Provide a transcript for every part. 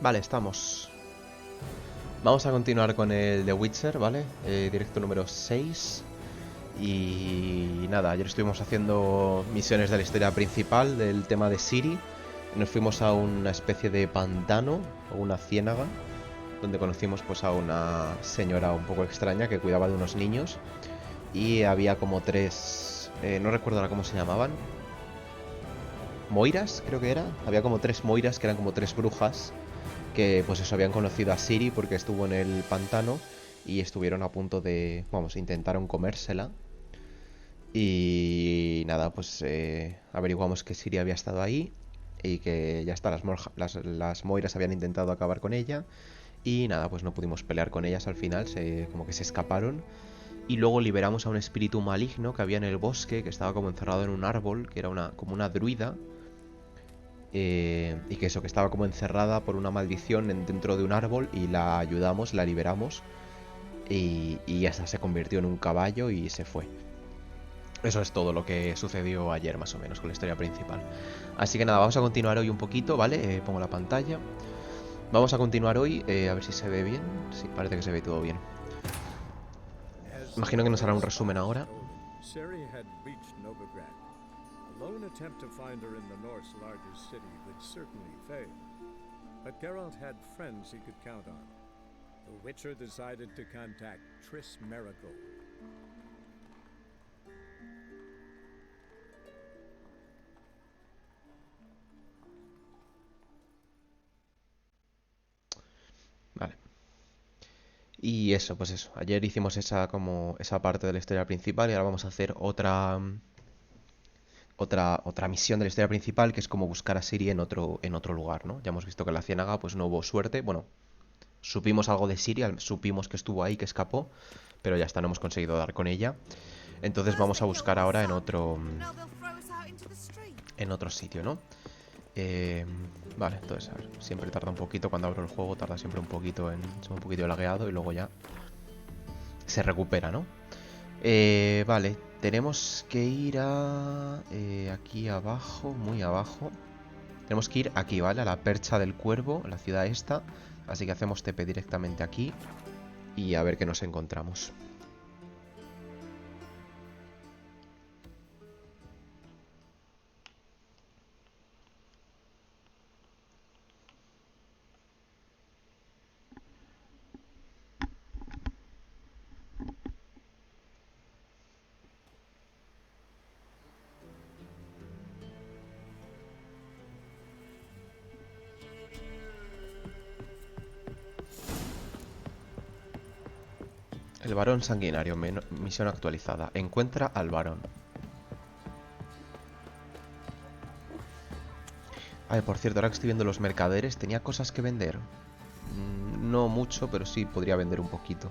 Vale, estamos. Vamos a continuar con el The Witcher, ¿vale? Directo número 6. Y nada, ayer estuvimos haciendo misiones de la historia principal del tema de Ciri. Nos fuimos a una especie de pantano o una ciénaga, donde conocimos pues a una señora un poco extraña que cuidaba de unos niños. Y había como tres... no recuerdo ahora cómo se llamaban. Moiras, creo que era. Había como tres Moiras que eran como tres brujas que pues eso, habían conocido a Ciri porque estuvo en el pantano y estuvieron a punto de, vamos, intentaron comérsela. Y nada, pues averiguamos que Ciri había estado ahí y que ya está, las Moiras habían intentado acabar con ella. Y nada, pues no pudimos pelear con ellas al final, como que se escaparon. Y luego liberamos a un espíritu maligno que había en el bosque, que estaba como encerrado en un árbol, que era como una druida. Y que eso, que estaba como encerrada por una maldición dentro de un árbol y la ayudamos, la liberamos y hasta se convirtió en un caballo y se fue. Eso es todo lo que sucedió ayer más o menos con la historia principal. Así que nada, vamos a continuar hoy un poquito, ¿vale? Pongo la pantalla. Vamos a continuar hoy, a ver si se ve bien. Sí, parece que se ve todo bien. Imagino que nos hará un resumen ahora. A lone attempt to find her in the North's largest city would certainly fail. But Geralt had friends he could count on. The Witcher decided to contact Triss Merigold. Vale. Y eso, pues eso. Ayer hicimos esa parte de la historia principal y ahora vamos a hacer otra misión de la historia principal, que es como buscar a Ciri en otro lugar, ¿no? Ya hemos visto que en la ciénaga pues no hubo suerte. Bueno, supimos algo de Ciri, supimos que estuvo ahí, que escapó, pero ya está, no hemos conseguido dar con ella. Entonces vamos a buscar ahora en otro sitio, ¿no? Vale, entonces a ver, siempre tarda un poquito cuando abro el juego, tarda siempre un poquito se un poquito lagueado y luego ya se recupera, ¿no? Vale, tenemos que ir a... aquí abajo, muy abajo. Tenemos que ir aquí, ¿vale? A la percha del cuervo, la ciudad esta. Así que hacemos TP directamente aquí y a ver qué nos encontramos. El barón sanguinario, misión actualizada. Encuentra al barón. Ay, por cierto, ahora que estoy viendo los mercaderes, tenía cosas que vender. No mucho, pero sí podría vender un poquito.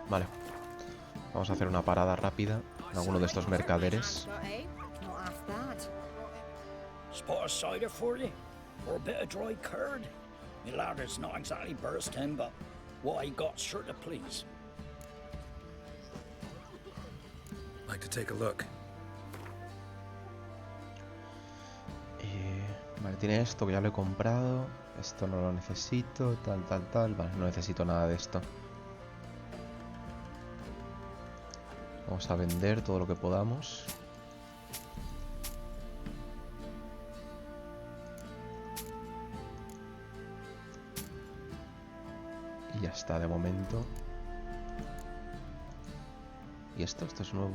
Vale. Vamos a hacer una parada rápida en alguno de estos mercaderes. Spot of cider for you, or a bit of dry curd. My ladder's not exactly bursting, but what I got's sure to please. Like to take a look. Vale, tiene esto que ya lo he comprado. Esto no lo necesito, tal. Vale, no necesito nada de esto. Vamos a vender todo lo que podamos. Y ya está, de momento. ¿Y esto? Esto es nuevo.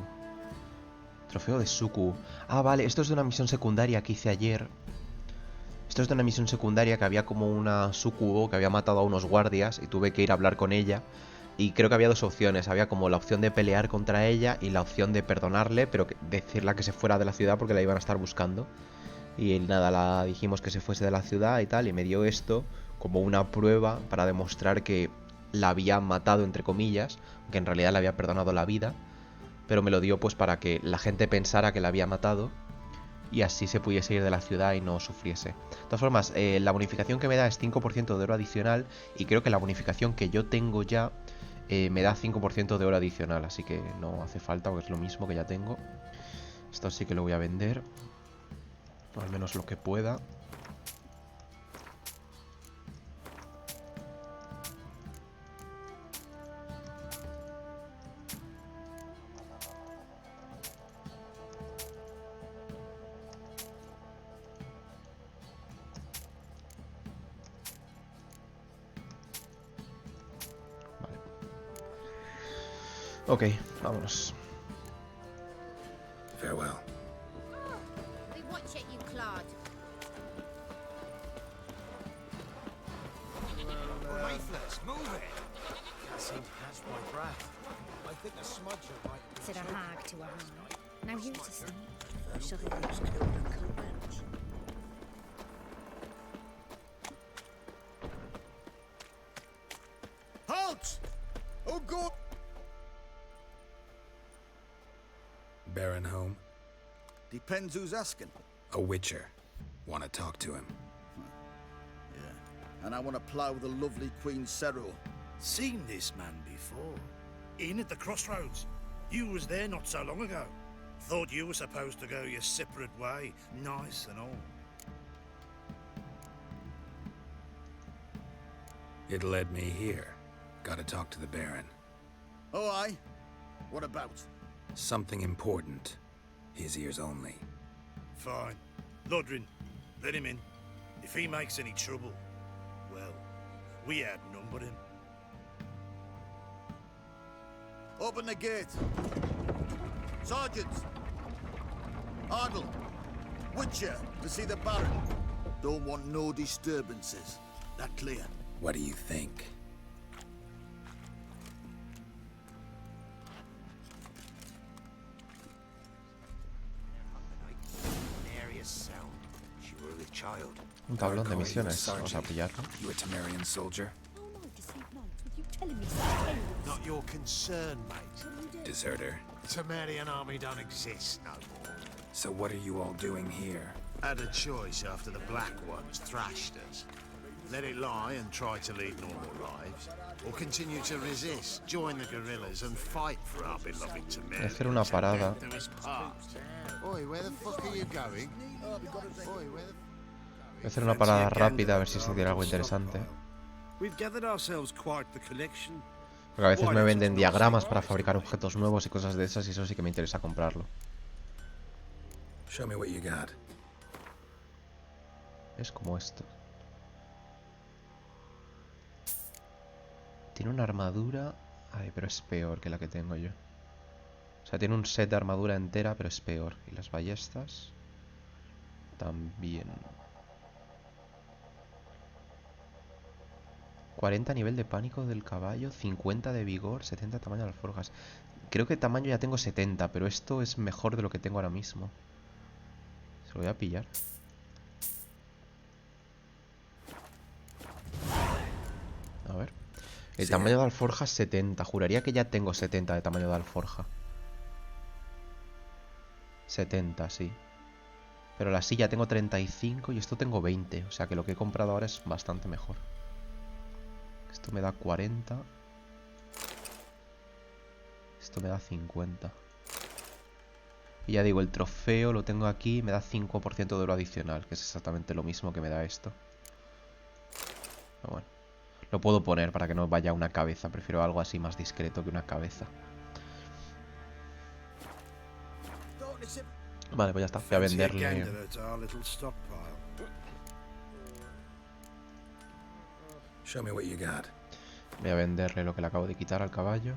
Trofeo de Suku. Ah, vale, esto es de una misión secundaria que hice ayer. Esto es de una misión secundaria que había como una sucubo que había matado a unos guardias y tuve que ir a hablar con ella. Y creo que había dos opciones. Había como la opción de pelear contra ella y la opción de perdonarle, pero decirle que se fuera de la ciudad porque la iban a estar buscando. Y nada, la dijimos que se fuese de la ciudad y tal, y me dio esto como una prueba para demostrar que la había matado, entre comillas, aunque en realidad le había perdonado la vida. Pero me lo dio pues para que la gente pensara que la había matado y así se pudiese ir de la ciudad y no sufriese. De todas formas, la bonificación que me da es 5% de oro adicional y creo que la bonificación que yo tengo ya me da 5% de oro adicional, así que no hace falta porque es lo mismo que ya tengo. Esto sí que lo voy a vender, o al menos lo que pueda. Ok, vámonos. Farewell. Hey, watch it, you clod. Leaflets, move it! Can't seem to catch my breath. I think the smudger might have Said a been hag to a hag. Now here's a stump. Shove Who's it. killed a Comanche? Halt! Oh, God! Baron home? Depends who's asking. A witcher. Want to talk to him. Yeah. And I want to plough the lovely Queen Cero. Seen this man before. In at the crossroads. You was there not so long ago. Thought you were supposed to go your separate way, nice and all. It led me here. Gotta talk to the Baron. Oh, aye? What about? Something important. His ears only. Fine. Lodrin, let him in. If he makes any trouble, well, we outnumber him. Open the gate. Sergeants! Ardle! Witcher, to see the Baron. Don't want no disturbances. That clear? What do you think? Un tablón de misiones. Vamos a pillarlo. You a Temerian soldier? How am I to sleep nights with you telling me such tales? Not your concern, mate. Deserter. The Temerian army don't exist no more. So what are you all doing here? Had a choice after the Black Ones thrashed us. Let it lie and try to lead normal lives, or continue to resist, join the guerrillas and fight for our beloved Voy a Temerians. hacer una parada. Do his part. Oi, where the fuck are you going? Oi, where the... Voy a hacer una parada rápida a ver si se tiene algo interesante. We've gathered ourselves quite the collection. Porque a veces me venden diagramas para fabricar objetos nuevos y cosas de esas y eso sí que me interesa comprarlo. Show me what you got. Es como esto. Tiene una armadura... Ay, pero es peor que la que tengo yo. O sea, tiene un set de armadura entera, pero es peor. Y las ballestas... también. 40 nivel de pánico del caballo, 50 de vigor, 70 tamaño de alforjas. Creo que tamaño ya tengo 70, pero esto es mejor de lo que tengo ahora mismo. Se lo voy a pillar. A ver. El tamaño de alforja es 70. Juraría que ya tengo 70 de tamaño de alforja. 70, sí. Pero la silla tengo 35 y esto tengo 20. O sea que lo que he comprado ahora es bastante mejor. Esto me da 40. Esto me da 50. Y ya digo, el trofeo lo tengo aquí. Me da 5% de oro adicional, que es exactamente lo mismo que me da esto. Pero bueno. Lo puedo poner para que no vaya una cabeza. Prefiero algo así más discreto que una cabeza. Vale, pues ya está. Voy a venderle... Show me what you got. Voy a venderle lo que le acabo de quitar al caballo.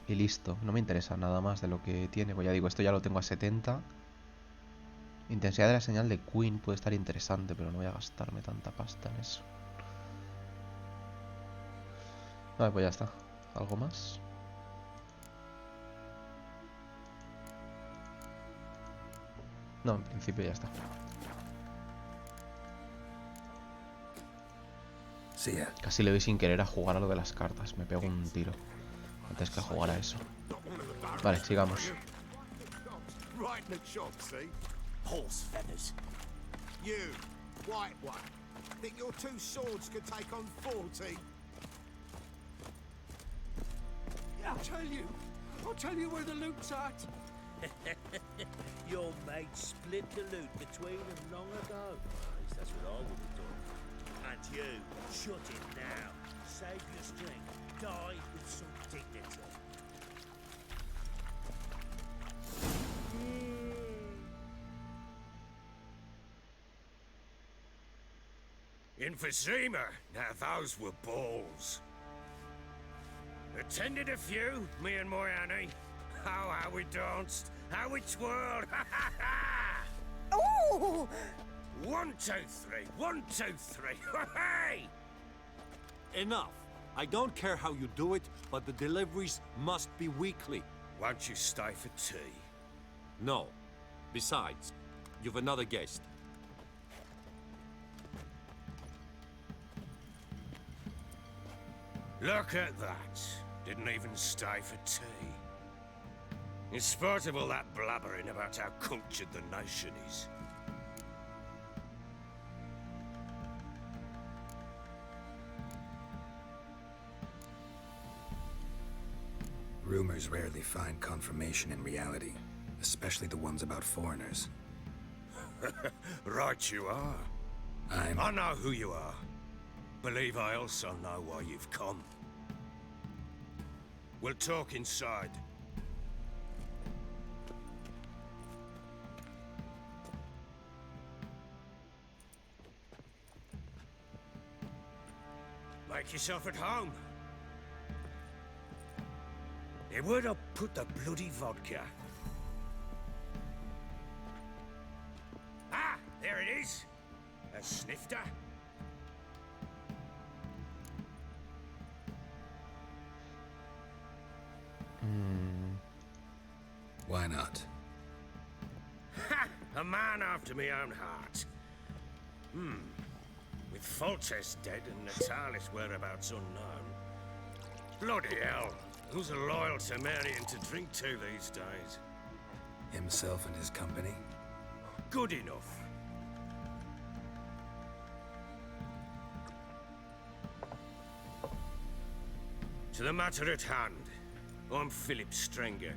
Y listo. No me interesa nada más de lo que tiene. Pues ya digo, esto ya lo tengo a 70. Intensidad de la señal de Queen puede estar interesante, pero no voy a gastarme tanta pasta en eso. Vale, pues ya está. ¿Algo más? No, en principio ya está. See ya. Casi le doy sin querer a jugar a lo de las cartas. Me pego un tiro antes que a jugar a eso. Vale, sigamos. Right in the chop, see? Horse feathers. You, white one. Think your two swords could take on 40? I'll tell you where the loot's at. Your mate split the loot between them long ago. At least that's what I would have done. And you, shut it now. Save your strength. Die with some dignity. Emphysema. Now those were balls. Attended a few, me and my Annie. Oh, how we danced, how we twirled. Ha ha ha! Oh! 1, 2, 3. 1, 2, 3. Hey! Enough. I don't care how you do it, but the deliveries must be weekly. Won't you stay for tea? No. Besides, you've another guest. Look at that. Didn't even stay for tea. In spite of all that blabbering about how cultured the nation is. Rumors rarely find confirmation in reality, especially the ones about foreigners. Right you are. I know who you are. Believe I also know why you've come. We'll talk inside. Make yourself at home. Where'd I put the bloody vodka? Ah, there it is. A snifter. Why not? Ha! A man after my own heart. With Foltest dead and Natalis' whereabouts unknown. Bloody hell. Who's loyal to Marion to drink to these days? Himself and his company? Good enough. To the matter at hand. I'm Philip Strenger.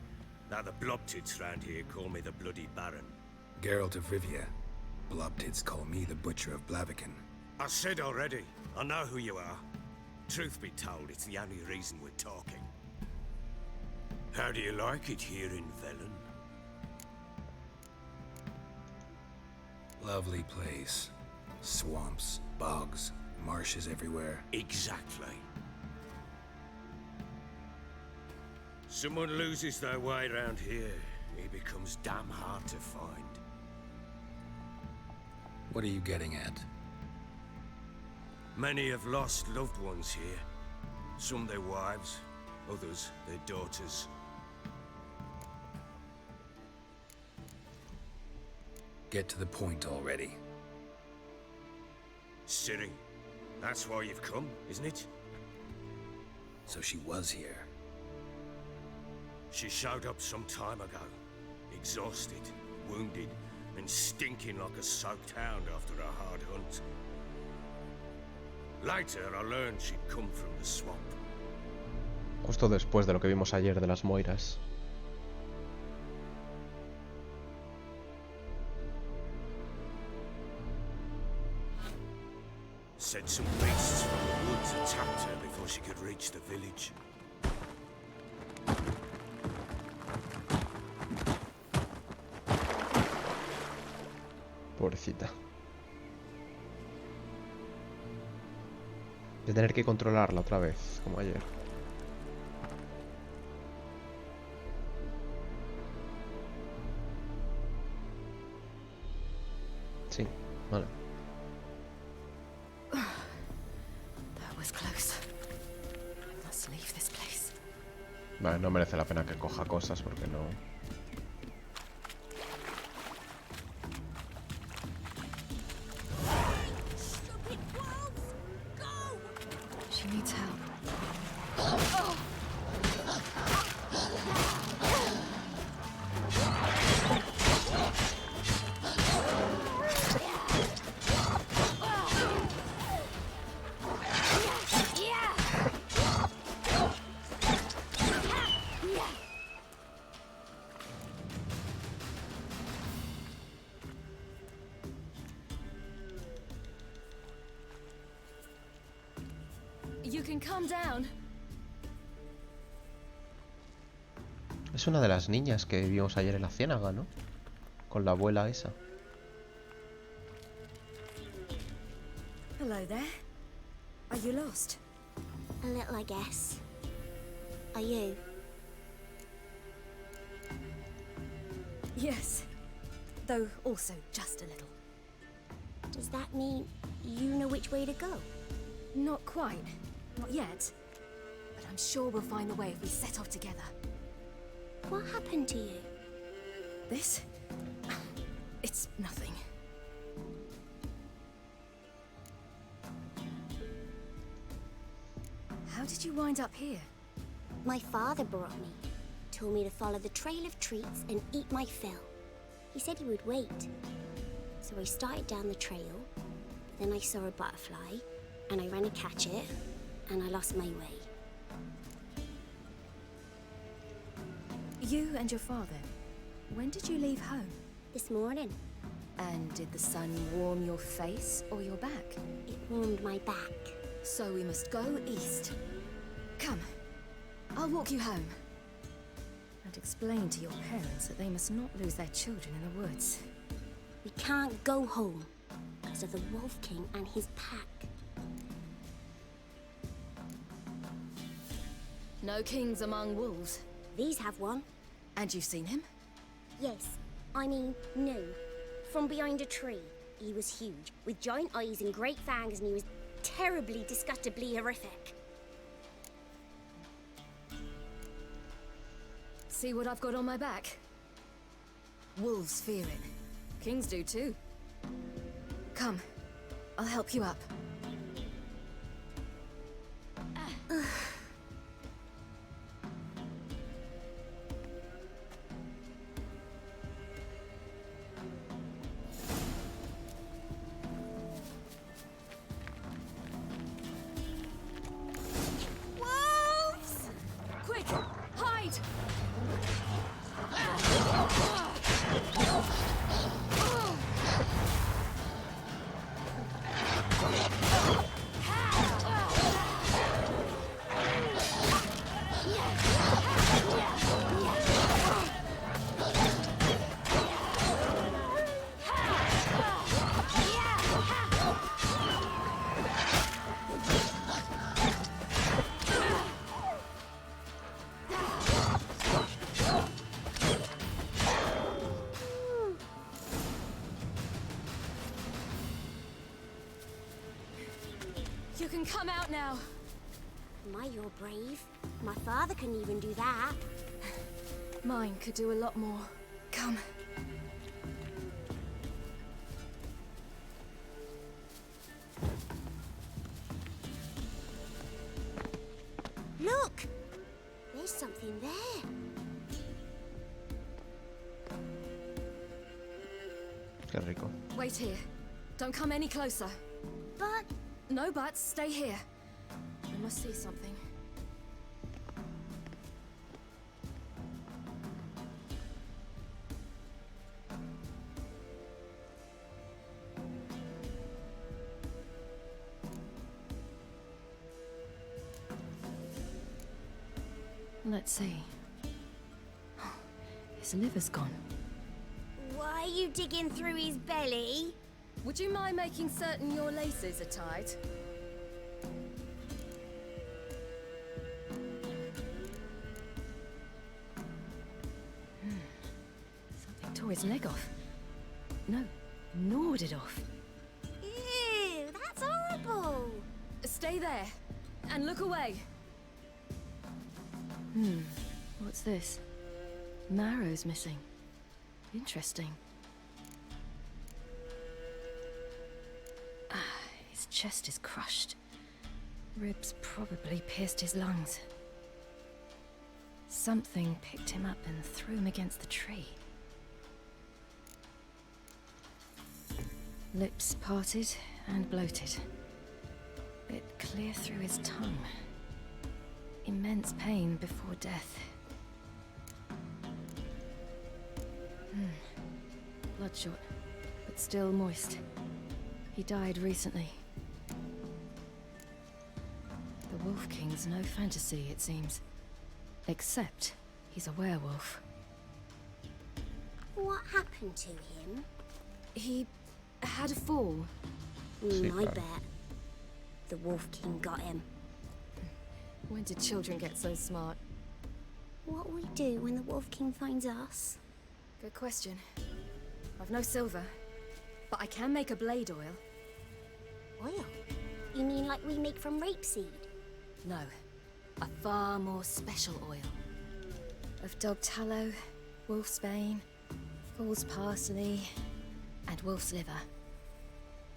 Now the Blobtits round here call me the Bloody Baron. Geralt of Rivia. Blobtits call me the Butcher of Blaviken. I said already, I know who you are. Truth be told, it's the only reason we're talking. How do you like it here in Velen? Lovely place. Swamps, bogs, marshes everywhere. Exactly. Someone loses their way around here, he becomes damn hard to find. What are you getting at? Many have lost loved ones here. Some their wives, others their daughters. Get to the point already. Ciri, that's why you've come, isn't it? So she was here. She showed up some time ago. Exhausted, wounded, and stinking like a soaked hound after a hard hunt. Later, I learned she'd come from the swamp. Justo después de lo que vimos ayer de las Moiras. Said some beasts from the woods attacked her before she could reach the village. Pobrecita. De tener que controlarla otra vez, como ayer. Sí, vale. That was close. I must leave this place. Vale, no merece la pena que coja cosas porque no... She needs help. You can calm down. Es una de las niñas que vimos ayer en la ciénaga, ¿no? Con la abuela esa. Hello there. Are you lost? A little, I guess. Are you? Yes. Though also just a little. Does that mean you know which way to go? Not quite. Not yet. But I'm sure we'll find the way if we set off together. What happened to you? This? It's nothing. How did you wind up here? My father brought me. Told me to follow the trail of treats and eat my fill. He said he would wait. So I started down the trail, but then I saw a butterfly, and I ran to catch it, and I lost my way. You and your father, when did you leave home? This morning. And did the sun warm your face or your back? It warmed my back. So we must go east. Come, I'll walk you home. And explain to your parents that they must not lose their children in the woods. We can't go home because of the Wolf King and his pack. No kings among wolves. These have one. And you've seen him? Yes. I mean, no. From behind a tree. He was huge, with giant eyes and great fangs, and he was terribly, disgustingly horrific. See what I've got on my back? Wolves fear it. Kings do too. Come, I'll help you up. Wolves! Quick, hide! You can come out now. My, you're brave. My father couldn't even do that. Mine could do a lot more. Come. Look! There's something there. Qué rico. Wait here. Don't come any closer. But... No buts. Stay here. I must see something. Let's see. His liver's gone. Why are you digging through his belly? Would you mind making certain your laces are tied? Something tore his leg off. No, gnawed it off. Ew, that's horrible. Stay there, and look away. What's this? Marrow's missing. Interesting. His chest is crushed. Ribs probably pierced his lungs. Something picked him up and threw him against the tree. Lips parted and bloated. Bit clear through his tongue. Immense pain before death. Bloodshot, but still moist. He died recently. The Wolf King's no fantasy, it seems. Except he's a werewolf. What happened to him? He had a fall. I bet. The Wolf King got him. When did children get so smart? What'll we do when the Wolf King finds us? Good question. I've no silver, but I can make a blade oil. Oil? You mean like we make from rapeseed? No, a far more special oil. Of dog tallow, wolf's bane, fool's parsley, and wolf's liver.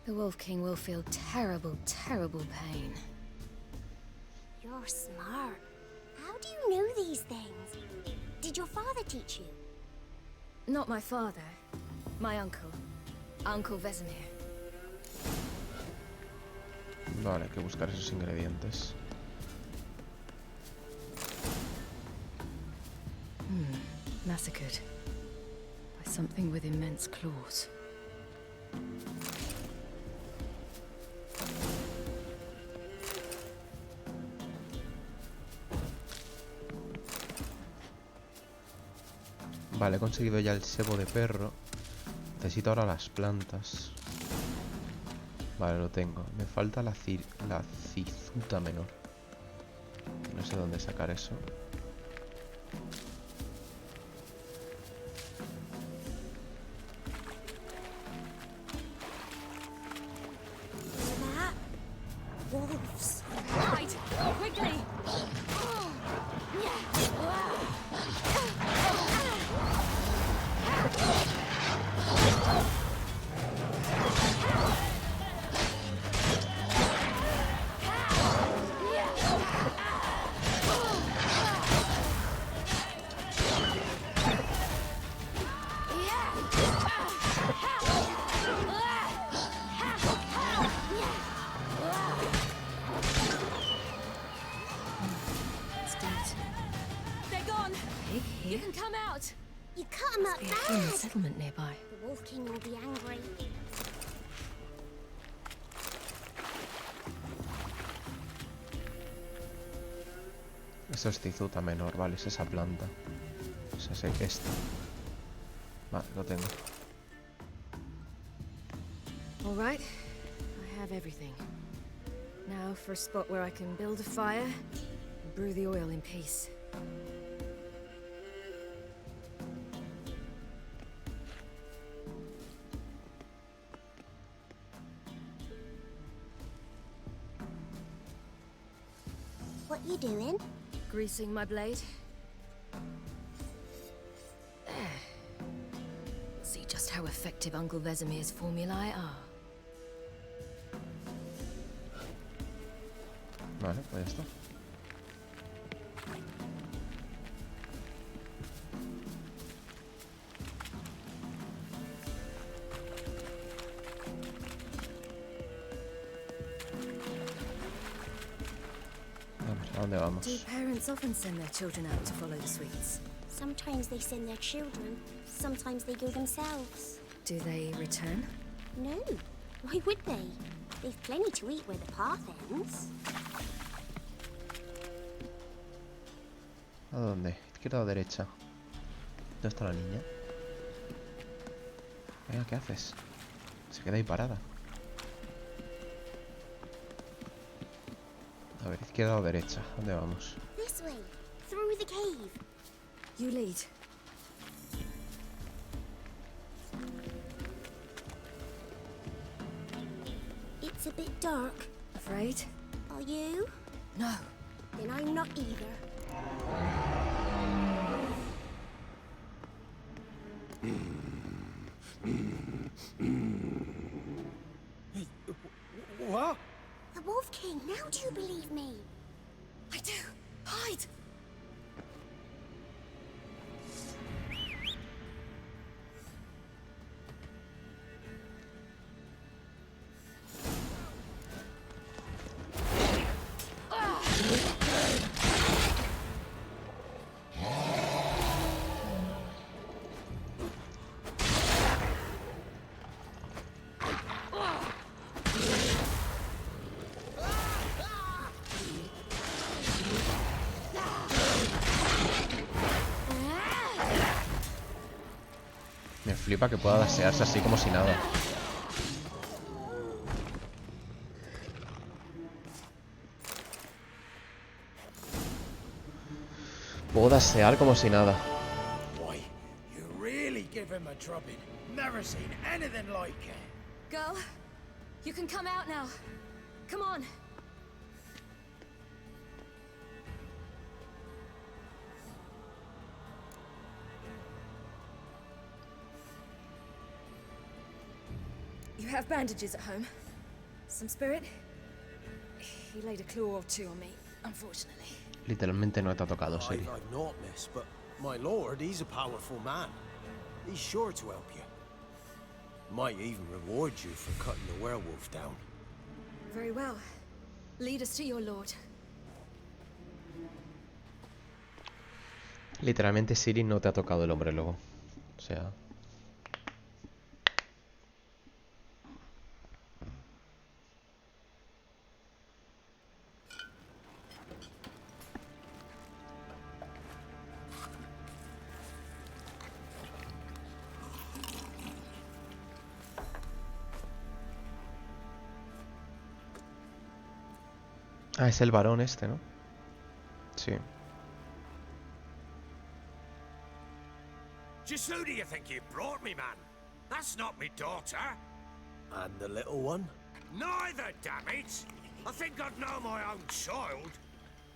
The Wolf King will feel terrible, terrible pain. You're smart. How do you know these things? Did your father teach you? Not my father. My uncle. Uncle Vesemir. Vale, hay que buscar esos ingredientes. Massacred. By something with immense claws. Vale, he conseguido ya el sebo de perro. Necesito ahora las plantas. Vale, lo tengo. Me falta la cizuta menor. No sé dónde sacar eso. Wolves. Right! Quickly! You can come out! You cut him up There's a human bad! settlement nearby. The Wolf King will be angry. Eso es cizuta menor, vale, es esa planta. Es esta. Vale, lo tengo. All right, I have everything. Now for a spot where I can build a fire and brew the oil in peace. What you doing? Greasing my blade. There. See just how effective Uncle Vesemir's formulae are. Vale, pues ya está. ¿A dónde vamos? Do parents often send their children out to follow the sweets? Sometimes they send their children, sometimes they go themselves. Do they return? No, why would they? They've plenty to eat where the path ends. ¿A dónde? ¿Izquierda o derecha? ¿Dónde está la niña? Venga, ¿qué haces? Se queda ahí parada. A ver, ¿izquierda o derecha? ¿Dónde vamos? This way, through the cave. You lead. It's a bit dark. Afraid? Are you? No. Then I'm not either. What? The Wolf King, now do you believe me? I do. Hide! Me flipa que pueda dasearse así como si nada. Puedo dasear como si nada. Why, you really give him a drubbing. Never seen anything like it. Girl, you can come out now. Come on. You have bandages at home? Some spirit? He laid a claw or two on me, unfortunately. Literalmente no te ha tocado, Siri. I've not, miss, but my lord, he's a powerful man. He's sure to help you. Might even reward you for cutting the werewolf down. Very well. Lead us to your lord. Literalmente Siri no te ha tocado el hombre lobo. O sea... Ah, es el varón este, ¿no? Sí. Just who do you think you brought me, man? That's not me daughter. And the little one? Neither, damn it! I think I'd know my own child.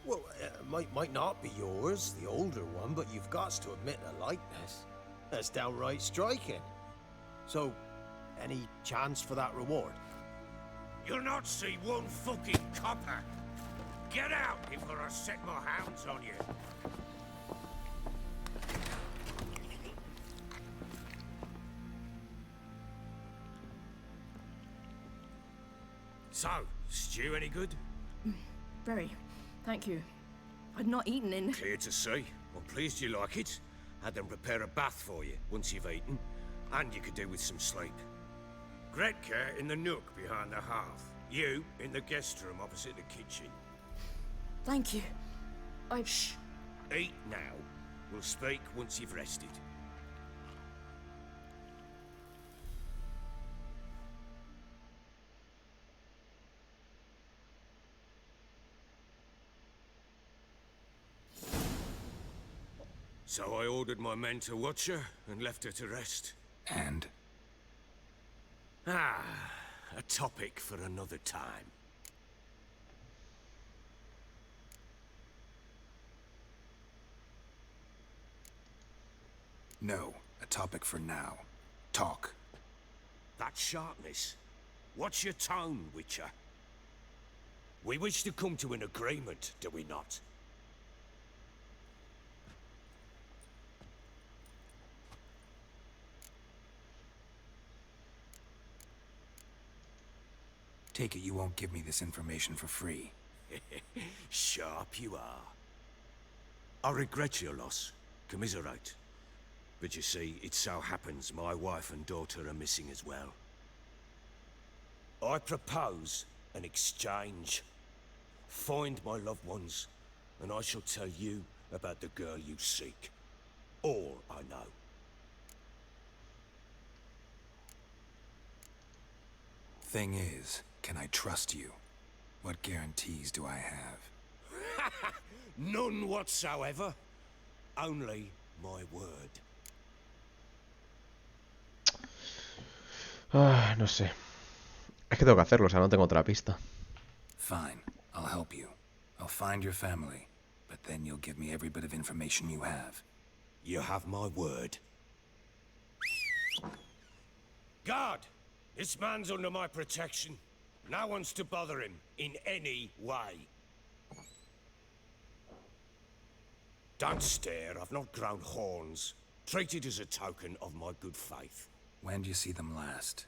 Well, might not be yours, the older one, but you've got to admit a likeness. That's downright striking. So, any chance for that reward? You'll not see one fucking copper. Get out before I set my hounds on you. So, stew any good? Very. Thank you. I'd not eaten in... Clear to see. I'm pleased you like it. Had them prepare a bath for you once you've eaten. And you could do with some sleep. Gretka in the nook behind the hearth. You in the guest room opposite the kitchen. Thank you. Shh. Eat now. We'll speak once you've rested. So I ordered my men to watch her and left her to rest. And? Ah, a topic for another time. No, a topic for now. Talk. That sharpness. What's your tone, Witcher? We wish to come to an agreement, do we not? Take it you won't give me this information for free. Sharp you are. I regret your loss. Commiserate. But you see, it so happens my wife and daughter are missing as well. I propose an exchange. Find my loved ones, and I shall tell you about the girl you seek. All I know. Thing is, can I trust you? What guarantees do I have? None whatsoever. Only my word. Ah, no sé. Es que tengo que hacerlo, o sea, no tengo otra pista. Fine, I'll help you. I'll find your family, but then you'll give me every bit of information you have. You have my word. Guard! This man's under my protection. No one's to bother him in any way. Don't stare, I've not grown horns. Treat it as a token of my good faith. When do you see them last?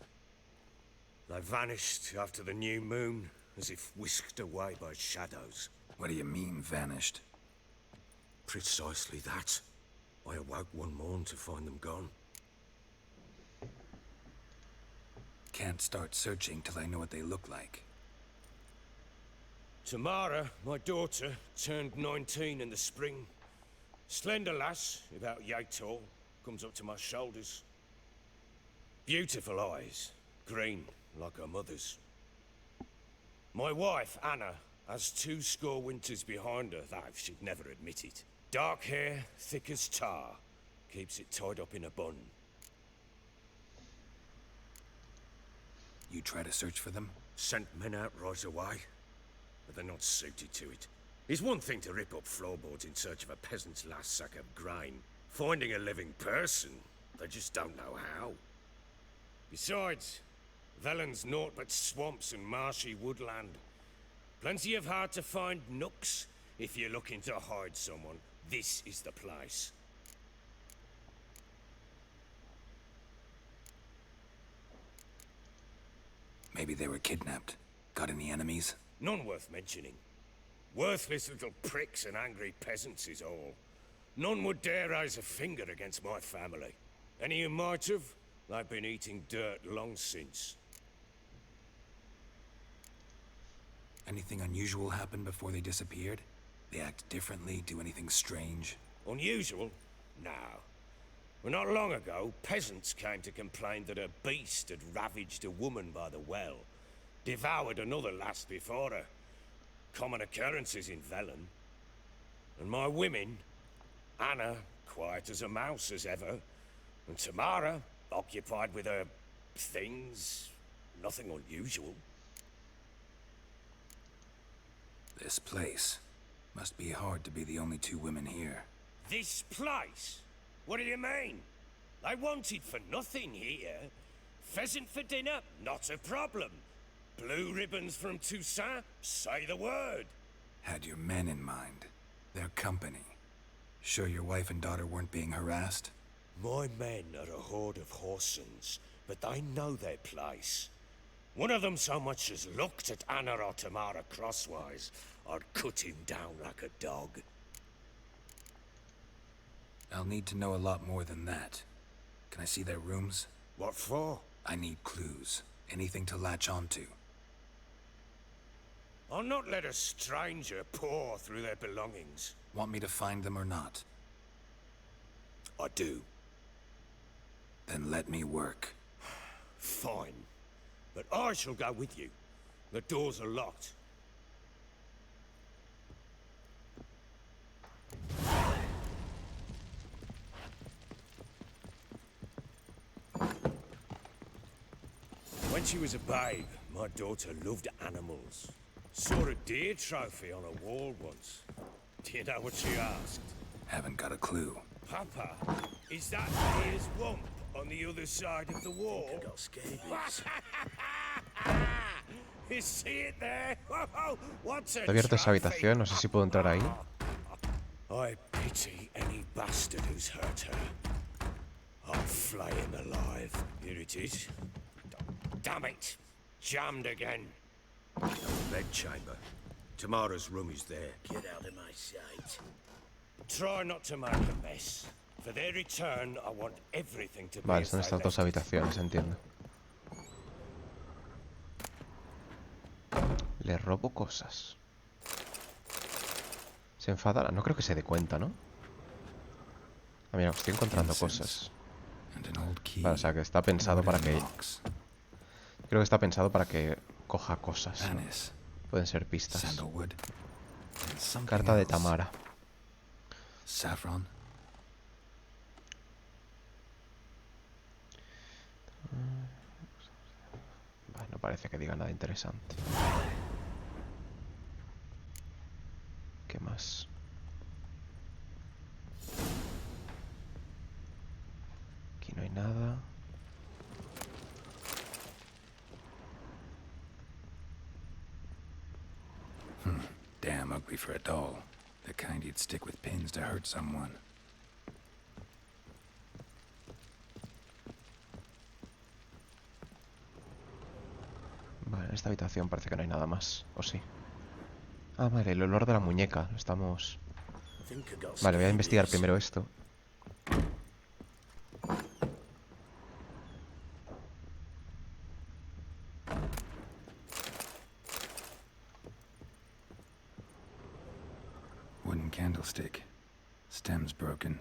They vanished after the new moon, as if whisked away by shadows. What do you mean, vanished? Precisely that. I awoke one morn to find them gone. Can't start searching till I know what they look like. Tamara, my daughter, turned 19 in the spring. Slender lass, about yay tall, comes up to my shoulders. Beautiful eyes, green like her mother's. My wife, Anna, has 20 winters behind her, though she'd never admit it. Dark hair, thick as tar. Keeps it tied up in a bun. You try to search for them? Sent men out right away, but they're not suited to it. It's one thing to rip up floorboards in search of a peasant's last sack of grain. Finding a living person, they just don't know how. Besides, Velen's naught but swamps and marshy woodland. Plenty of hard-to-find nooks. If you're looking to hide someone, this is the place. Maybe they were kidnapped. Got any enemies? None worth mentioning. Worthless little pricks and angry peasants is all. None would dare raise a finger against my family. Any who might have, they've been eating dirt long since. Anything unusual happen before they disappeared? They act differently, do anything strange? Unusual? No. Well, not long ago, peasants came to complain that a beast had ravaged a woman by the well. Devoured another lass before her. Common occurrences in Velen. And my women, Anna, quiet as a mouse as ever, and Tamara, occupied with her things. Nothing unusual. This place. Must be hard to be the only two women here. This place? What do you mean? I wanted for nothing here. Pheasant for dinner? Not a problem. Blue ribbons from Toussaint? Say the word. Had your men in mind. Their company. Sure your wife and daughter weren't being harassed? My men are a horde of whoresons, but they know their place. One of them so much as looked at Anna or Tamara crosswise, I'd cut him down like a dog. I'll need to know a lot more than that. Can I see their rooms? What for? I need clues. Anything to latch onto. I'll not let a stranger pore through their belongings. Want me to find them or not? I do. Then let me work. Fine. But I shall go with you. The doors are locked. When she was a babe, my daughter loved animals. Saw a deer trophy on a wall once. Do you know what she asked? Haven't got a clue. Papa, is that deer's wump on the other side of the wall? I got scabies. You see it there? What's Está abierta esa habitación, no sé si puedo entrar ahí. I pity any bastard who's hurt her. I'll flay him alive. Here it is. Damn it! Jammed again. Bed chamber. Tamara's room is there. Get out of my sight. Try not to make a mess. For their return, I want everything to be Vale, as son they estas dos left it. habitaciones, entiendo. Le robo cosas. Se enfadará. No creo que se dé cuenta, ¿no? Ah, mira, estoy encontrando cosas. Vale, o sea que está pensado para que... Creo que está pensado para que coja cosas, ¿no? Pueden ser pistas. Carta de Tamara. Saffron. Vale, no parece que diga nada interesante. ¿Qué más? Aquí no hay nada. Damn ugly for a doll. The kind you'd stick with pins to hurt someone. Vale, en esta habitación parece que no hay nada más. ¿O sí? Ah, vale, el olor de la muñeca. Estamos... Vale, voy a investigar primero esto. Wooden candlestick. Stem's broken.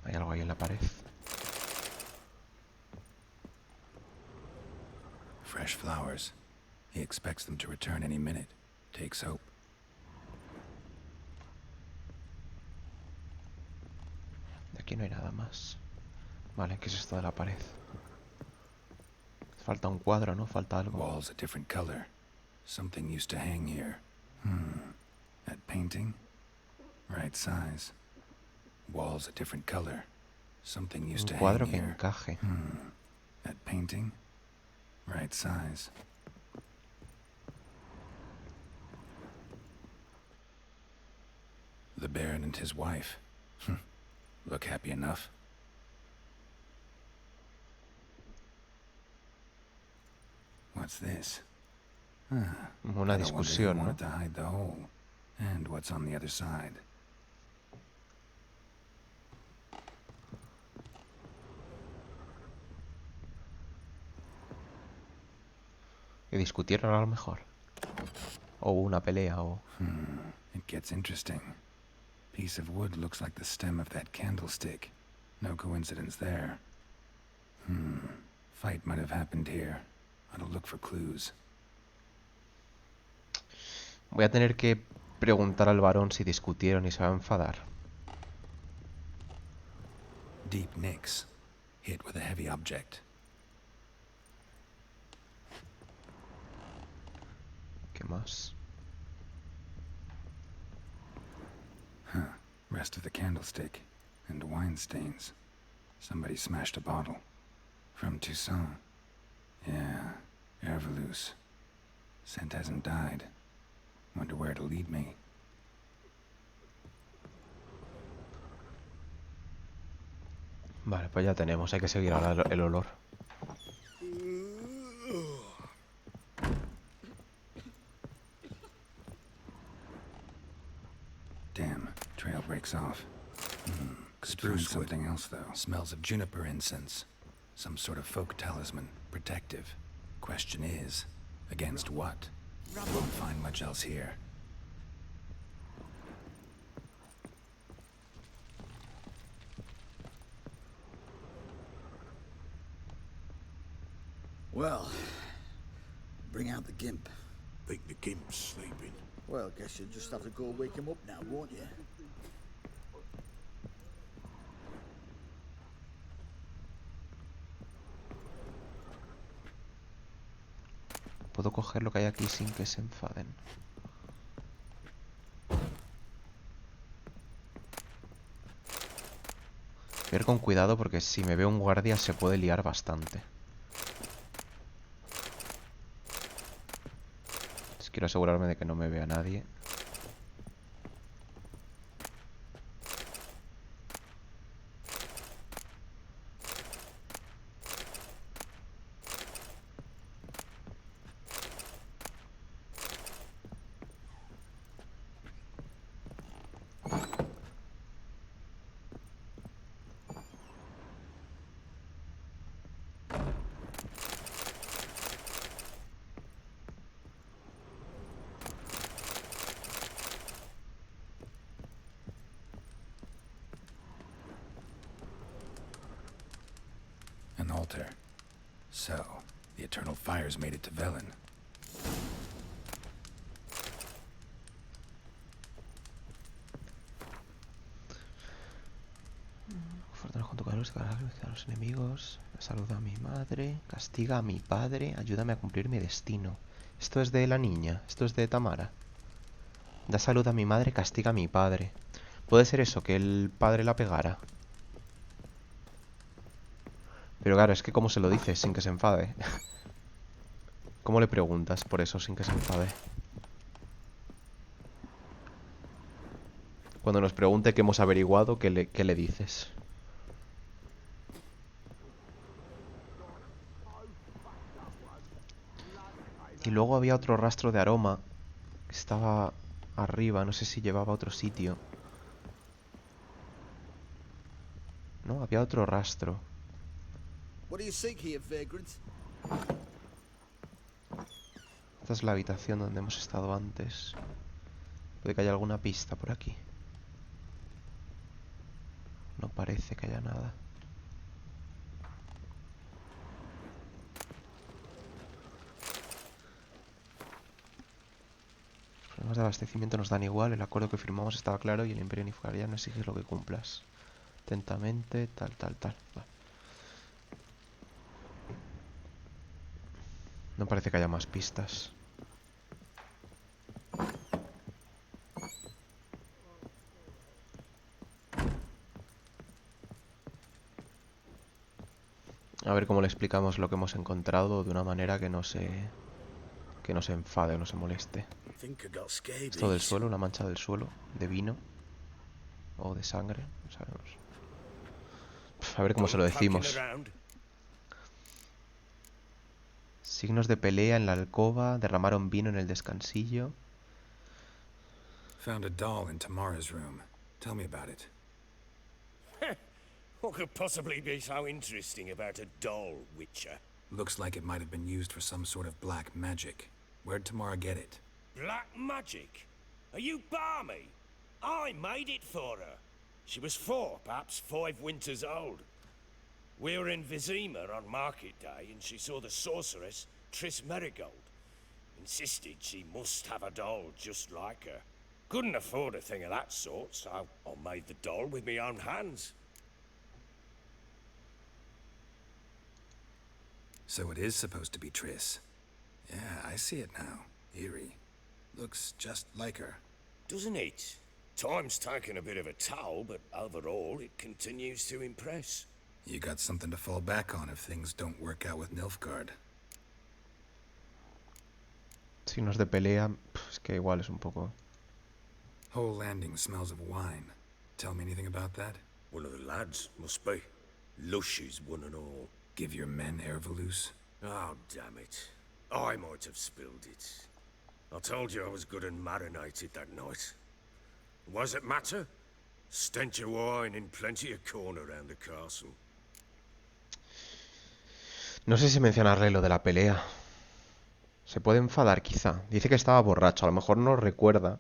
Hay algo ahí en la pared. fresh flowers. He expects them to return any minute. Takes hope. De aquí no hay nada más. Vale, ¿qué es esto de la pared? Falta un cuadro, ¿no? Falta algo. Walls a different color. Something used to hang here. That painting? Right size. Walls a different color. Something used to Un hang cuadro que here. encaje. That painting? Right size. The Baron and his wife. Look happy enough. What's this? Una discusión, ¿no? Wanted to hide the hole. And what's on the other side? Que discutieron a lo mejor. O una pelea, o... It gets interesting. Piece of wood looks like the stem of that candlestick. No coincidence there. Fight might have happened here. I'll look for clues. Voy a tener que preguntar al varón si discutieron y se va a enfadar. Deep nicks. Hit with a heavy object. ¿Qué más? Rest of the candlestick. And wine stains. Somebody smashed a bottle. From Toussaint. Yeah, Herveloos. Scent hasn't died. Wonder where it'll lead me. Vale, pues ya tenemos. Hay que seguir ahora el olor. Damn, trail breaks off. Spruce wood. Something else, though. Smells of juniper incense. Some sort of folk talisman. Protective. Question is, against what? Won't find much else here. Well, bring out the gimp. Think the gimp's sleeping? Well, guess you'll just have to go wake him up now, won't you? Puedo coger lo que hay aquí sin que se enfaden. Voy a ir con cuidado porque si me veo un guardia se puede liar bastante. Quiero asegurarme de que no me vea nadie. An altar. So, the eternal fires made it to Velen. Fortuna junto con a los enemigos. Saluda a mi madre. Castiga a mi padre. Ayúdame a cumplir mi destino. Esto es de la niña. Esto es de Tamara. Da salud a mi madre. Castiga a mi padre. Puede ser eso, que el padre la pegara. Pero claro, es que ¿cómo se lo dices sin que se enfade? ¿Cómo le preguntas por eso sin que se enfade? Cuando nos pregunte qué hemos averiguado, ¿qué le dices? Y luego había otro rastro de aroma que estaba arriba, no sé si llevaba a otro sitio. No, había otro rastro. What do you seek here, vagrant? Esta es la habitación donde hemos estado antes. Puede que haya alguna pista por aquí. No parece que haya nada. Problemas de abastecimiento nos dan igual. El acuerdo que firmamos estaba claro y el Imperio Nifgariano exige lo que cumplas. Atentamente, tal. Vale. No parece que haya más pistas. A ver cómo le explicamos lo que hemos encontrado de una manera que no se enfade o no se moleste. Esto del suelo, una mancha del suelo, de vino o de sangre, no sabemos. A ver cómo se lo decimos. Signos de pelea en la alcoba, derramaron vino en el descansillo. Found a doll in Tamara's room. Tell me about it. What could possibly be so interesting about a doll, Witcher? Looks like it might have been used for some sort of black magic. Where'd Tamara get it? Black magic? Are you balmy? I made it for her. She was 4, perhaps 5 winters old. We were in Vizima on market day, and she saw the sorceress, Triss Merigold. Insisted she must have a doll just like her. Couldn't afford a thing of that sort, so I made the doll with my own hands. So it is supposed to be Triss. Yeah, I see it now. Eerie. Looks just like her. Doesn't it? Time's taken a bit of a toll, but overall it continues to impress. You got something to fall back on if things don't work out with Nilfgaard. Signos de pelea, es que igual es un poco... Whole landing smells of wine. Tell me anything about that? One of the lads, must be. Lushes, one and all. Give your men Ervelus? Oh, damn it. I might have spilled it. I told you I was good and marinated that night. Was it matter? Stench of wine in plenty of corn around the castle. No sé si mencionarle lo de la pelea. Se puede enfadar quizá. Dice que estaba borracho, a lo mejor no recuerda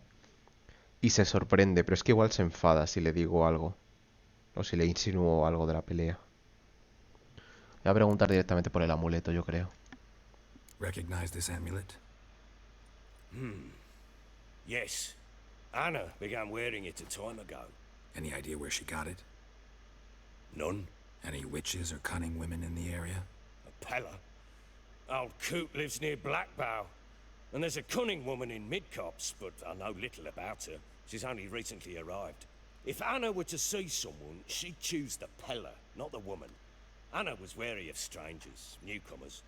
y se sorprende, pero es que igual se enfada si le digo algo. O si le insinúo algo de la pelea. Le voy a preguntar directamente por el amuleto, yo creo. Recognize this amulet? Yes. Anna began wearing it a time ago. Any idea where she got it? None. Any witches or cunning women in the area? A Pella. Old Coot lives near Blackbow. And there's a cunning woman in Midcopse, but I know little about her. She's only recently arrived. If Anna were to see someone, she'd choose the Pella, not the woman. Anna was wary of strangers, newcomers.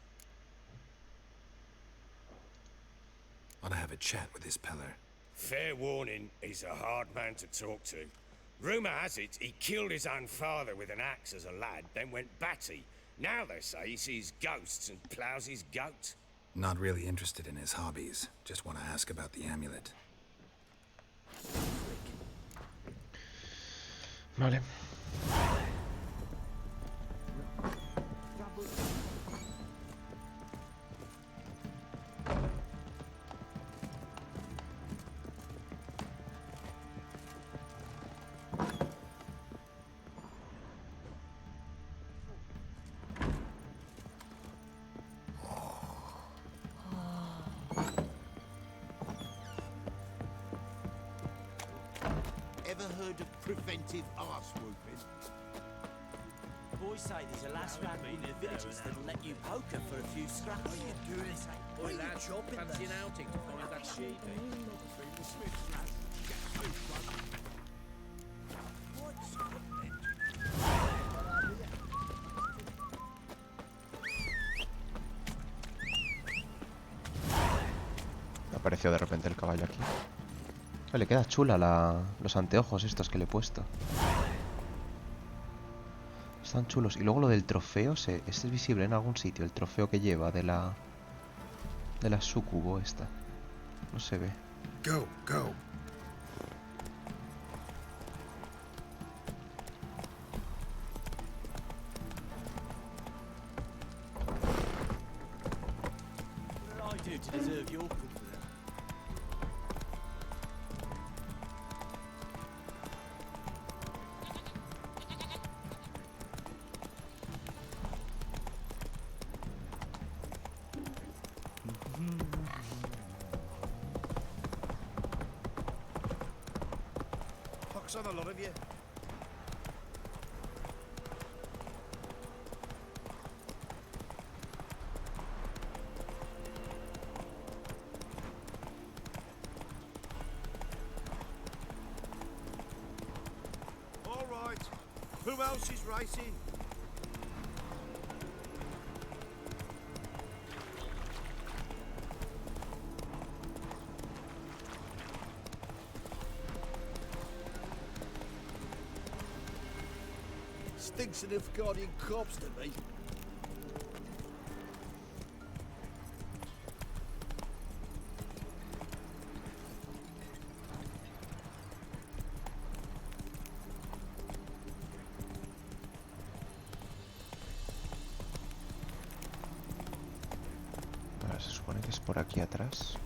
Ought to have a chat with this Peller. Fair warning, he's a hard man to talk to. Rumour has it he killed his own father with an axe as a lad, then went batty. Now they say he sees ghosts and ploughs his goat. Not really interested in his hobbies. Just want to ask about the amulet. Vale. Ever heard of preventive arse whooping? Boys say there's a last round in the villages that'll let you poker for a few scraps. What are you doing? What are you chopping? Fancy an outing to find that sheep. Apareció de repente el caballo aquí. Le queda chula los anteojos estos que le he puesto. Están chulos. Y luego lo del trofeo, este es visible en algún sitio. El trofeo que lleva de la sucubo esta. No se ve. Go, go. What did I do to deserve your confidence? Congrats on a lot of you. All right. Who else is racing? Stinks enough guardian corpse to me. Ahora se supone que es por aquí atrás.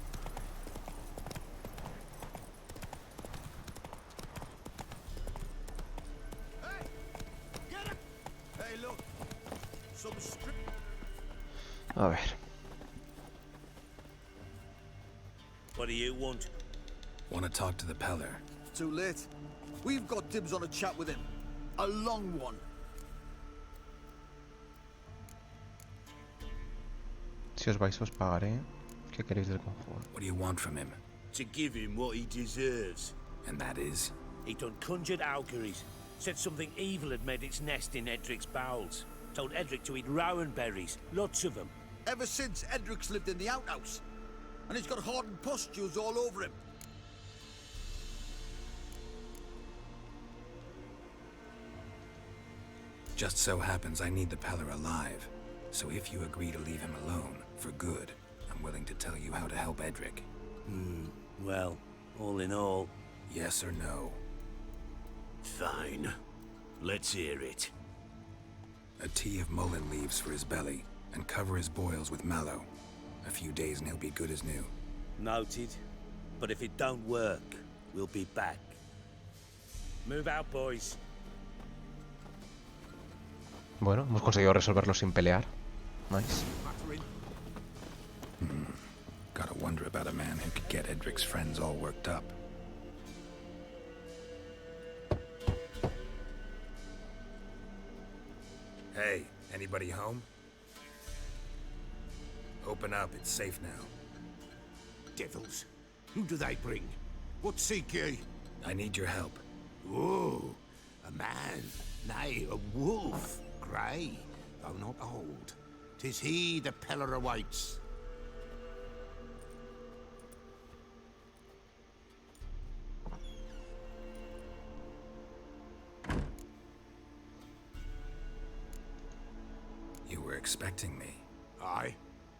A ver. What do you want? Want to talk to the Peller. It's too late. We've got dibs on a chat with him. A long one. Si os vais os pagaré. ¿Qué queréis del conjuro? What do you want from him? To give him what he deserves. And that is? He done conjured auguries. Said something evil had made its nest in Edric's bowels. Told Edric to eat rowan berries. Lots of them. Ever since Edric's lived in the outhouse. And he's got hardened pustules all over him. Just so happens I need the Peller alive. So if you agree to leave him alone, for good, I'm willing to tell you how to help Edric. Well, all in all... Yes or no? Fine. Let's hear it. A tea of mullein leaves for his belly, and cover his boils with mallow. A few days and he'll be good as new. Noted. But if it don't work, we'll be back. Move out, boys. Bueno, hemos conseguido resolverlo sin pelear. Nice. Gotta wonder about a man who could get Edric's friends all worked up. Hey, anybody home? Open up, it's safe now. Devils. Who do they bring? What seek ye? I need your help. Oh, a man. Nay, a wolf. Grey, though not old. 'Tis he the Peller awaits. You were expecting me. Aye,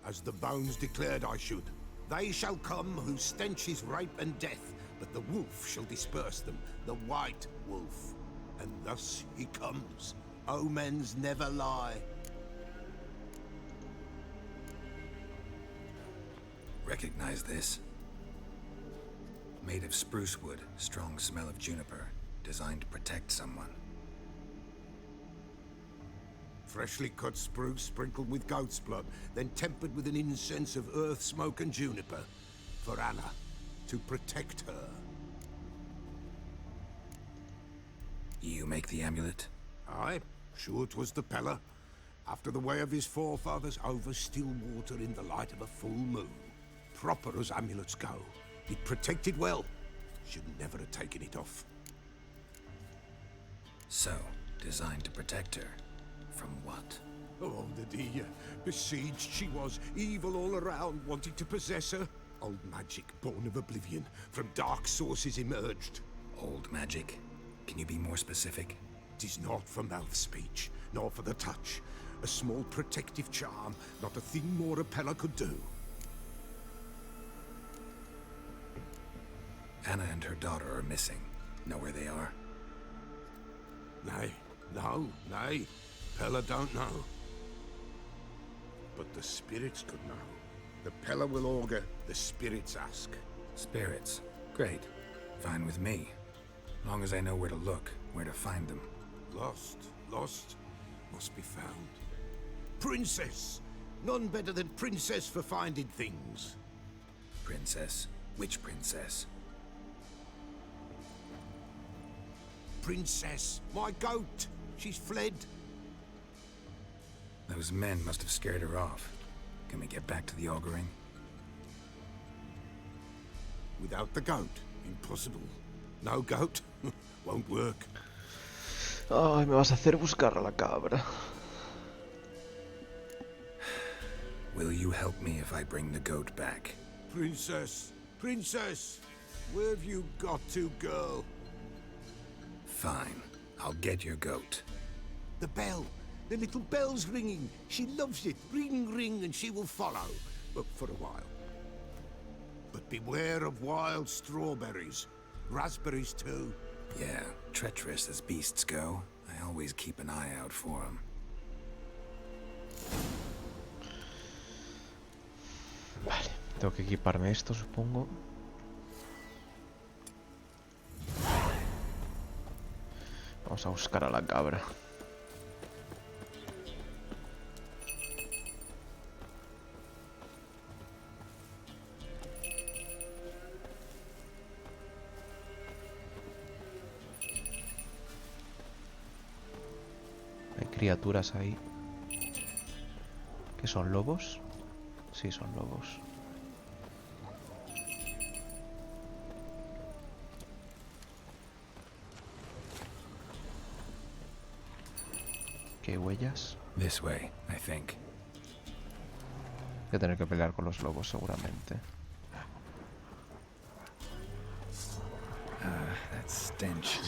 as the bones declared I should. They shall come whose stench is rape and death, but the wolf shall disperse them, the white wolf. And thus he comes. Omens never lie. Recognize this? Made of spruce wood, strong smell of juniper, designed to protect someone. Freshly cut spruce sprinkled with goat's blood, then tempered with an incense of earth, smoke and juniper. For Anna, to protect her. You make the amulet? Aye, sure 'twas the Peller. After the way of his forefathers, over still water in the light of a full moon. Proper as amulets go. It protected well. Should never have taken it off. So, designed to protect her. From what? Oh, the dear. Besieged she was, evil all around, wanting to possess her. Old magic, born of oblivion, from dark sources emerged. Old magic? Can you be more specific? 'Tis not for mouth speech, nor for the touch. A small protective charm, not a thing more a Peller could do. Anna and her daughter are missing. Know where they are? Nay, no, nay. Peller don't know. But the spirits could know. The Peller will augur, the spirits ask. Spirits? Great. Fine with me. Long as I know where to look, where to find them. Lost, must be found. Princess! None better than Princess for finding things. Princess? Which princess? princess, my goat. She's fled. Those men must have scared her off. Can we get back to the auguring? Without the goat, impossible. No goat, won't work. Ay, me vas a hacer buscar a la cabra. Will you help me if I bring the goat back? Princess, princess, where have you got to, girl? Fine, I'll get your goat. The bell. The little bell's ringing. She loves it. Ring, ring, and she will follow. But for a while. But beware of wild strawberries. Raspberries, too. Yeah, treacherous as beasts go. I always keep an eye out for them. Vale, tengo que equiparme esto, supongo. Vamos a buscar a la cabra. Hay criaturas ahí. ¿Qué son, lobos? Sí, son lobos. ¿Qué huellas? This way, I think. Voy a tener que pelear con los lobos seguramente. That stench.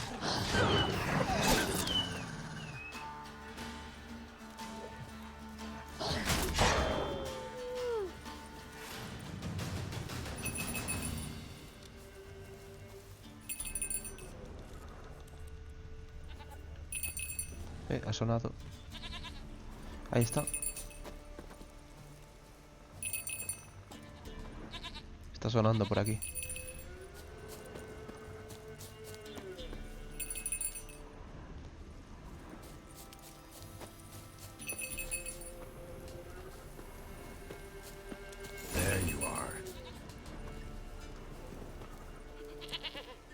Ha sonado. Ahí está. Está sonando por aquí. There you are.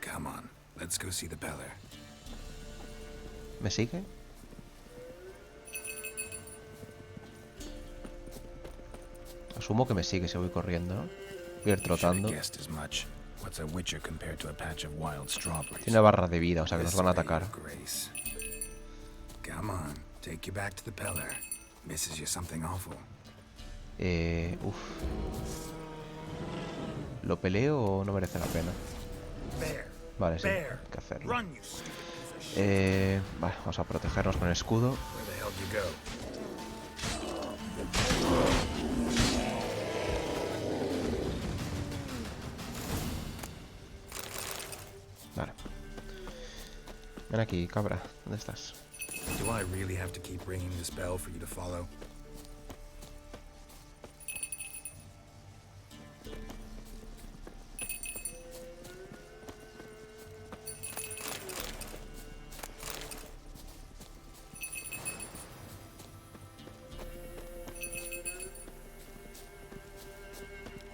Come on, let's go see the Beller. ¿Me sigue? Asumo que me sigue si voy corriendo, ¿no? Voy a ir trotando. Tiene barra de vida, o sea que nos van a atacar. Uff. ¿Lo peleo o no merece la pena? Vale, sí, hay que hacerlo. Vale, vamos a protegernos con el escudo. Vale. Ven aquí, cabra. ¿Dónde estás? Do I really have to keep ringing this bell for you to follow?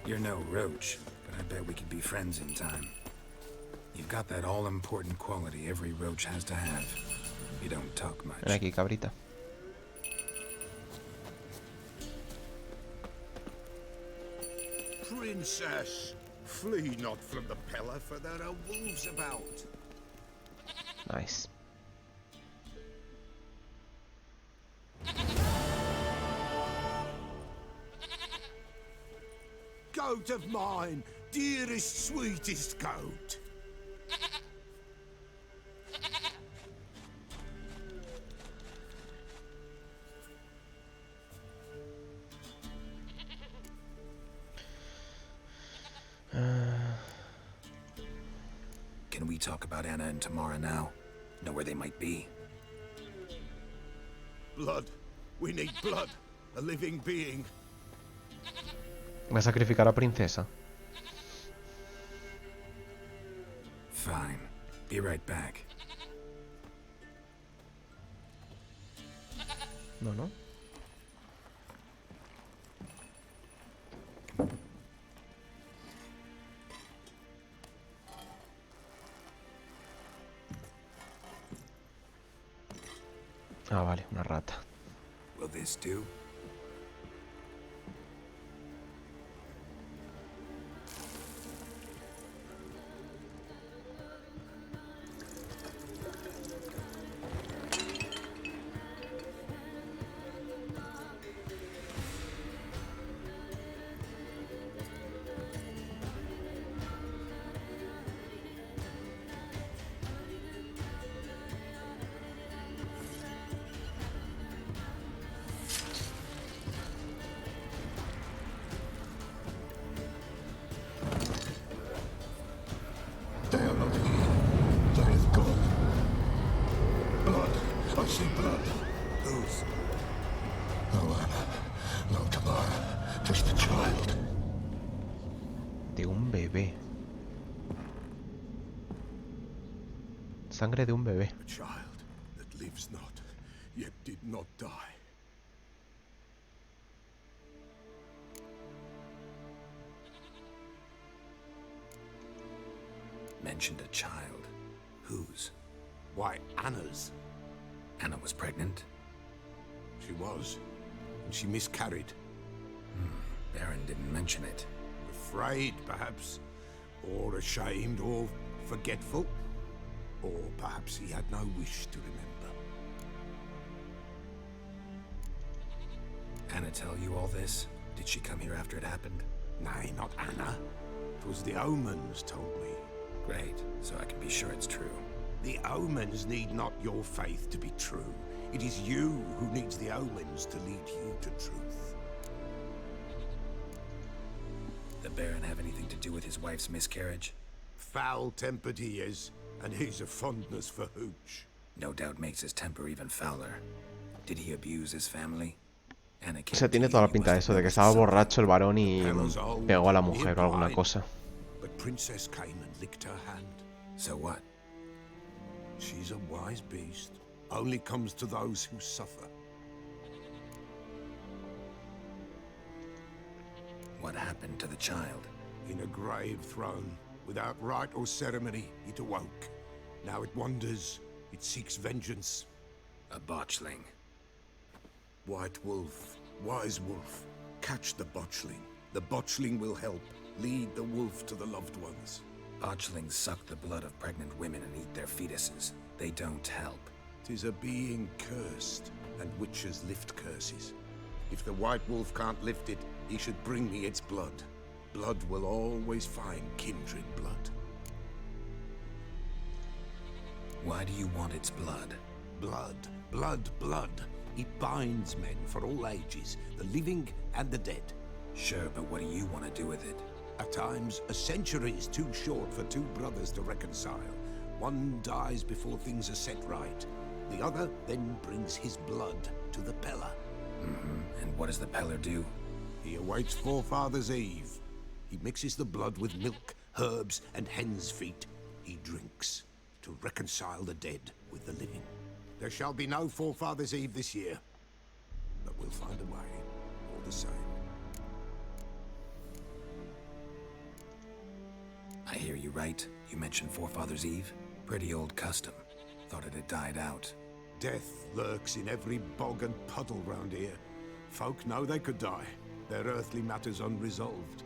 You're no roach, but I bet we could be friends in time. You've got that all-important quality every roach has to have. You don't talk much. Ven aquí, cabrita. Princess, flee not from the Peller, for there are wolves about. Nice. Goat of mine, dearest, sweetest goat. Can we talk about Anna and Tamara now? Know where they might be? Blood. We need blood. A living being. Voy a sacrificar a princesa. Fine. Be right back. No, no. Ah, vale, una rata. Will this do? They are not here. They is gone. Blood. I see blood. Whose? No Anna. No Tamara. Just a child. De un bebé. Sangre de un bebé. A child that lives not, yet did not die. Mentioned a child. Whose? Why, Anna's. Anna was pregnant? She was. And she miscarried. Baron didn't mention it. Afraid, perhaps. Or ashamed, or forgetful. Or perhaps he had no wish to remember. Anna tell you all this? Did she come here after it happened? Nay, not Anna. It was the omens told me. Great, so I can be sure it's true. The omens need not your faith to be true. It is you who needs the omens to lead you to truth. The Baron have anything to do with his wife's miscarriage? Foul-tempered he is, and he's a fondness for hooch. No doubt makes his temper even fouler. Did he abuse his family? Anna O sea, tiene toda la pinta de eso, de que estaba borracho el varón y pegó a la mujer o alguna cosa. But Princess came and licked her hand. So what? She's a wise beast. Only comes to those who suffer. What happened to the child? In a grave thrown, without rite or ceremony, it awoke. Now it wanders, it seeks vengeance. A botchling. White wolf, wise wolf, catch the botchling. The botchling will help. Lead the wolf to the loved ones. Botchlings suck the blood of pregnant women and eat their fetuses. They don't help. 'Tis a being cursed, and witches lift curses. If the white wolf can't lift it, he should bring me its blood. Blood will always find kindred blood. Why do you want its blood? Blood, blood, blood. It binds men for all ages, the living and the dead. Sure, but what do you want to do with it? At times, a century is too short for two brothers to reconcile. One dies before things are set right. The other then brings his blood to the Peller. And what does the Peller do? He awaits Forefather's Eve. He mixes the blood with milk, herbs, and hen's feet. He drinks to reconcile the dead with the living. There shall be no Forefather's Eve this year, but we'll find a way, all the same. I hear you right. You mentioned Forefather's Eve? Pretty old custom. Thought it had died out. Death lurks in every bog and puddle round here. Folk know they could die, their earthly matters unresolved.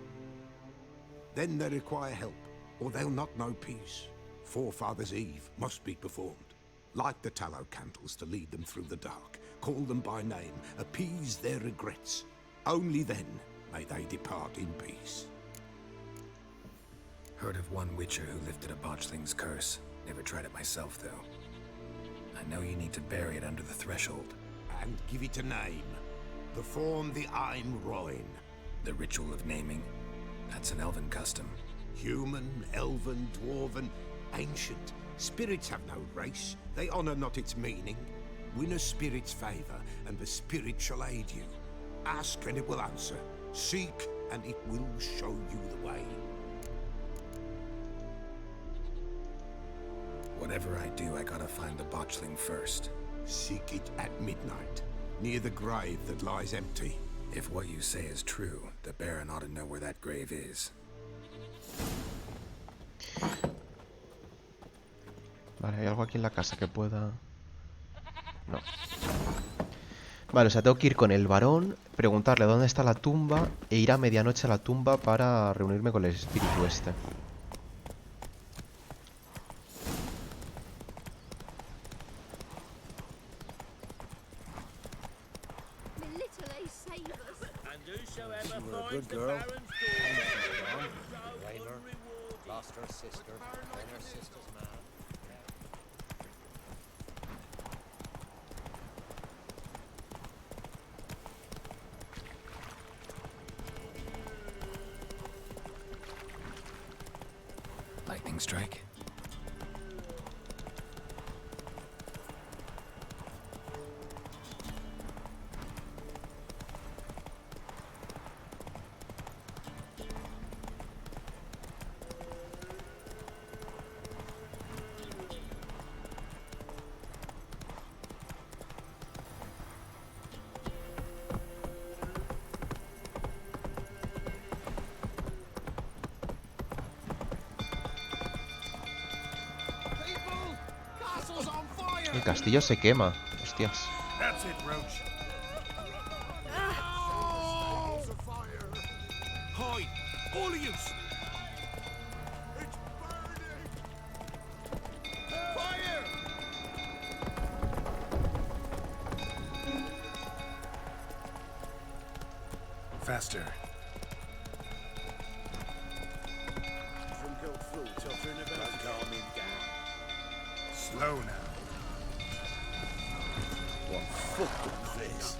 Then they require help, or they'll not know peace. Forefather's Eve must be performed. Light the tallow candles to lead them through the dark. Call them by name, appease their regrets. Only then may they depart in peace. Heard of one witcher who lifted a botchling's curse. Never tried it myself, though. I know you need to bury it under the threshold. And give it a name. Perform the Aim Roin. The ritual of naming? That's an elven custom. Human, elven, dwarven, ancient. Spirits have no race. They honor not its meaning. Win a spirit's favor, and the spirit shall aid you. Ask, and it will answer. Seek, and it will show you the way. Whatever I do, I gotta find the botchling first. Seek it at midnight, near the grave that lies empty. If what you say is true, the Baron ought to know where that grave is. Vale, hay algo aquí en la casa que pueda... No. Vale, o sea, tengo que ir con el varón, preguntarle dónde está la tumba e ir a medianoche a la tumba para reunirme con el espíritu este. Good girl. Raymer lost her sister, then her sister's man. Lightning strike? El castillo se quema. Hostias. That's it, Roach. Hide! All of you! Fire! Faster. Drunk old fool tottering about. Calm him down. Slow now. What fucked up this?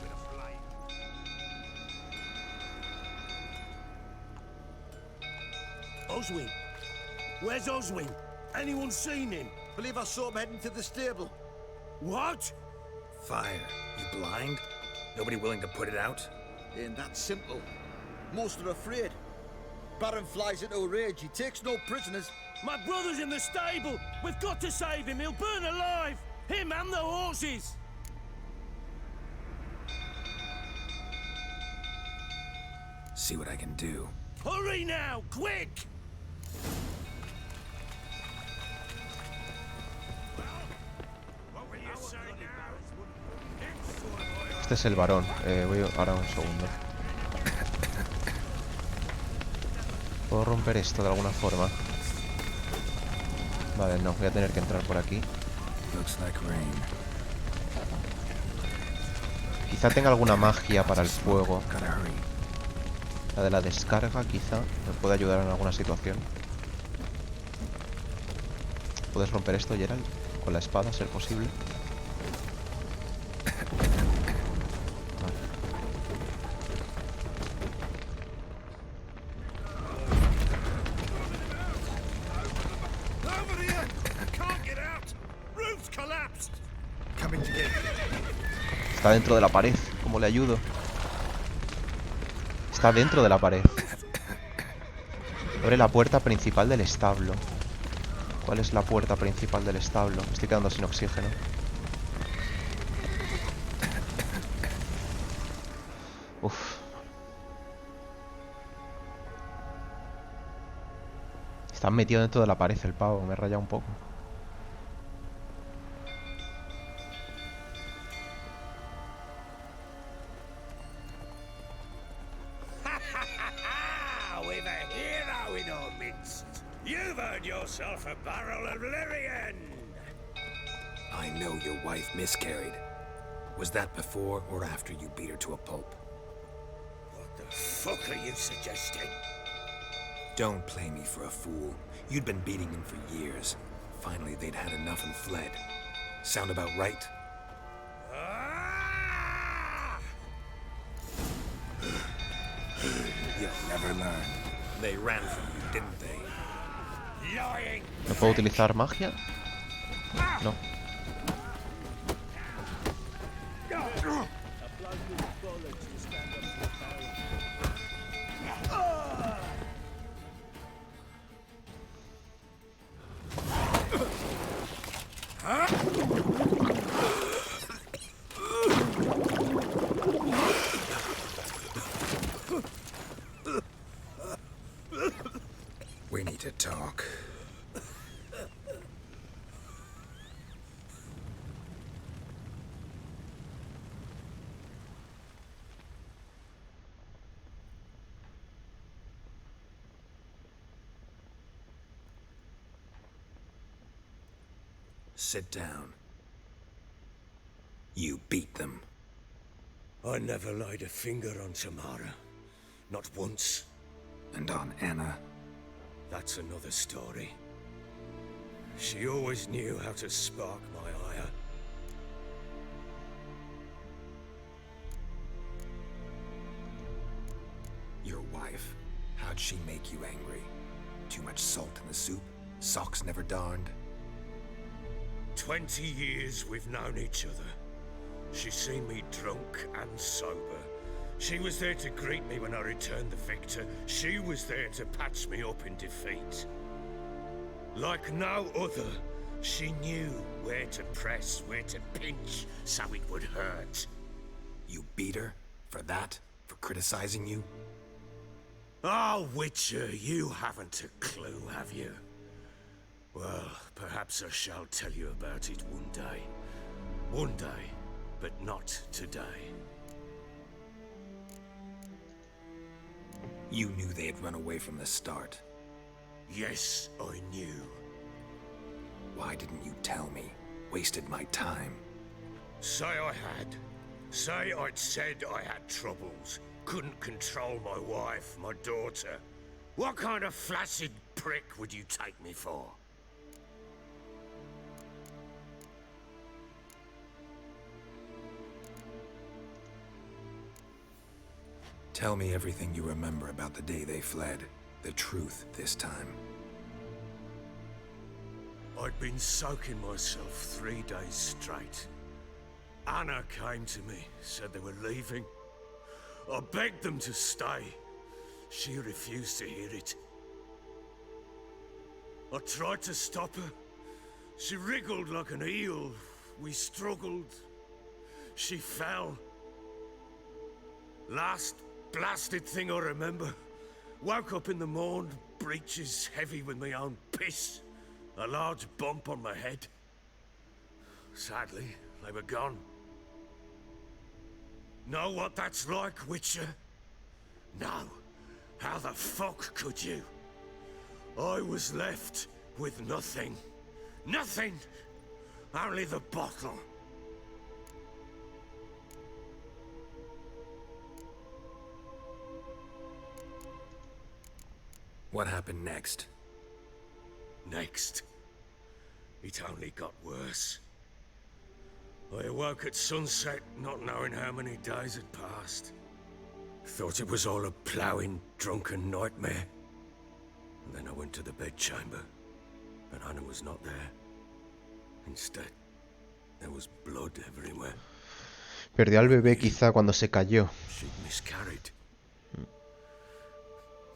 Oswin! Where's Oswin? Anyone seen him? Believe I saw him heading to the stable. What? Fire. You blind? Nobody willing to put it out? Ain't that simple. Most are afraid. Baron flies into a rage. He takes no prisoners. My brother's in the stable! We've got to save him! He'll burn alive! Him and the horses! See what I can do. Hurry now! Quick! Este es el varón. Voy ahora un segundo. ¿Puedo romper esto de alguna forma? Vale, no. Voy a tener que entrar por aquí. Quizá tenga alguna magia para el fuego. La de la descarga, quizá. Me puede ayudar en alguna situación. ¿Puedes romper esto, Geralt? Con la espada, a ser posible. Está dentro de la pared. ¿Cómo le ayudo? Está dentro de la pared. Abre la puerta principal del establo. ¿Cuál es la puerta principal del establo? Me estoy quedando sin oxígeno. Uf. Está metido dentro de la pared el pavo. Me he rayado un poco. You've earned yourself a barrel of Lyrian! I know your wife miscarried. Was that before or after you beat her to a pulp? What the fuck are you suggesting? Don't play me for a fool. You'd been beating him for years. Finally, they'd had enough and fled. Sound about right? You'll never learn. They ran from you, didn't they? ¿No puedo utilizar magia? No. We need to talk. Sit down. You beat them. I never laid a finger on Tamara. Not once. And on Anna? That's another story. She always knew how to spark my ire. Your wife, how'd she make you angry? Too much salt in the soup? Socks never darned? 20 years we've known each other. She's seen me drunk and sober. She was there to greet me when I returned the victor. She was there to patch me up in defeat. Like no other, she knew where to press, where to pinch, so it would hurt. You beat her? For that? For criticizing you? Oh, Witcher, you haven't a clue, have you? Well, perhaps I shall tell you about it one day. One day, but not today. You knew they had run away from the start. Yes, I knew. Why didn't you tell me? Wasted my time. Say I had. Say I'd said I had troubles. Couldn't control my wife, my daughter. What kind of flaccid prick would you take me for? Tell me everything you remember about the day they fled. The truth this time. I'd been soaking myself 3 days straight. Anna came to me, said they were leaving. I begged them to stay. She refused to hear it. I tried to stop her. She wriggled like an eel. We struggled. She fell. Last blasted thing I remember. Woke up in the morn, breeches heavy with my own piss. A large bump on my head. Sadly, they were gone. Know what that's like, Witcher? No. How the fuck could you? I was left with nothing. Nothing! Only the bottle. What happened next? Next. It only got worse. I awoke at sunset, not knowing how many days had passed. Thought it was all a ploughing, drunken nightmare. And then I went to the bedchamber, but Anna was not there. Instead, there was blood everywhere. Perdió al bebé quizá cuando se cayó. She'd miscarried.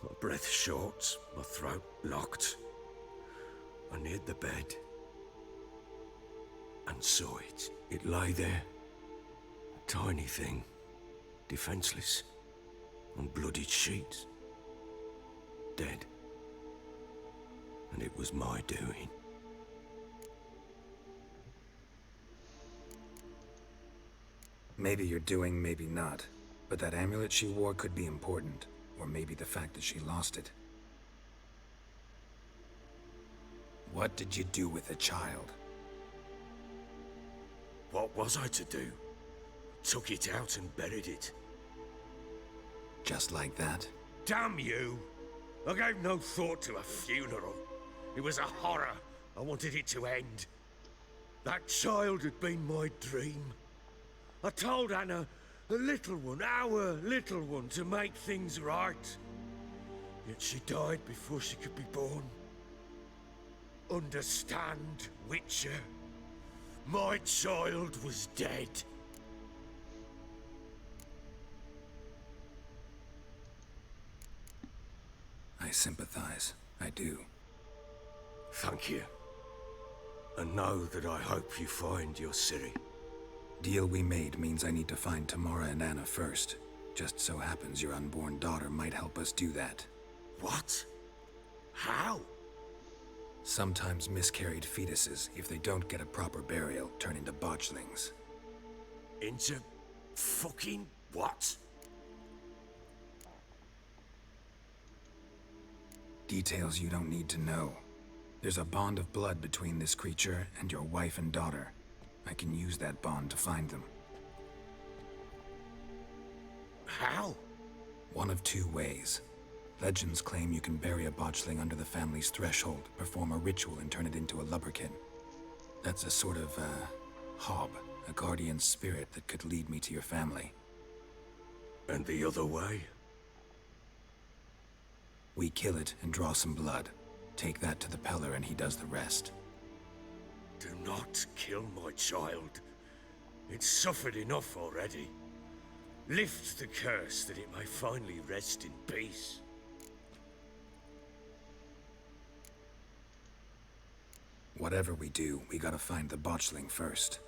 My breath short, my throat locked. I neared the bed and saw it. It lay there, a tiny thing, defenseless, on bloodied sheets, dead. And it was my doing. Maybe you're doing, maybe not. But that amulet she wore could be important. Or maybe the fact that she lost it. What did you do with the child? What was I to do? Took it out and buried it. Just like that? Damn you! I gave no thought to a funeral. It was a horror. I wanted it to end. That child had been my dream. I told Anna, the little one, our little one, to make things right. Yet she died before she could be born. Understand, Witcher? My child was dead. I sympathize. I do. Thank you. And know that I hope you find your Ciri. Deal we made means I need to find Tamara and Anna first. Just so happens your unborn daughter might help us do that. What? How? Sometimes miscarried fetuses, if they don't get a proper burial, turn into botchlings. Into fucking what? Details you don't need to know. There's a bond of blood between this creature and your wife and daughter. I can use that bond to find them. How? One of two ways. Legends claim you can bury a botchling under the family's threshold, perform a ritual, and turn it into a lubberkin. That's a sort of, hob, a guardian spirit that could lead me to your family. And the other way? We kill it and draw some blood. Take that to the Peller and he does the rest. Do not kill my child. It's suffered enough already. Lift the curse that it may finally rest in peace. Whatever we do, we gotta find the botchling first.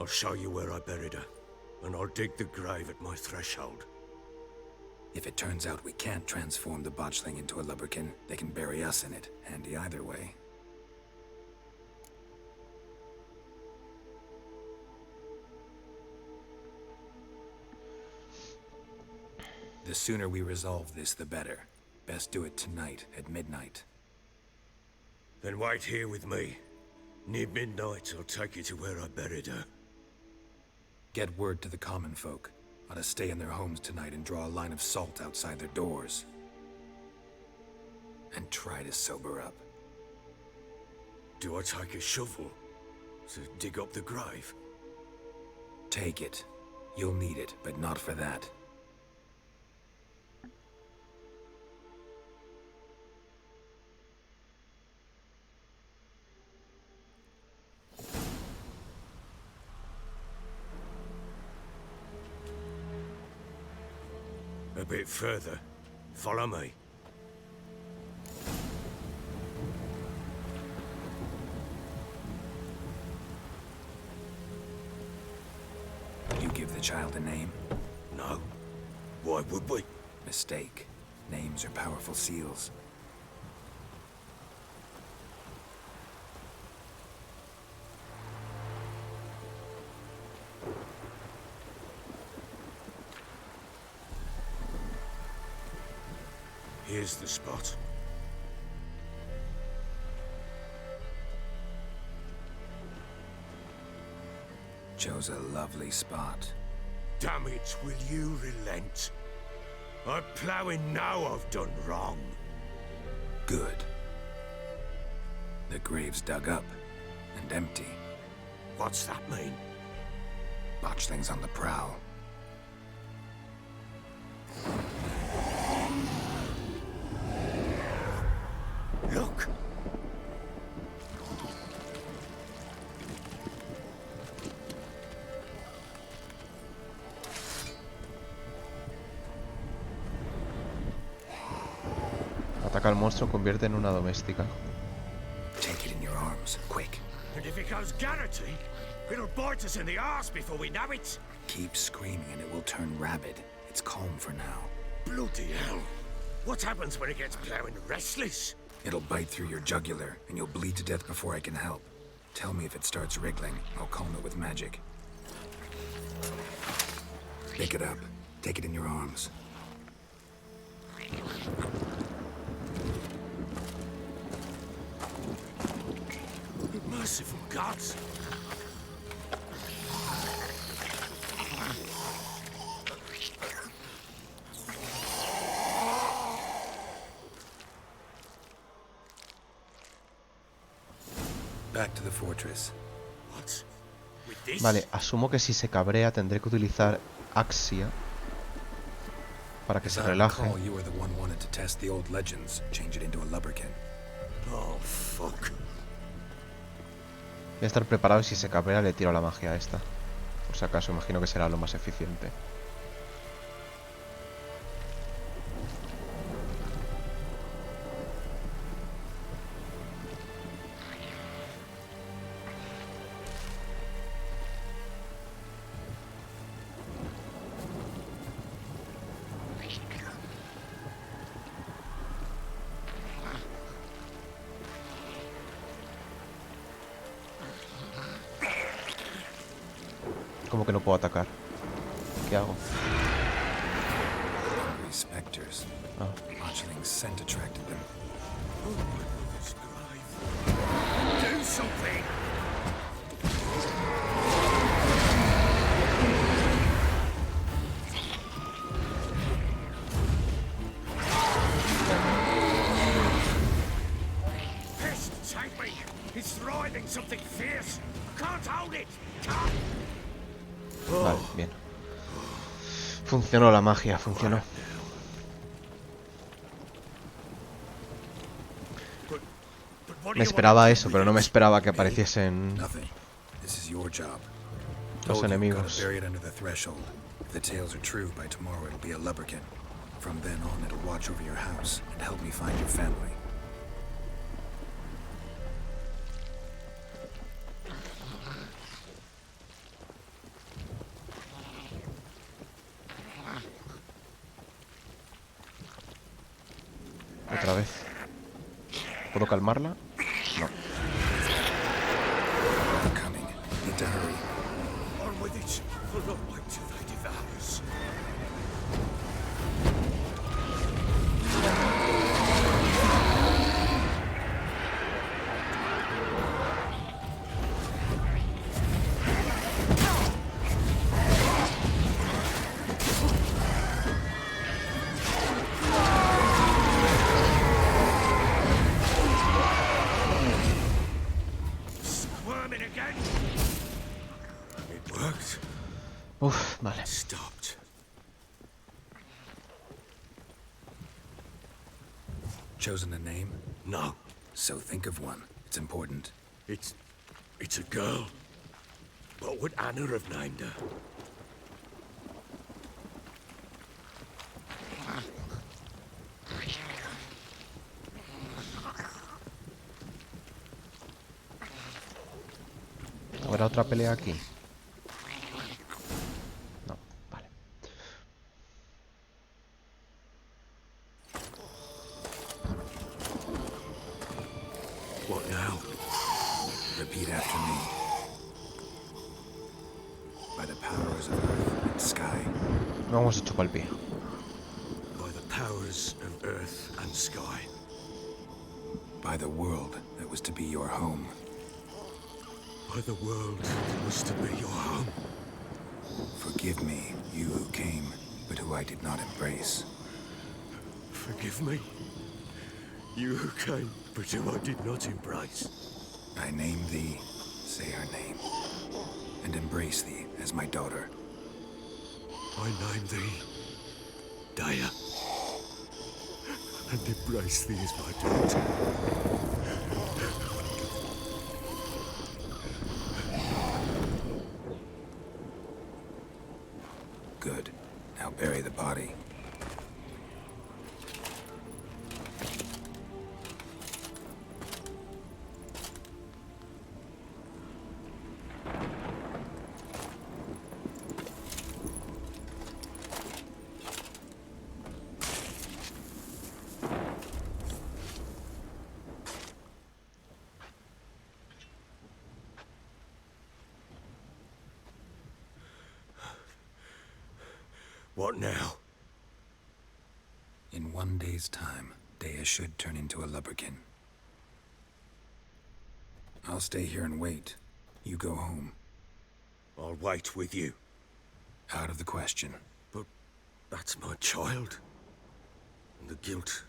I'll show you where I buried her, and I'll dig the grave at my threshold. If it turns out we can't transform the botchling into a lubberkin, they can bury us in it. Handy either way. The sooner we resolve this, the better. Best do it tonight, at midnight. Then wait here with me. Near midnight, I'll take you to where I buried her. Get word to the common folk. Ought to stay in their homes tonight and draw a line of salt outside their doors. And try to sober up. Do I take a shovel to dig up the grave? Take it. You'll need it, but not for that. A bit further. Follow me. You give the child a name? No. Why would we? Mistake. Names are powerful seals. Here's the spot. Chose a lovely spot. Damn it, will you relent? I'm ploughing now I've done wrong. Good. The grave's dug up and empty. What's that mean? Botchling's on the prowl. Look! Ataca al monstruo, convierte en una doméstica. Take it in your arms, quick. And if it goes Garrity, it'll bite us in the arse before we know it. Keep screaming and it will turn rabid. It's calm for now. Bloody hell. What happens when it gets plowing restless? It'll bite through your jugular, and you'll bleed to death before I can help. Tell me if it starts wriggling. I'll calm it with magic. Pick it up. Take it in your arms. Merciful gods! Back to the fortress. What? With this? Vale, asumo que si se cabrea tendré que utilizar Axia para que se relaje. You were the one wanted to test the old legends, change it into a lubberkin. Oh, fuck. Voy a estar preparado y si se cabrea le tiro la magia a esta. Por si acaso, imagino que será lo más eficiente. Como que no puedo atacar. ¿Qué hago? Specters. Ah. Botchling's scent attracted them. something. Pest, take me! It's writhing something fierce. I can't hold it. Vale, bien. Funcionó la magia, funcionó. Me esperaba eso, pero no me esperaba que apareciesen los enemigos. If the tales are true, by tomorrow it'll be a lubberkin. From then on, it'll watch over your house and help me find your family. Otra vez. ¿Puedo calmarla? No. I'm coming. Need to hurry. On with it. For not wait till they devour us. Squirming again. It worked. Uf, vale. Stopped. Chosen a name? No. So think of one. It's important. It's a girl. What would Anna have named her? ¿Habrá otra pelea aquí? No, vale. What now? Repeat after me. By the powers of earth and sky. No hemos hecho pal pie. By the powers of earth and sky. By the world that was to be your home. By the world that was to be your home. Forgive me, you who came, but who I did not embrace. Forgive me. You who came, but who I did not embrace. I name thee, say her name, and embrace thee as my daughter. I name thee Daya, and embrace thee as my daughter. Good. Now bury the body. What now? In 1 day's time, Daya should turn into a lubberkin. I'll stay here and wait. You go home. I'll wait with you. Out of the question. But that's my child. And the guilt,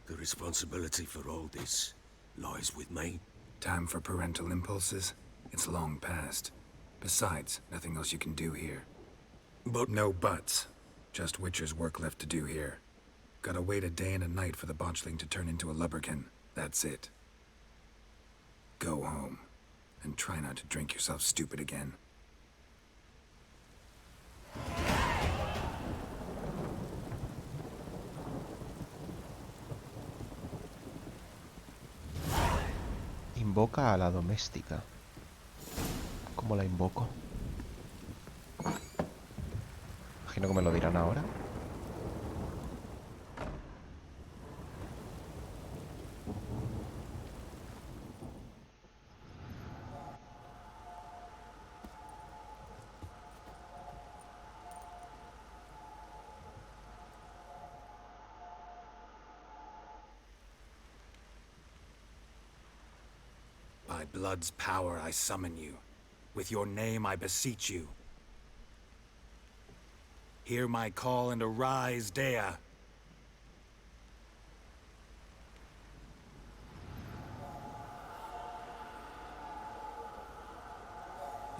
the responsibility for all this lies with me. Time for parental impulses? It's long past. Besides, nothing else you can do here. But no buts. Just Witcher's work left to do here. Gotta wait a day and a night for the botchling to turn into a lubberkin. That's it. Go home. And try not to drink yourself stupid again. Invoca a la doméstica. ¿Cómo la invoco? Imagino que me lo dirán ahora. By blood's power I summon you. With your name I beseech you. Hear my call and arise, Dea.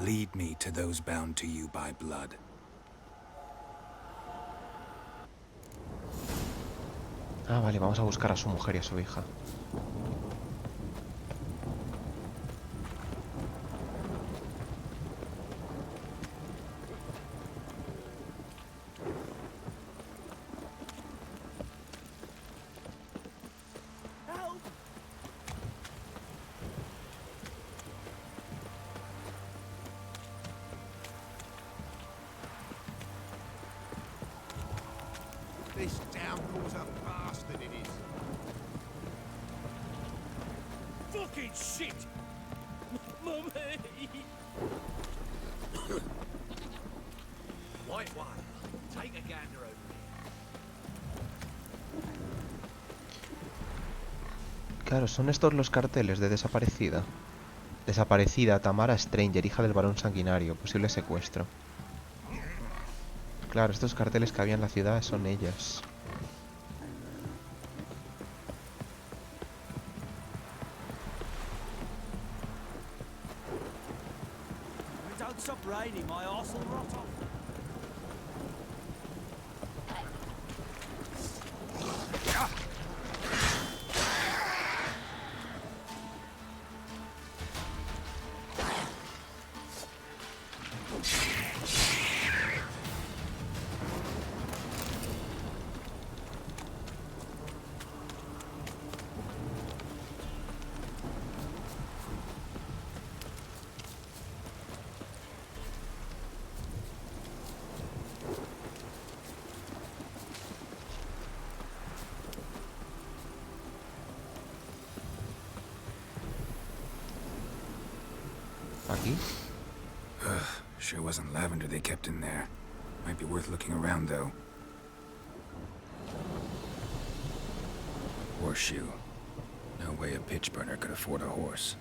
Lead me to those bound to you by blood. Ah, vale, vamos a buscar a su mujer y a su hija. This downpour's a bastard, it is. Fucking shit! Mummy! White one, take a gander over Claro, son estos los carteles de desaparecida. Desaparecida, Tamara Stranger, hija del barón sanguinario, posible secuestro. Claro, estos carteles que había en la ciudad son ellas. Don't stop raining, my arse will rot off. ¿Aquí? Sure wasn't lavender they kept in there. Might be worth looking around, though. Horseshoe. No way a pitch burner could afford a horse.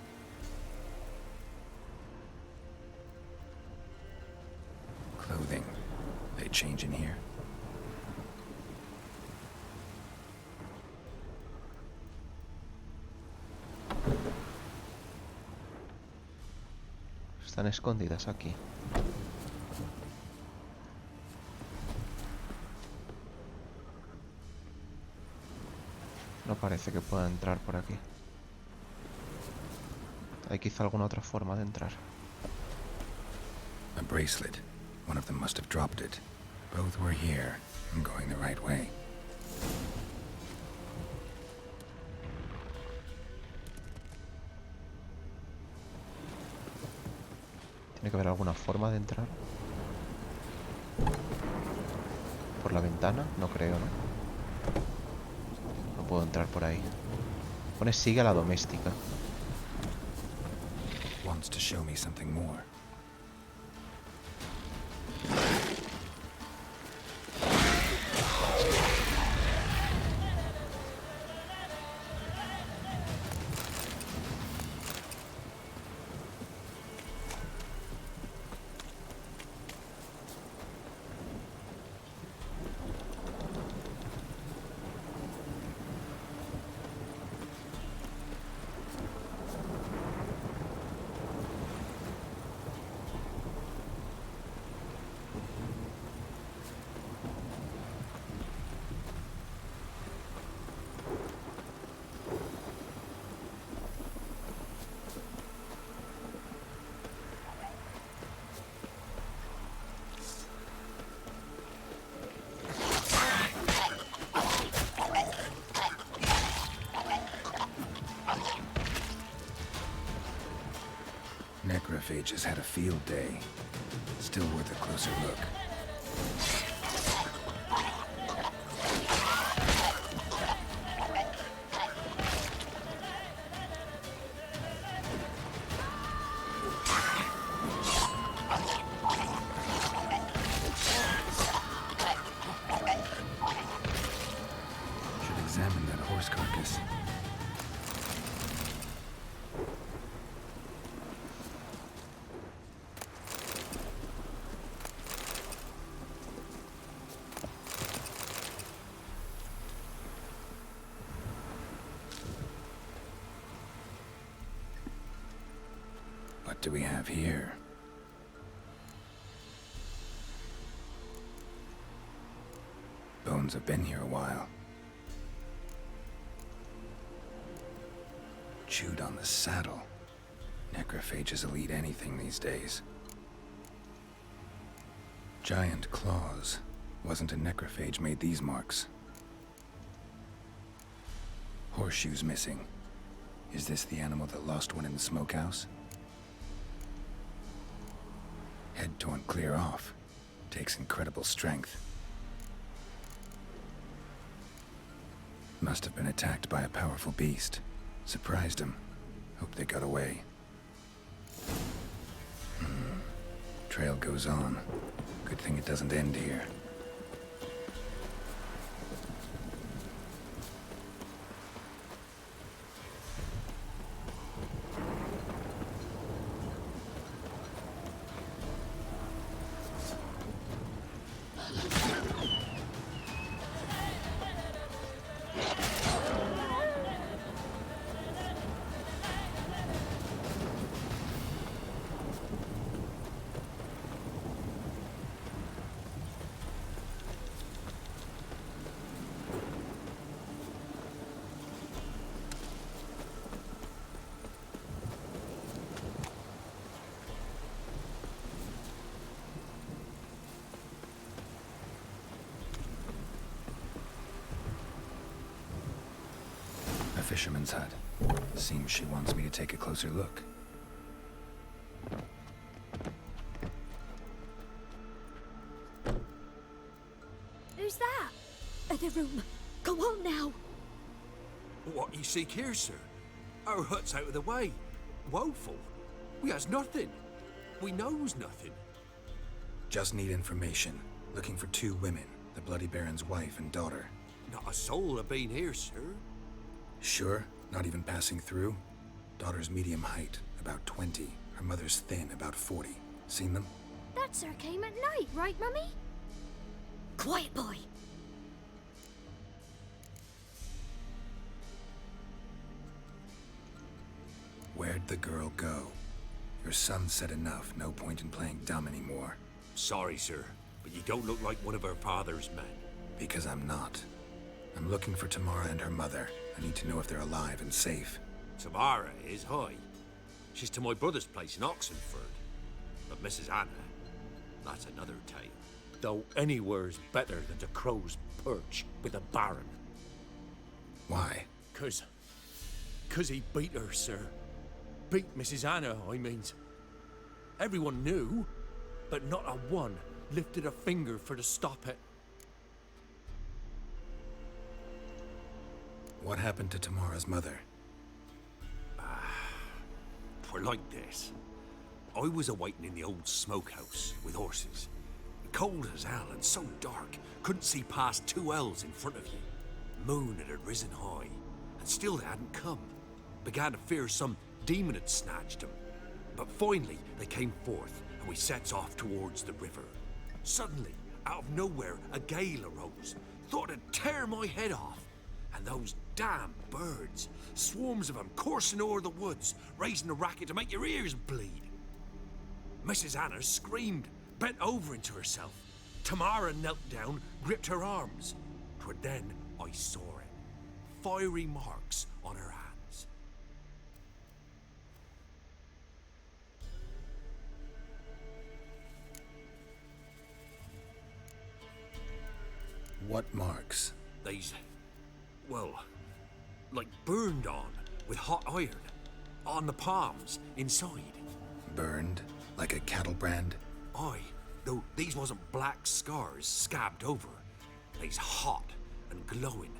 Clothing. They change in here? Están escondidas aquí. No parece que pueda entrar por aquí. Hay quizá alguna otra forma de entrar. A bracelet. One of them must have dropped it. Both were here. I'm going the right way. Tiene que haber alguna forma de entrar. ¿Por la ventana? No creo, ¿no? No puedo entrar por ahí. Pone sigue a la doméstica. Wants to show me something more. Necrophages had a field day. Still worth a closer look. Should examine that horse carcass. do we have here? Bones have been here a while. Chewed on the saddle. Necrophages will eat anything these days. Giant claws. Wasn't a necrophage made these marks. Horseshoes missing. Is this the animal that lost one in the smokehouse? Head torn clear off. Takes incredible strength. Must have been attacked by a powerful beast. Surprised him. Hope they got away. Trail goes on. Good thing it doesn't end here. Fisherman's hut. Seems she wants me to take a closer look. Who's that? Other room. Go on now. What you seek here, sir? Our hut's out of the way. Woeful. We has nothing. We knows nothing. Just need information. Looking for 2 women. The Bloody Baron's wife and daughter. Not a soul have been here, sir. Sure? Not even passing through? Daughter's medium height, about 20. Her mother's thin, about 40. Seen them? That sir came at night, right, Mummy? Quiet, boy. Where'd the girl go? Your son said enough. No point in playing dumb anymore. Sorry, sir, but you don't look like one of her father's men. Because I'm not. I'm looking for Tamara and her mother. I need to know if they're alive and safe. Tamara is, hi. She's to my brother's place in Oxenford. But Mrs. Anna, that's another tale. Though anywhere's better than the Crow's Perch with a baron. Why? 'Cause he beat her, sir. Beat Mrs. Anna, I means. Everyone knew, but not a one lifted a finger for to stop it. What happened to Tamara's mother? Twere like this. I was awaiting in the old smokehouse with horses. Cold as hell and so dark, couldn't see past 2 ells in front of you. Moon had risen high, and still they hadn't come. Began to fear some demon had snatched them. But finally they came forth, and we sets off towards the river. Suddenly, out of nowhere, a gale arose. Thought it'd tear my head off. And those damn birds, swarms of them coursing o'er the woods, raising a racket to make your ears bleed. Mrs. Anna screamed, bent over into herself. Tamara knelt down, gripped her arms. 'Twere then I saw it. Fiery marks on her hands. What marks? They's, well, like burned on with hot iron. On the palms, inside. Burned? Like a cattle brand? Aye, though these wasn't black scars scabbed over. They's hot and glowing,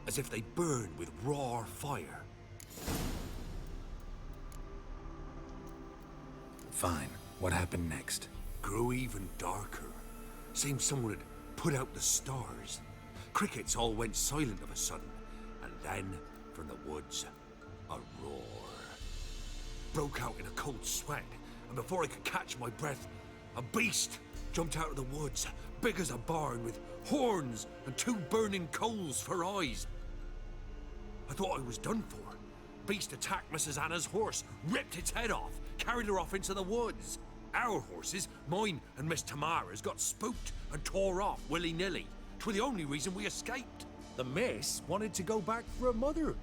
as if they burned with raw fire. Fine. What happened next? Grew even darker. Seemed someone had put out the stars. Crickets all went silent of a sudden, and then, from the woods, a roar. Broke out in a cold sweat, and before I could catch my breath, a beast jumped out of the woods, big as a barn, with horns and 2 burning coals for eyes. I thought I was done for. Beast attacked Mrs. Anna's horse, ripped its head off, carried her off into the woods. Our horses, mine and Miss Tamara's, got spooked and tore off willy-nilly. 'Twas the only reason we escaped. The miss wanted to go back for her mother,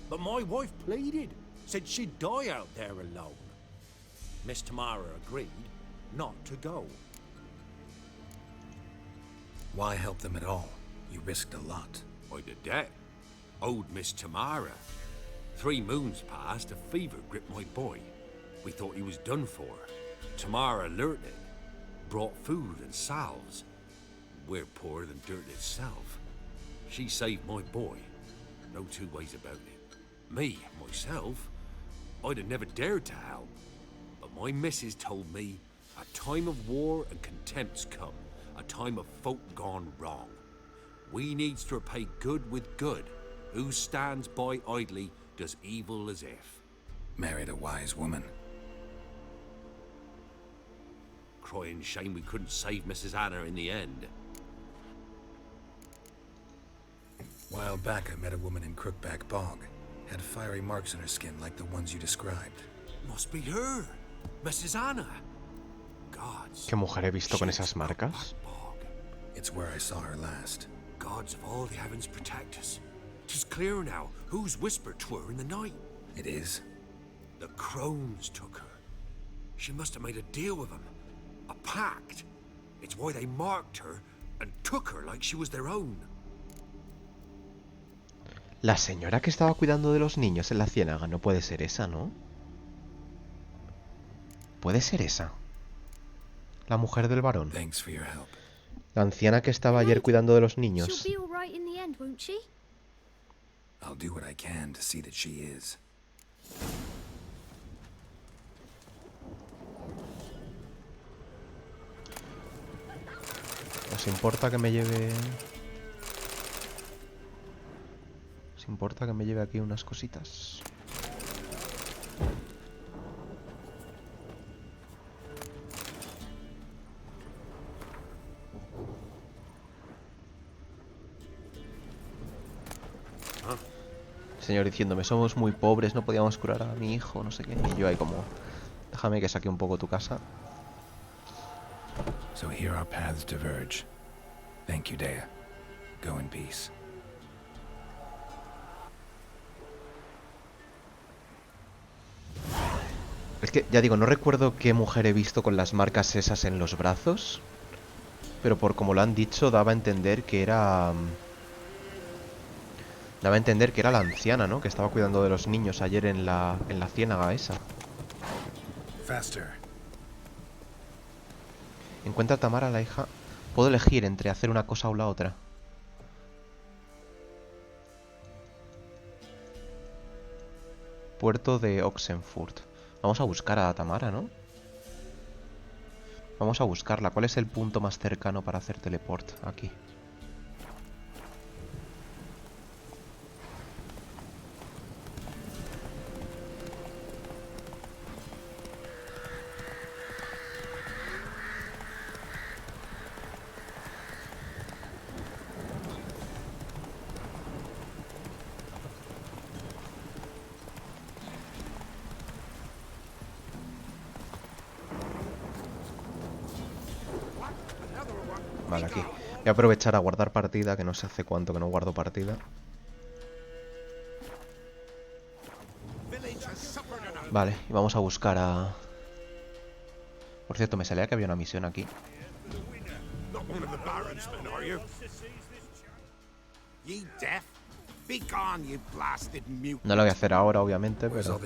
but my wife pleaded, said she'd die out there alone. Miss Tamara agreed not to go. Why help them at all? You risked a lot. By the debt. Owed Miss Tamara. 3 moons passed, a fever gripped my boy. We thought he was done for. Tamara learnt it. Brought food and salves. We're poorer than dirt itself. She saved my boy. No 2 ways about it. Me, myself, I'd have never dared to help. But my missus told me a time of war and contempt's come. A time of folk gone wrong. We needs to repay good with good. Who stands by idly does evil as if. Married a wise woman. Crying shame we couldn't save Mrs. Anna in the end. While back, I met a woman in Crookback Bog. Had fiery marks on her skin like the ones you described. Must be her, Mrs. Anna. Gods. ¿Qué mujer he visto con esas marcas? It's where I saw her last. Gods of all the heavens protect us. 'Tis clear now who's whispered to her in the night. It is? The crones took her. She must have made a deal with them. A pact. It's why they marked her and took her like she was their own. La señora que estaba cuidando de los niños en la ciénaga no puede ser esa, ¿no? Puede ser esa. La mujer del varón. Thanks for your help. La anciana que estaba ayer cuidando de los niños. She'll be all right in the end, won't she? I'll do what I can to see that she is. ¿Os importa que me lleve...? ¿Os importa que me lleve aquí unas cositas? Señor diciéndome, somos muy pobres, no podíamos curar a mi hijo, no sé qué. Y yo ahí como, déjame que saque un poco tu casa. So here our paths diverge. Thank you, Dea. Go in peace. Es que, ya digo, no recuerdo qué mujer he visto con las marcas esas en los brazos. Pero por como lo han dicho, daba a entender que era... Daba a entender que era la anciana, ¿no? Que estaba cuidando de los niños ayer en la ciénaga esa. Faster. Encuentra a Tamara, la hija. Puedo elegir entre hacer una cosa o la otra. Puerto de Oxenfurt. Vamos a buscar a Tamara, ¿no? Vamos a buscarla. ¿Cuál es el punto más cercano para hacer teleport? Aquí. Vale, aquí. Voy a aprovechar a guardar partida, que no sé hace cuánto que no guardo partida. Vale, y vamos a buscar a... Por cierto, me salía que había una misión aquí. No lo voy a hacer ahora, obviamente, pero...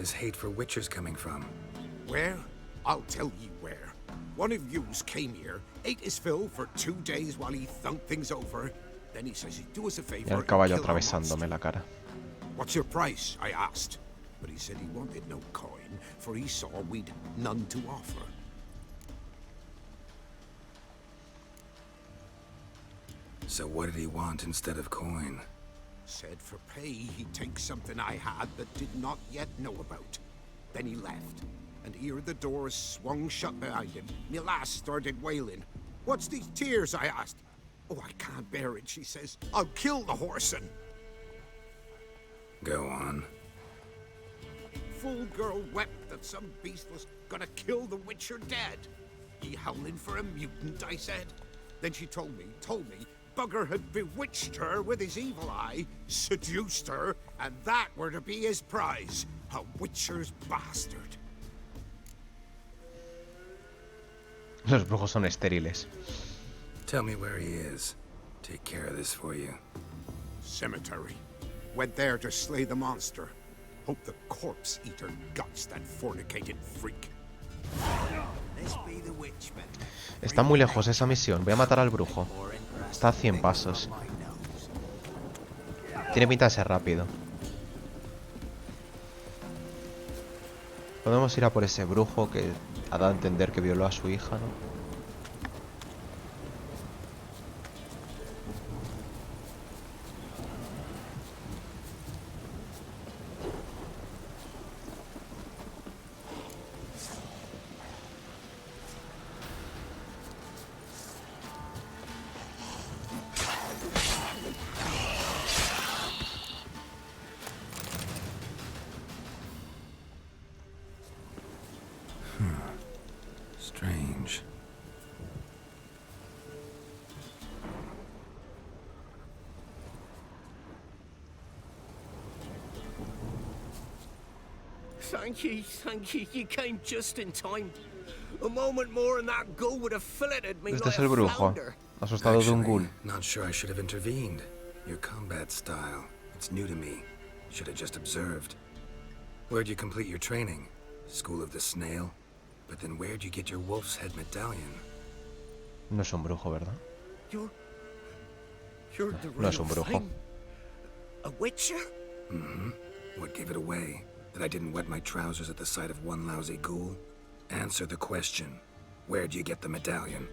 Where? I'll tell you where. One of yous came here, ate his fill for 2 days while he thunked things over. Then he says he'd do us a favor. Y el caballo atravesándome la cara. What's your price? I asked. But he said he wanted no coin, for he saw we'd none to offer. So what did he want instead of coin? Said for pay he'd take something I had that did not yet know about. Then he left. And here the doors swung shut behind him. Me lass started wailing. What's these tears? I asked. Oh, I can't bear it, she says. I'll kill the horse and... Go on. full girl wept that some beast was gonna kill the Witcher dead. Ye howling for a mutant, I said. Then she told me, Bugger had bewitched her with his evil eye, seduced her, and that were to be his prize. A Witcher's bastard. Los brujos son estériles. Tell me where he is. Take care of this for you. Cemetery. Went there to slay the monster. Hope the corpse eater guts that fornicated freak. Está muy lejos esa misión. Voy a matar al brujo. Está a 100 pasos. Tiene pinta de ser rápido. Podemos ir a por ese brujo que ha dado a entender que violó a su hija, ¿no? Strange. Thank you. You came just in time. A moment more and that ghoul would have filleted me Este like es el a brujo, flounder. asustado de un ghoul. Not sure I should have intervened. Your combat style, it's new to me. Should have just observed. Where'd you complete your training? School of the Snail? But then where'd you get your wolf's head medallion? No es un brujo, ¿verdad? You're the No es un real brujo. thing. A witcher? Mm-hmm. What gave it away? That I didn't wet my trousers at the sight of one lousy ghoul? Answer the question. Where'd you get the medallion?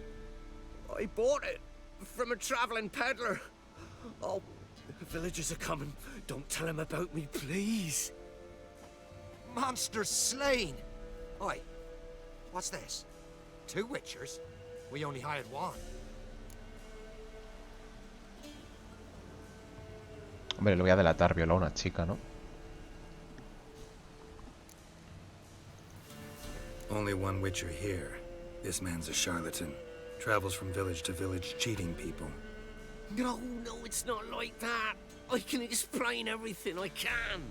I bought it from a traveling peddler. Oh, the villagers are coming. Don't tell him about me, please. Monsters slain! Oi, what's this? 2 Witchers? We only hired 1. Hombre, le voy a delatar, violó a una chica, ¿no? Only one Witcher here. This man's a charlatan. Travels from village to village cheating people. No, it's not like that. I can explain everything, I can.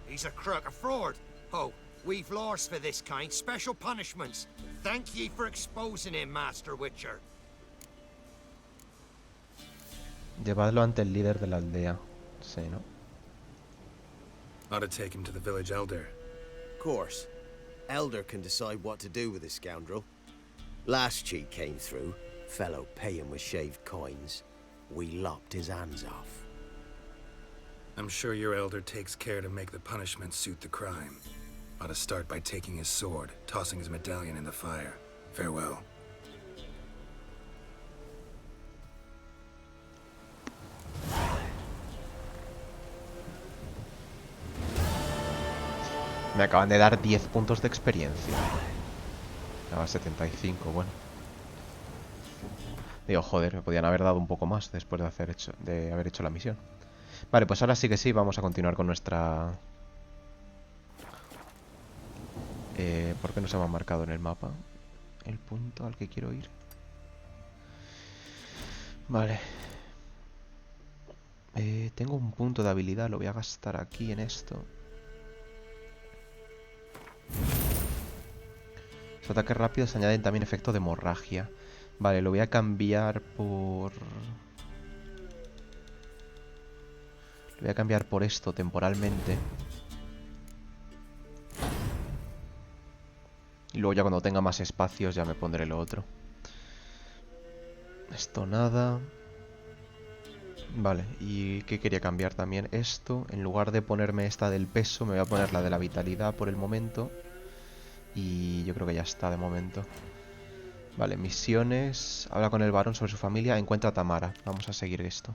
He's a crook, a fraud. Oh, we've laws for this kind, special punishments. Thank ye for exposing him, Master Witcher. Llevadlo ante el líder de la aldea. Sí, ¿no? Ought to take him to the village elder. Of course. Elder can decide what to do with this scoundrel. Last cheat came through. Fellow paying with shaved coins. We lopped his hands off. I'm sure your elder takes care to make the punishment suit the crime. Ought to start by taking his sword, tossing his medallion in the fire. Farewell. Me acaban de dar 10 puntos de experiencia. Daba 75, bueno. Digo, joder, me podían haber dado un poco más después de haber hecho la misión. Vale, pues ahora sí que sí, vamos a continuar con nuestra... ¿Por qué no se me ha marcado en el mapa el punto al que quiero ir? Vale. Tengo un punto de habilidad, lo voy a gastar aquí en esto. Los ataques rápidos añaden también efecto de hemorragia. Vale, lo voy a cambiar por... Lo voy a cambiar por esto temporalmente. Y luego ya cuando tenga más espacios ya me pondré lo otro. Esto nada. Vale, ¿y qué quería cambiar también? Esto, en lugar de ponerme esta del peso, me voy a poner la de la vitalidad por el momento. Y yo creo que ya está de momento. Vale, misiones. Habla con el barón sobre su familia. Encuentra a Tamara. Vamos a seguir esto.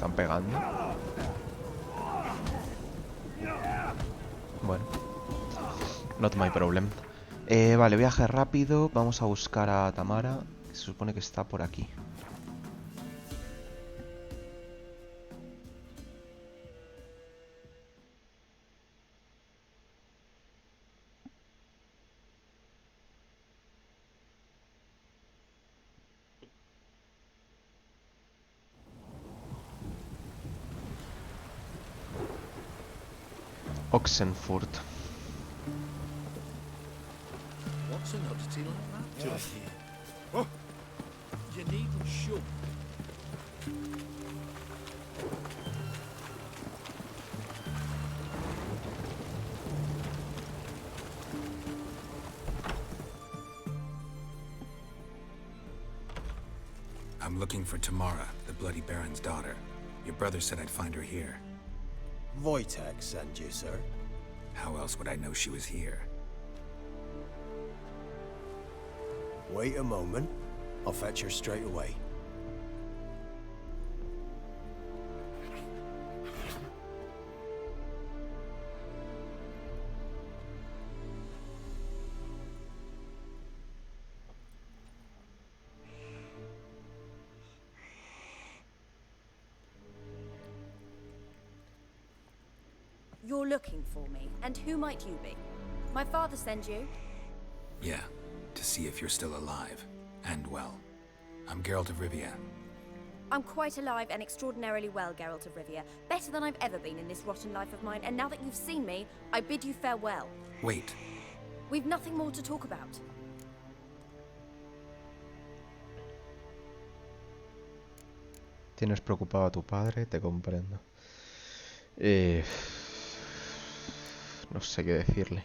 están pegando. Bueno. Not my problem. Vale, viaje rápido. Vamos a buscar a Tamara. Que se supone que está por aquí. Oxenfurt. What's an oddity like that to us here? Oh, you needn't shoot. I'm looking for Tamara, the Bloody Baron's daughter. Your brother said I'd find her here. Wojtek sent you, sir. How else would I know she was here? Wait a moment. I'll fetch her straight away. You're looking for me, and who might you be? My father sent you? Yeah, to see if you're still alive. And well. I'm Geralt of Rivia. I'm quite alive and extraordinarily well, Geralt of Rivia. Better than I've ever been in this rotten life of mine, and now that you've seen me, I bid you farewell. Wait. We've nothing more to talk about. Tienes preocupado a tu padre, te comprendo. No sé qué decirle.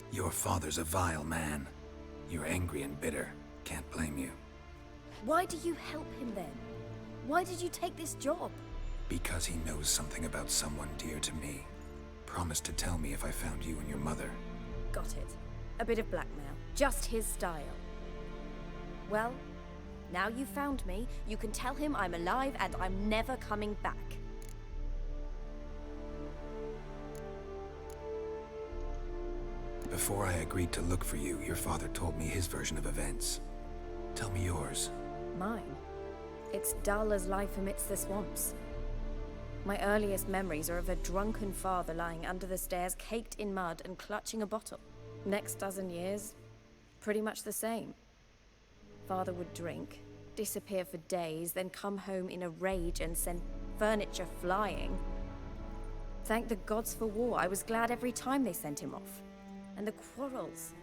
Your father's a vile man. You're angry and bitter. Can't blame you. Why do you help him then? Why did you take this job? Because he knows something about someone dear to me. Promised to tell me if I found you and your mother. Got it. A bit of blackmail. Just his style. Well, now you found me, you can tell him I'm alive and I'm never coming back. Before I agreed to look for you, your father told me his version of events. Tell me yours. Mine? It's dull as life amidst the swamps. My earliest memories are of a drunken father lying under the stairs, caked in mud and clutching a bottle. Next dozen years, pretty much the same. Father would drink, disappear for days, then come home in a rage and send furniture flying. Thank the gods for war. I was glad every time they sent him off. And the quarrels.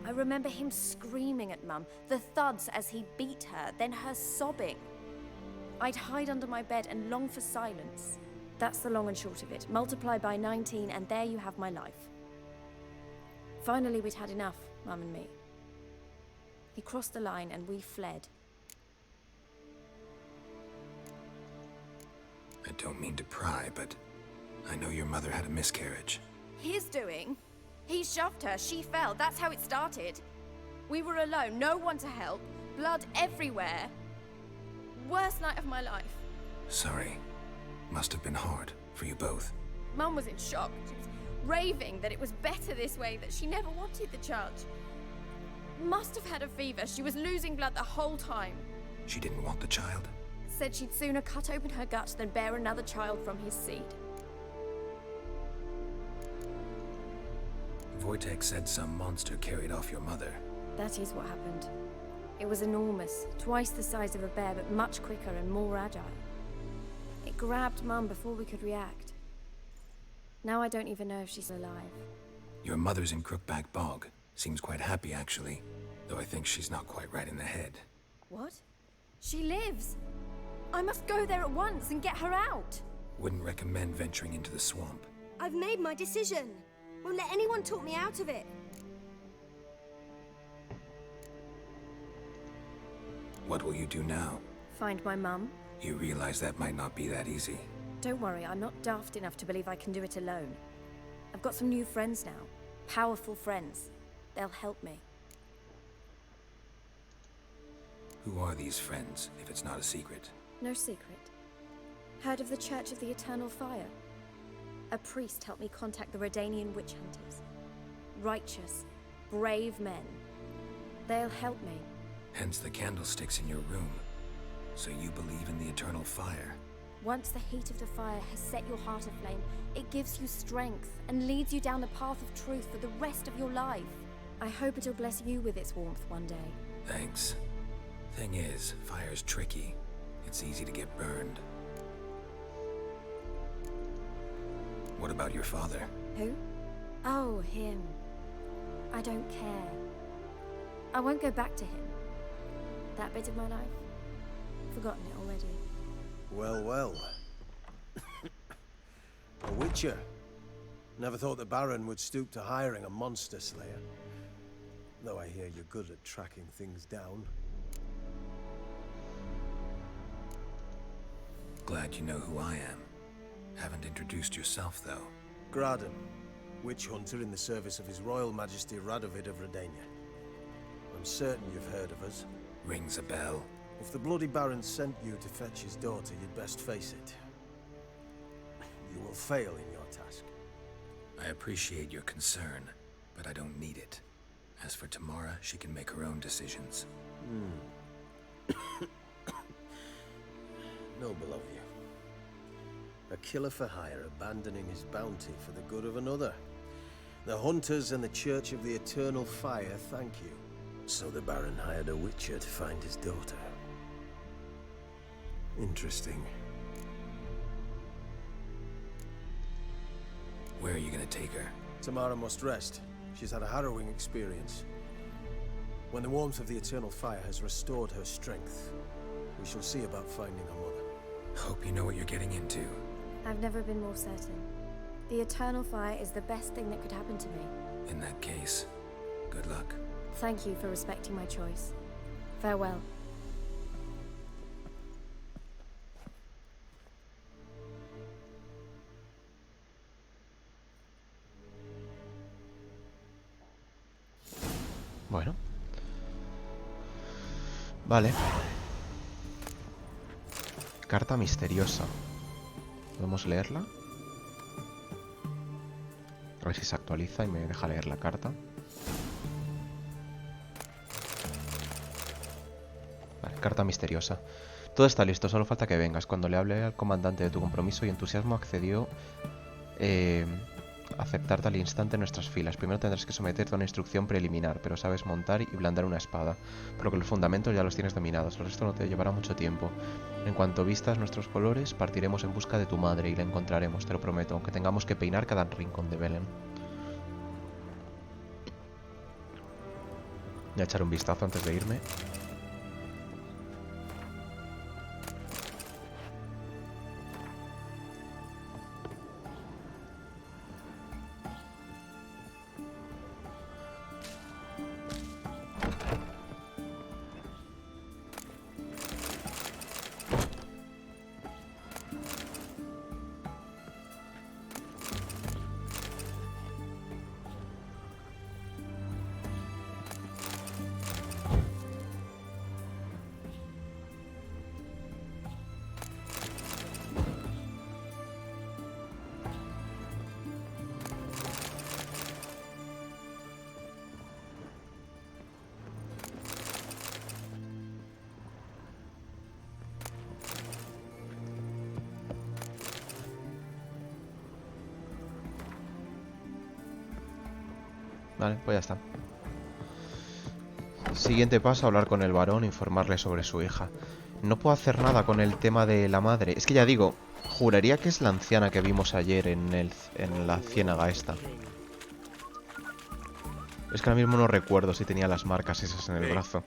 I remember him screaming at Mum, the thuds as he beat her, then her sobbing. I'd hide under my bed and long for silence. That's the long and short of it. Multiply by 19 and there you have my life. Finally, we'd had enough, Mum and me. He crossed the line and we fled. I don't mean to pry, but I know your mother had a miscarriage. His doing? He shoved her, she fell, that's how it started. We were alone, no one to help, blood everywhere. Worst night of my life. Sorry. Must have been hard for you both. Mum was in shock. She was raving that it was better this way, that she never wanted the child. Must have had a fever. She was losing blood the whole time. She didn't want the child? Said she'd sooner cut open her gut than bear another child from his seed. Wojtek said some monster carried off your mother. That is what happened. It was enormous, twice the size of a bear, but much quicker and more agile. It grabbed Mum before we could react. Now I don't even know if she's alive. Your mother's in Crookback Bog. Seems quite happy, actually. Though I think she's not quite right in the head. What? She lives! I must go there at once and get her out! Wouldn't recommend venturing into the swamp. I've made my decision. Won't let anyone talk me out of it. What will you do now? Find my mum. You realize that might not be that easy. Don't worry, I'm not daft enough to believe I can do it alone. I've got some new friends now. Powerful friends. They'll help me. Who are these friends, if it's not a secret? No secret. Heard of the Church of the Eternal Fire? A priest helped me contact the Redanian witch hunters. Righteous, brave men. They'll help me. Hence the candlesticks in your room. So you believe in the eternal fire? Once the heat of the fire has set your heart aflame, it gives you strength and leads you down the path of truth for the rest of your life. I hope it'll bless you with its warmth one day. Thanks. Thing is, fire's tricky. It's easy to get burned. What about your father? Who? Oh, him. I don't care. I won't go back to him. That bit of my life? Forgotten it already. Well, well. A witcher. Never thought the Baron would stoop to hiring a monster slayer. Though I hear you're good at tracking things down. Glad you know who I am. Haven't introduced yourself, though. Graden, witch hunter in the service of His Royal Majesty Radovid of Redania. I'm certain you've heard of us. Rings a bell. If the bloody Baron sent you to fetch his daughter, you'd best face it. You will fail in your task. I appreciate your concern, but I don't need it. As for Tamara, she can make her own decisions. Noble of you. A killer for hire abandoning his bounty for the good of another. The hunters and the Church of the Eternal Fire thank you. So the Baron hired a witcher to find his daughter. Interesting. Where are you gonna take her? Tamara must rest. She's had a harrowing experience. When the warmth of the Eternal Fire has restored her strength, we shall see about finding her mother. Hope you know what you're getting into. I've never been more certain. The Eternal Fire is the best thing that could happen to me. In that case, good luck. Thank you for respecting my choice. Farewell. Bueno. Vale. Carta misteriosa. ¿Podemos leerla? A ver si se actualiza y me deja leer la carta. Vale, carta misteriosa. Todo está listo, solo falta que vengas. Cuando le hablé al comandante de tu compromiso y entusiasmo, accedió a aceptarte al instante en nuestras filas. Primero tendrás que someterte a una instrucción preliminar, pero sabes montar y blandar una espada, por lo que los fundamentos ya los tienes dominados. El resto no te llevará mucho tiempo. En cuanto vistas nuestros colores, partiremos en busca de tu madre y la encontraremos, te lo prometo, aunque tengamos que peinar cada rincón de Belén. Voy a echar un vistazo antes de irme. Vale, pues ya está. Siguiente paso, hablar con el barón, informarle sobre su hija. No puedo hacer nada con el tema de la madre. Es que ya digo, juraría que es la anciana que vimos ayer en la ciénaga esta. Es que ahora mismo no recuerdo si tenía las marcas esas en el brazo.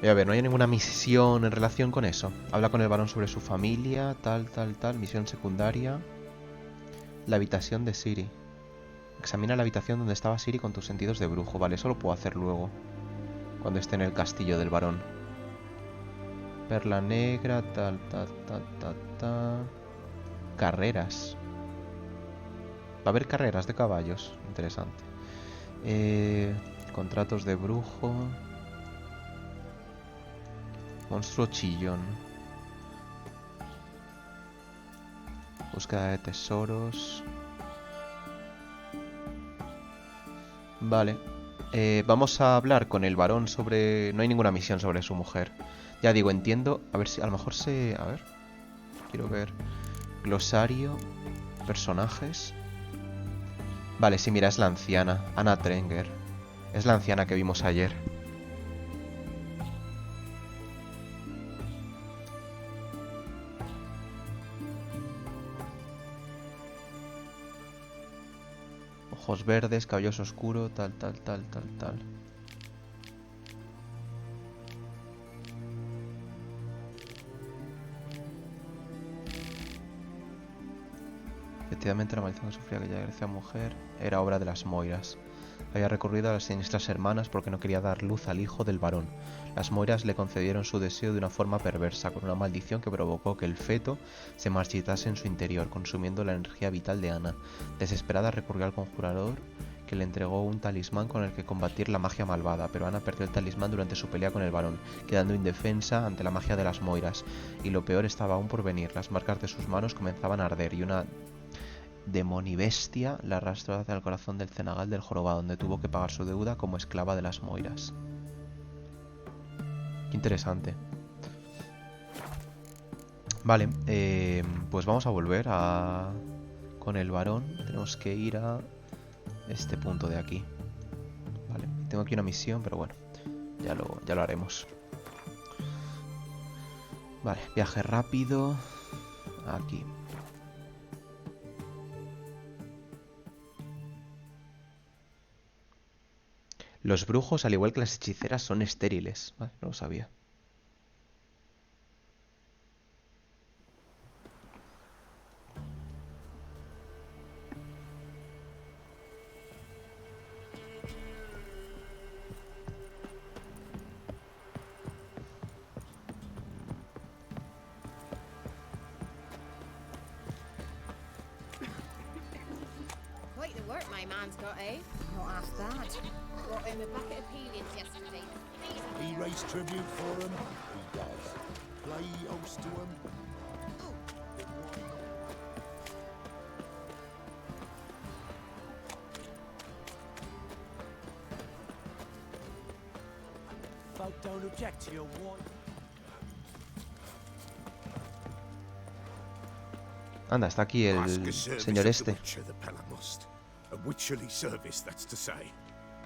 A ver, no hay ninguna misión en relación con eso. Habla con el barón sobre su familia, tal. Misión secundaria. La habitación de Ciri. Examina la habitación donde estaba Ciri con tus sentidos de brujo. Vale, eso lo puedo hacer luego, cuando esté en el castillo del barón. Perla negra, tal. Carreras. Va a haber carreras de caballos. Interesante. Contratos de brujo. Monstruo chillón. Búsqueda de tesoros. Vale. Vamos a hablar con el barón sobre... No hay ninguna misión sobre su mujer. Ya digo, entiendo... A ver si a lo mejor se... A ver. Quiero ver... Glosario. Personajes. Vale, sí, mira, es la anciana. Anna Trenger. Es la anciana que vimos ayer. Ojos verdes, cabellos oscuros, tal. Efectivamente, la maldición que sufría aquella gracia mujer era obra de las Moiras. Había recurrido a las siniestras hermanas porque no quería dar luz al hijo del varón. Las Moiras le concedieron su deseo de una forma perversa, con una maldición que provocó que el feto se marchitase en su interior, consumiendo la energía vital de Ana. Desesperada recurrió al conjurador, que le entregó un talismán con el que combatir la magia malvada, pero Ana perdió el talismán durante su pelea con el varón, quedando indefensa ante la magia de las Moiras. Y lo peor estaba aún por venir. Las marcas de sus manos comenzaban a arder y una demonibestia la arrastró hacia el corazón del cenagal del jorobado, donde tuvo que pagar su deuda como esclava de las Moiras. Qué interesante. Vale, pues vamos a volver con el varón. Tenemos que ir a este punto de aquí. Vale, tengo aquí una misión, pero bueno, ya lo haremos. Vale, viaje rápido. Aquí. Los brujos, al igual que las hechiceras, son estériles. Vale, no lo sabía. Quite the work my man's got, eh? Not half bad. Brought him a bucket of peelings yesterday. He raised tribute for him. He does. Play host to him. Folk don't object to your wife. Anda, está aquí el señor este. A witcherly service, that's to say.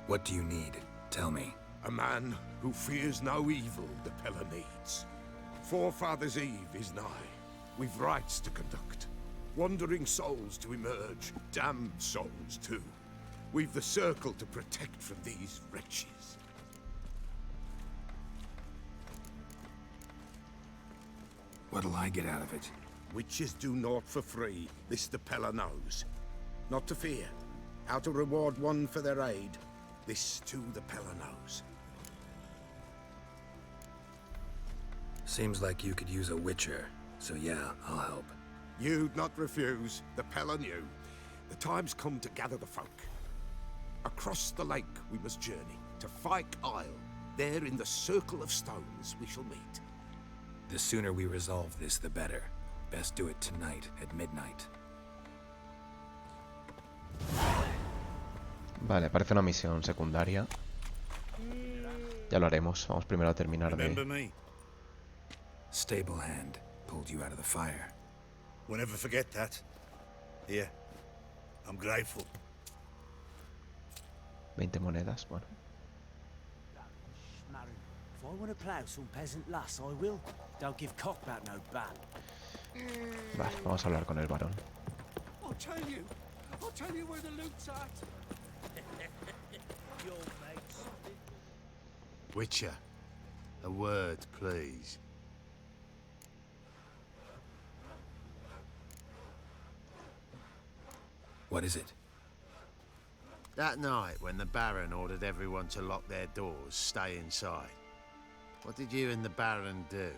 What do you need? Tell me. A man who fears no evil the Pella needs. Forefathers' Eve is nigh. We've rites to conduct. Wandering souls to emerge. Damned souls, too. We've the circle to protect from these wretches. What'll I get out of it? Witches do naught for free. This the Pella knows. Not to fear. How to reward one for their aid. This too the Pella knows. Seems like you could use a witcher, so yeah, I'll help. You'd not refuse. The Pella knew. The time's come to gather the folk. Across the lake we must journey, to Fyke Isle. There in the circle of stones we shall meet. The sooner we resolve this, the better. Best do it tonight at midnight. Vale, parece una misión secundaria. Ya lo haremos. Vamos primero a terminar de... Stable hand pulled you out of the fire. We'll never forget that. Here, I'm grateful. 20 monedas, bueno. If I want to plough some peasant lass, I will. Don't give cock about no bat. Vale, vamos a hablar con el varón. I'll tell you where the loot's at. Your mates. Witcher, a word, please. What is it? That night when the Baron ordered everyone to lock their doors, stay inside. What did you and the Baron do?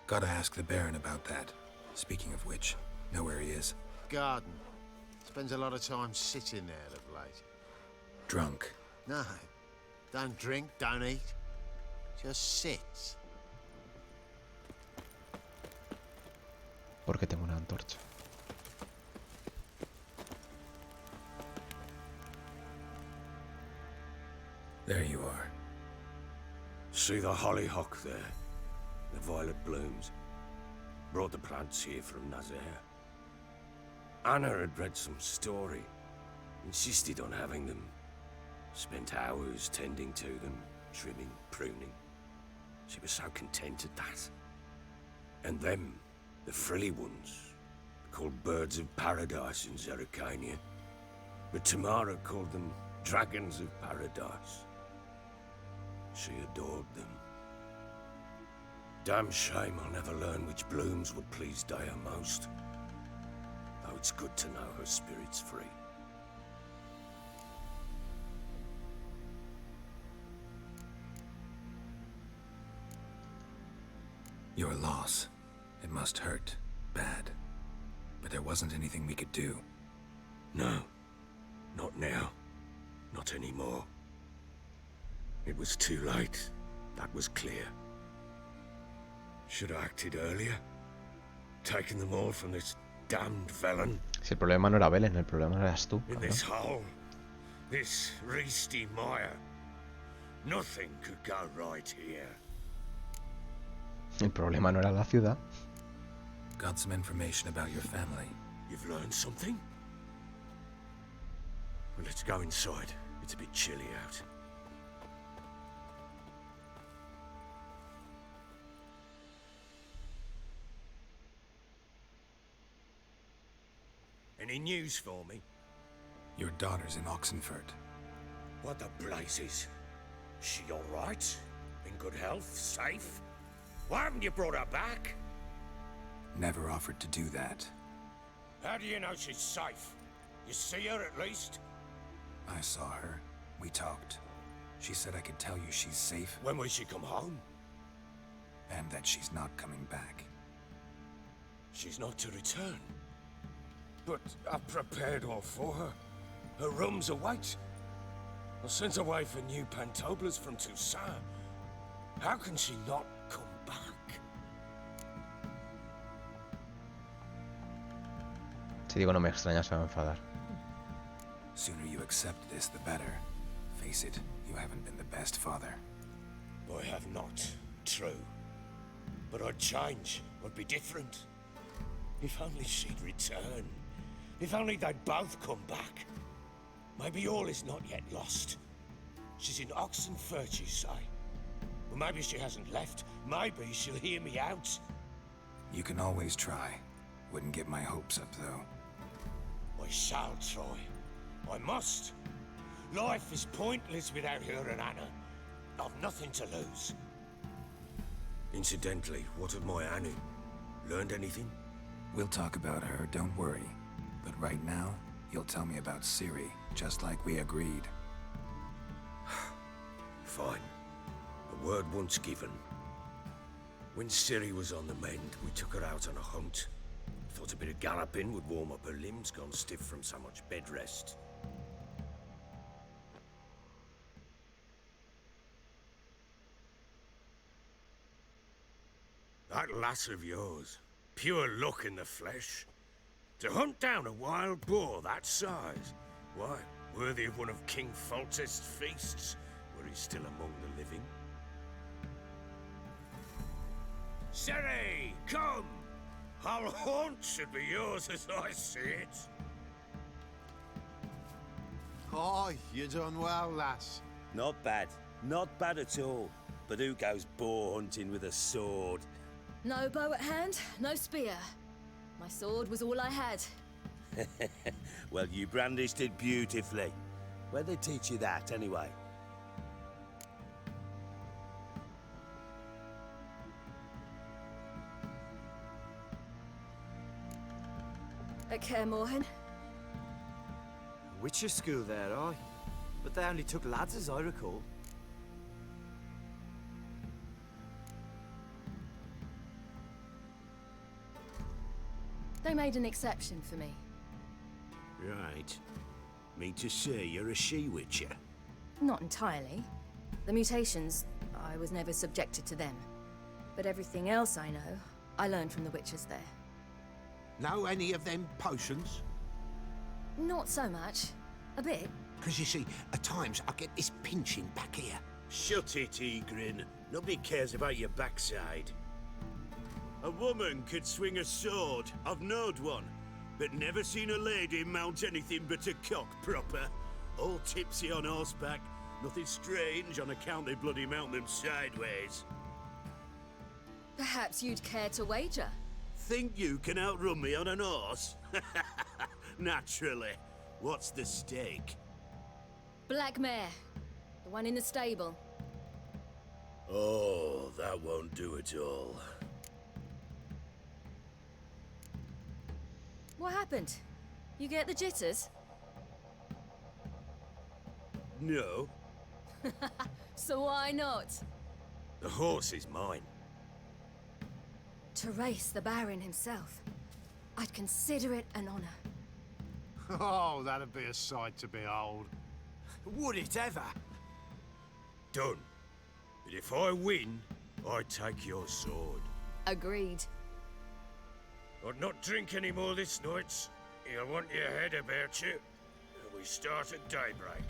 Gotta ask the Baron about that. Speaking of which, know where he is? Garden. Spends a lot of time sitting there of late. Drunk. No. Don't drink, don't eat. Just sits. Porque tengo una antorcha. There you are. See the hollyhock there? The violet blooms. Brought the plants here from Nazaire. Anna had read some story. Insisted on having them. Spent hours tending to them, trimming, pruning. She was so content at that. And them, the frilly ones, called birds of paradise in Zerrikania. But Tamara called them dragons of paradise. She adored them. Damn shame I'll never learn which blooms would please Dea most. Though it's good to know her spirit's free. Your loss. It must hurt. Bad. But there wasn't anything we could do. No. Not now. Not anymore. It was too late. That was clear. Should have acted earlier. Taken them all from this damned Velen. Si el problema no era Velen, el problema eras tú. In this hole. This Reesty mire. Nothing could go right here. El problema no era la ciudad. Got some information about your family. You've learned something? Well, let's go inside. It's a bit chilly out. Any news for me? Your daughter's in Oxenfurt. What the blazes? She all right? In good health? Safe? Why haven't you brought her back? Never offered to do that. How do you know she's safe? You see her at least? I saw her. We talked. She said I could tell you she's safe. When will she come home? And that she's not coming back. She's not to return. But I've prepared all for her. Her rooms await. I sent away for new pantoblas from Toussaint. How can she not come back? Si digo no me extraña, se va a enfadar. Sooner you accept this, the better. Face it, you haven't been the best father. I have not. True. But I'd change. I'd be different. If only she'd return. If only they'd both come back. Maybe all is not yet lost. She's in Oxenfurt, you say? Well, maybe she hasn't left. Maybe she'll hear me out. You can always try. Wouldn't get my hopes up, though. I shall try. I must. Life is pointless without her and Anna. I've nothing to lose. Incidentally, what of my Annie? Learned anything? We'll talk about her, don't worry. But right now, you'll tell me about Ciri, just like we agreed. Fine. A word once given. When Ciri was on the mend, we took her out on a hunt. Thought a bit of galloping would warm up her limbs, gone stiff from so much bed rest. That lass of yours, pure luck in the flesh. To hunt down a wild boar that size, why, worthy of one of King Foltest's feasts, were he still among the living. Ciri, come! Our haunt should be yours as I see it. Oh, you done well, lass. Not bad. Not bad at all. But who goes boar hunting with a sword? No bow at hand, no spear. My sword was all I had. Well, you brandished it beautifully. Where'd they teach you that, anyway? At Kaer Morhen. Witcher school there, aye. But they only took lads, as I recall. They made an exception for me. Right. Mean to say you're a she-witcher? Not entirely. The mutations, I was never subjected to them. But everything else I know, I learned from the witches there. Know any of them potions? Not so much. A bit. Because you see, at times I get this pinching back here. Shut it, Egrin. Nobody cares about your backside. A woman could swing a sword. I've knowed one. But never seen a lady mount anything but a cock proper. All tipsy on horseback. Nothing strange on account they bloody mount them sideways. Perhaps you'd care to wager? Think you can outrun me on an horse? Naturally. What's the stake? Black mare. The one in the stable. Oh, that won't do it all. What happened? You get the jitters? No. So why not? The horse is mine. To race the Baron himself. I'd consider it an honor. Oh, that'd be a sight to behold. Would it ever? Done. But if I win, I take your sword. Agreed. I'd not drink any more this night. You'll want your head about you. We start at daybreak.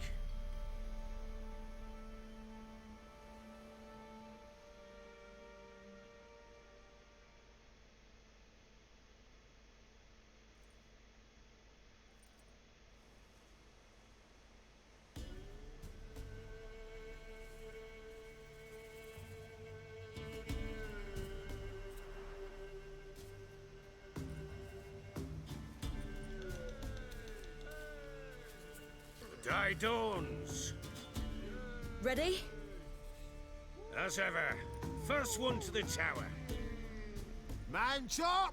Day dawns. Ready? As ever. First one to the tower. Man chop!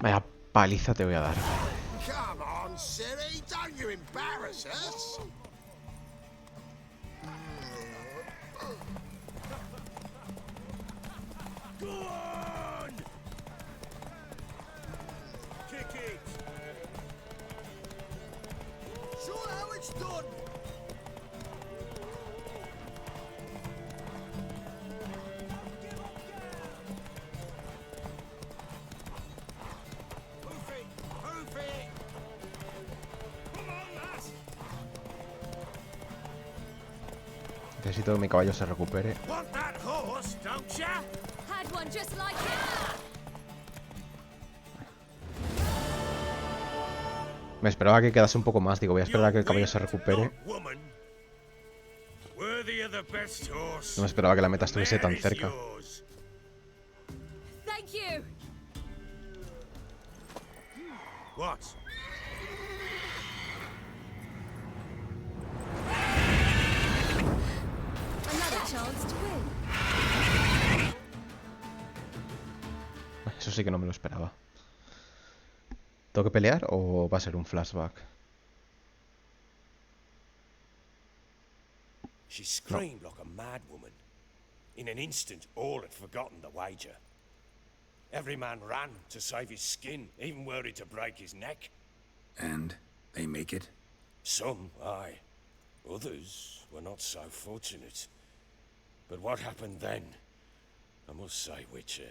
Vaya paliza te voy a dar. Come on, Siri, don't you embarrass us. Go on! Kick it! Show how it's done! Hoof it! Hoof it! Come on, lass! Necesito que mi caballo se recupere. Want that horse, don't ya? Had one just like that. Me esperaba que quedase un poco más. Digo, voy a esperar a que el caballo se recupere. Woman, worthy of the best horse. No me esperaba que la meta estuviese tan cerca. Thank you. What? Another chance to win. Eso sí que no me lo esperaba. ¿Tengo que pelear o va a ser un flashback? She screamed like a mad woman. In an instant, all had forgotten the wager. Every man ran to save his skin, even worried to break his neck. And they make it? Some, aye. Others were not so fortunate. But what happened then? I must say, Witcher,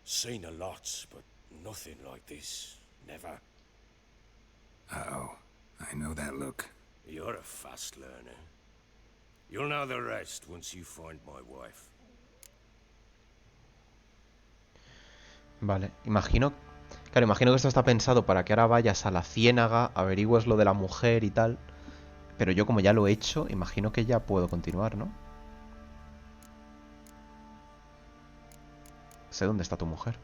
seen a lot, but nothing like this. Never. Uh-oh. I know that look. You're a fast learner. You'll know the rest once you find my wife. Vale, imagino... Claro, imagino que esto está pensado para que ahora vayas a la ciénaga, averigües lo de la mujer y tal. Pero yo como ya lo he hecho, imagino que ya puedo continuar, ¿no? Sé dónde está tu mujer.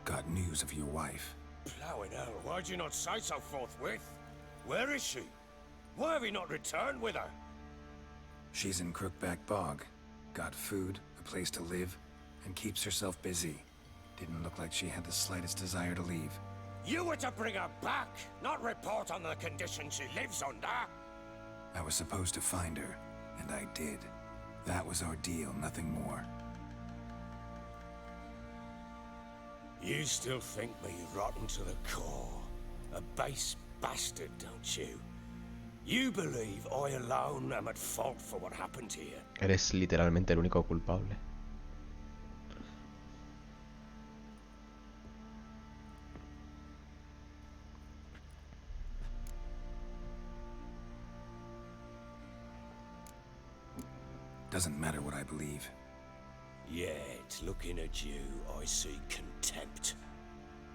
Got news of your wife. Plowing hell, why'd you not say so forthwith? Where is she? Why have you not returned with her? She's in Crookback Bog. Got food, a place to live, and keeps herself busy. Didn't look like she had the slightest desire to leave. You were to bring her back, not report on the conditions she lives under. I was supposed to find her, and I did. That was our deal, nothing more. You still think me rotten to the core. A base bastard, don't you? You believe I alone am at fault for what happened here. Eres literalmente el único culpable. Doesn't matter what I believe. Yet, looking at you, I see contempt.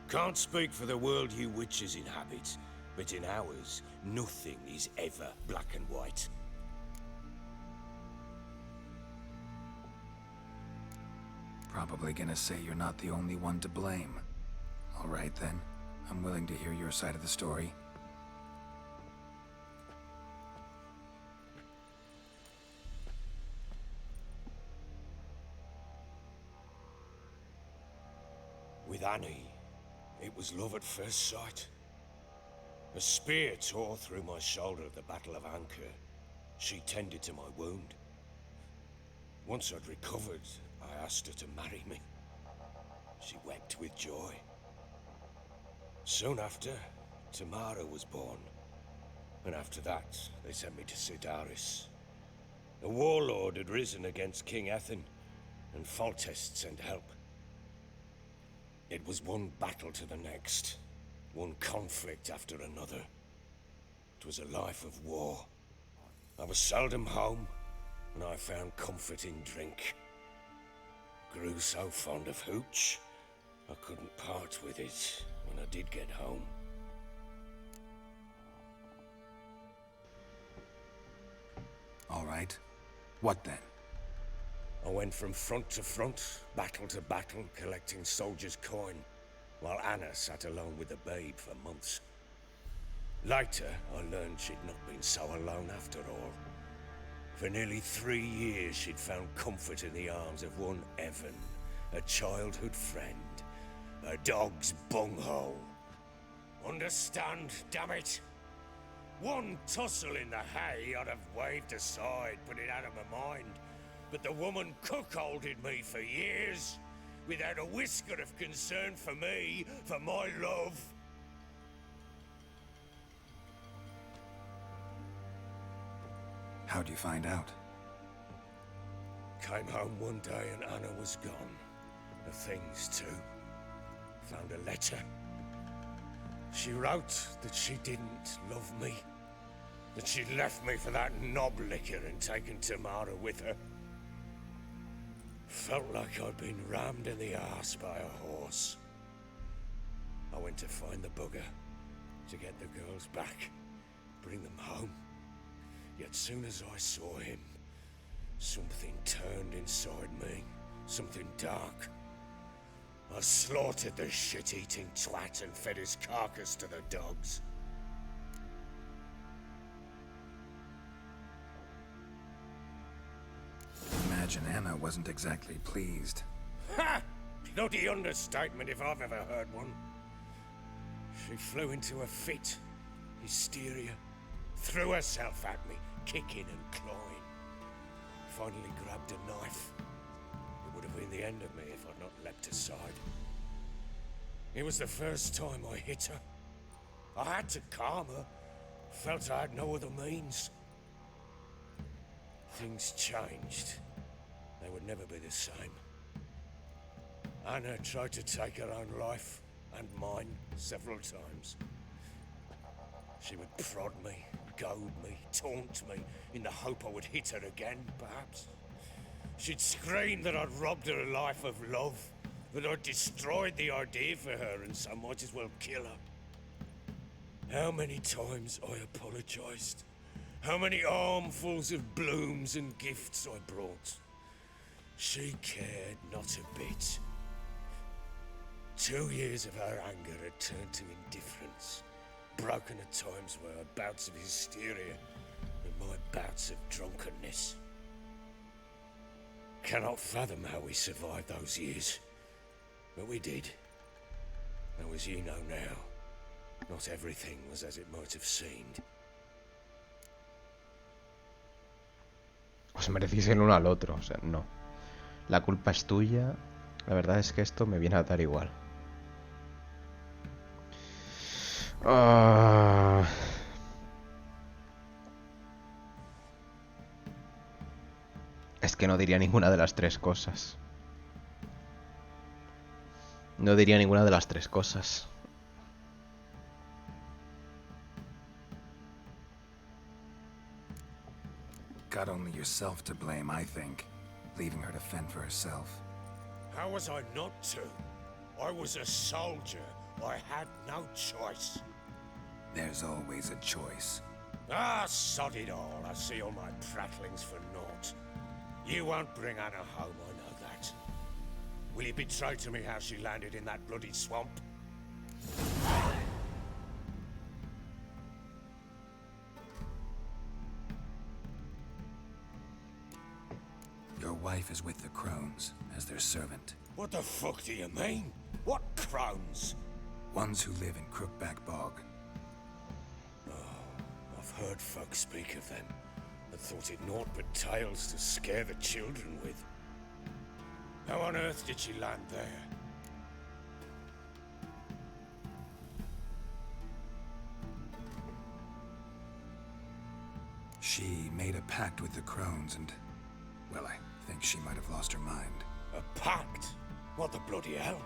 Can't speak for the world you witches inhabit, but in ours, nothing is ever black and white. Probably gonna say you're not the only one to blame. All right then, I'm willing to hear your side of the story. With Annie, it was love at first sight. A spear tore through my shoulder at the Battle of Anchor. She tended to my wound. Once I'd recovered, I asked her to marry me. She wept with joy. Soon after, Tamara was born. And after that, they sent me to Sidaris. A warlord had risen against King Ethan, and Foltest sent help. It was one battle to the next, one conflict after another. It was a life of war. I was seldom home, and I found comfort in drink. Grew so fond of hooch, I couldn't part with it when I did get home. All right. What then? I went from front to front, battle to battle, collecting soldiers' coin, while Anna sat alone with the babe for months. Later, I learned she'd not been so alone after all. For nearly 3 years, she'd found comfort in the arms of one Evan, a childhood friend, a dog's bunghole. Understand, damn it? One tussle in the hay I'd have waved aside, put it out of my mind. But the woman cuckolded me for years, without a whisker of concern for me, for my love. How'd you find out? Came home one day and Anna was gone. The things too. Found a letter. She wrote that she didn't love me. That she'd left me for that knob licker and taken Tamara with her. Felt like I'd been rammed in the arse by a horse. I went to find the bugger, to get the girls back, bring them home. Yet soon as I saw him, something turned inside me, something dark. I slaughtered the shit-eating twat and fed his carcass to the dogs. Imagine Anna wasn't exactly pleased. Ha! Bloody understatement if I've ever heard one. She flew into a fit, hysteria, threw herself at me, kicking and clawing. Finally grabbed a knife. It would have been the end of me if I'd not leapt aside. It was the first time I hit her. I had to calm her. Felt I had no other means. Things changed. They would never be the same. Anna tried to take her own life, and mine, several times. She would prod me, goad me, taunt me, in the hope I would hit her again, perhaps. She'd scream that I'd robbed her life of love, that I'd destroyed the idea for her, and so might as well kill her. How many times I apologized. How many armfuls of blooms and gifts I brought. She cared not a bit. 2 years of her anger had turned to indifference, broken at times by her bouts of hysteria and my bouts of drunkenness. Cannot fathom how we survived those years, but we did. Though as you know now, not everything was as it might have seemed. Os merecéis el uno al otro, o sea, no. La culpa es tuya. La verdad es que esto me viene a dar igual. Es que no diría ninguna de las tres cosas. No diría ninguna de las tres cosas. Got only yourself to blame, I think. Leaving her to fend for herself. How was I not to? I was a soldier. I had no choice. There's always a choice. Ah, sod it all. I see all my prattlings for naught. You won't bring Anna home, I know that. Will you betray to me how she landed in that bloody swamp? Your wife is with the crones, as their servant. What the fuck do you mean? What crones? Ones who live in Crookback Bog. I've heard folk speak of them, and thought it naught but tales to scare the children with. How on earth did she land there? She made a pact with the crones and... well, I think she might have lost her mind. A pact? What the bloody hell?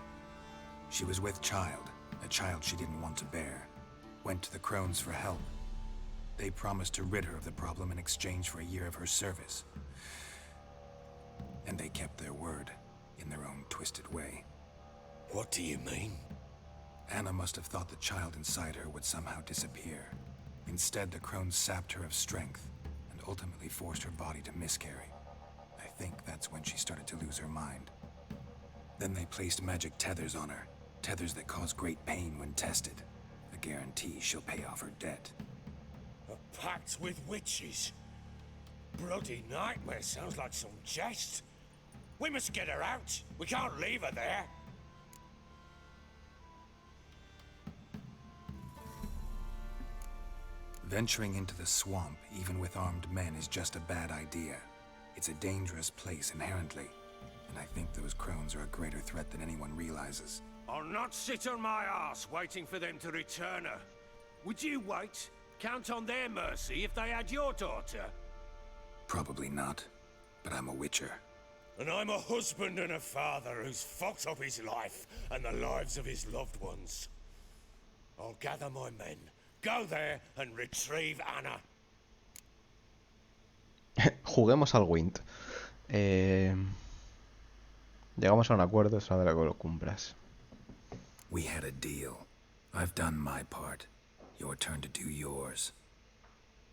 She was with child, a child she didn't want to bear. Went to the crones for help. They promised to rid her of the problem in exchange for a year of her service. And they kept their word, in their own twisted way. What do you mean? Anna must have thought the child inside her would somehow disappear. Instead, the crones sapped her of strength, and ultimately forced her body to miscarry. I think that's when she started to lose her mind. Then they placed magic tethers on her, tethers that cause great pain when tested. A guarantee she'll pay off her debt. A pact with witches? Bloody nightmare, sounds like some jest. We must get her out. We can't leave her there. Venturing into the swamp, even with armed men, is just a bad idea. It's a dangerous place inherently, and I think those crones are a greater threat than anyone realizes. I'll not sit on my ass waiting for them to return her. Would you wait? Count on their mercy if they had your daughter? Probably not, but I'm a witcher. And I'm a husband and a father who's fucked up his life and the lives of his loved ones. I'll gather my men, go there and retrieve Anna. Juguemos al Wind. Llegamos a un acuerdo, es hora de que lo cumplas. We had a deal. I've done my part. Your turn to do yours.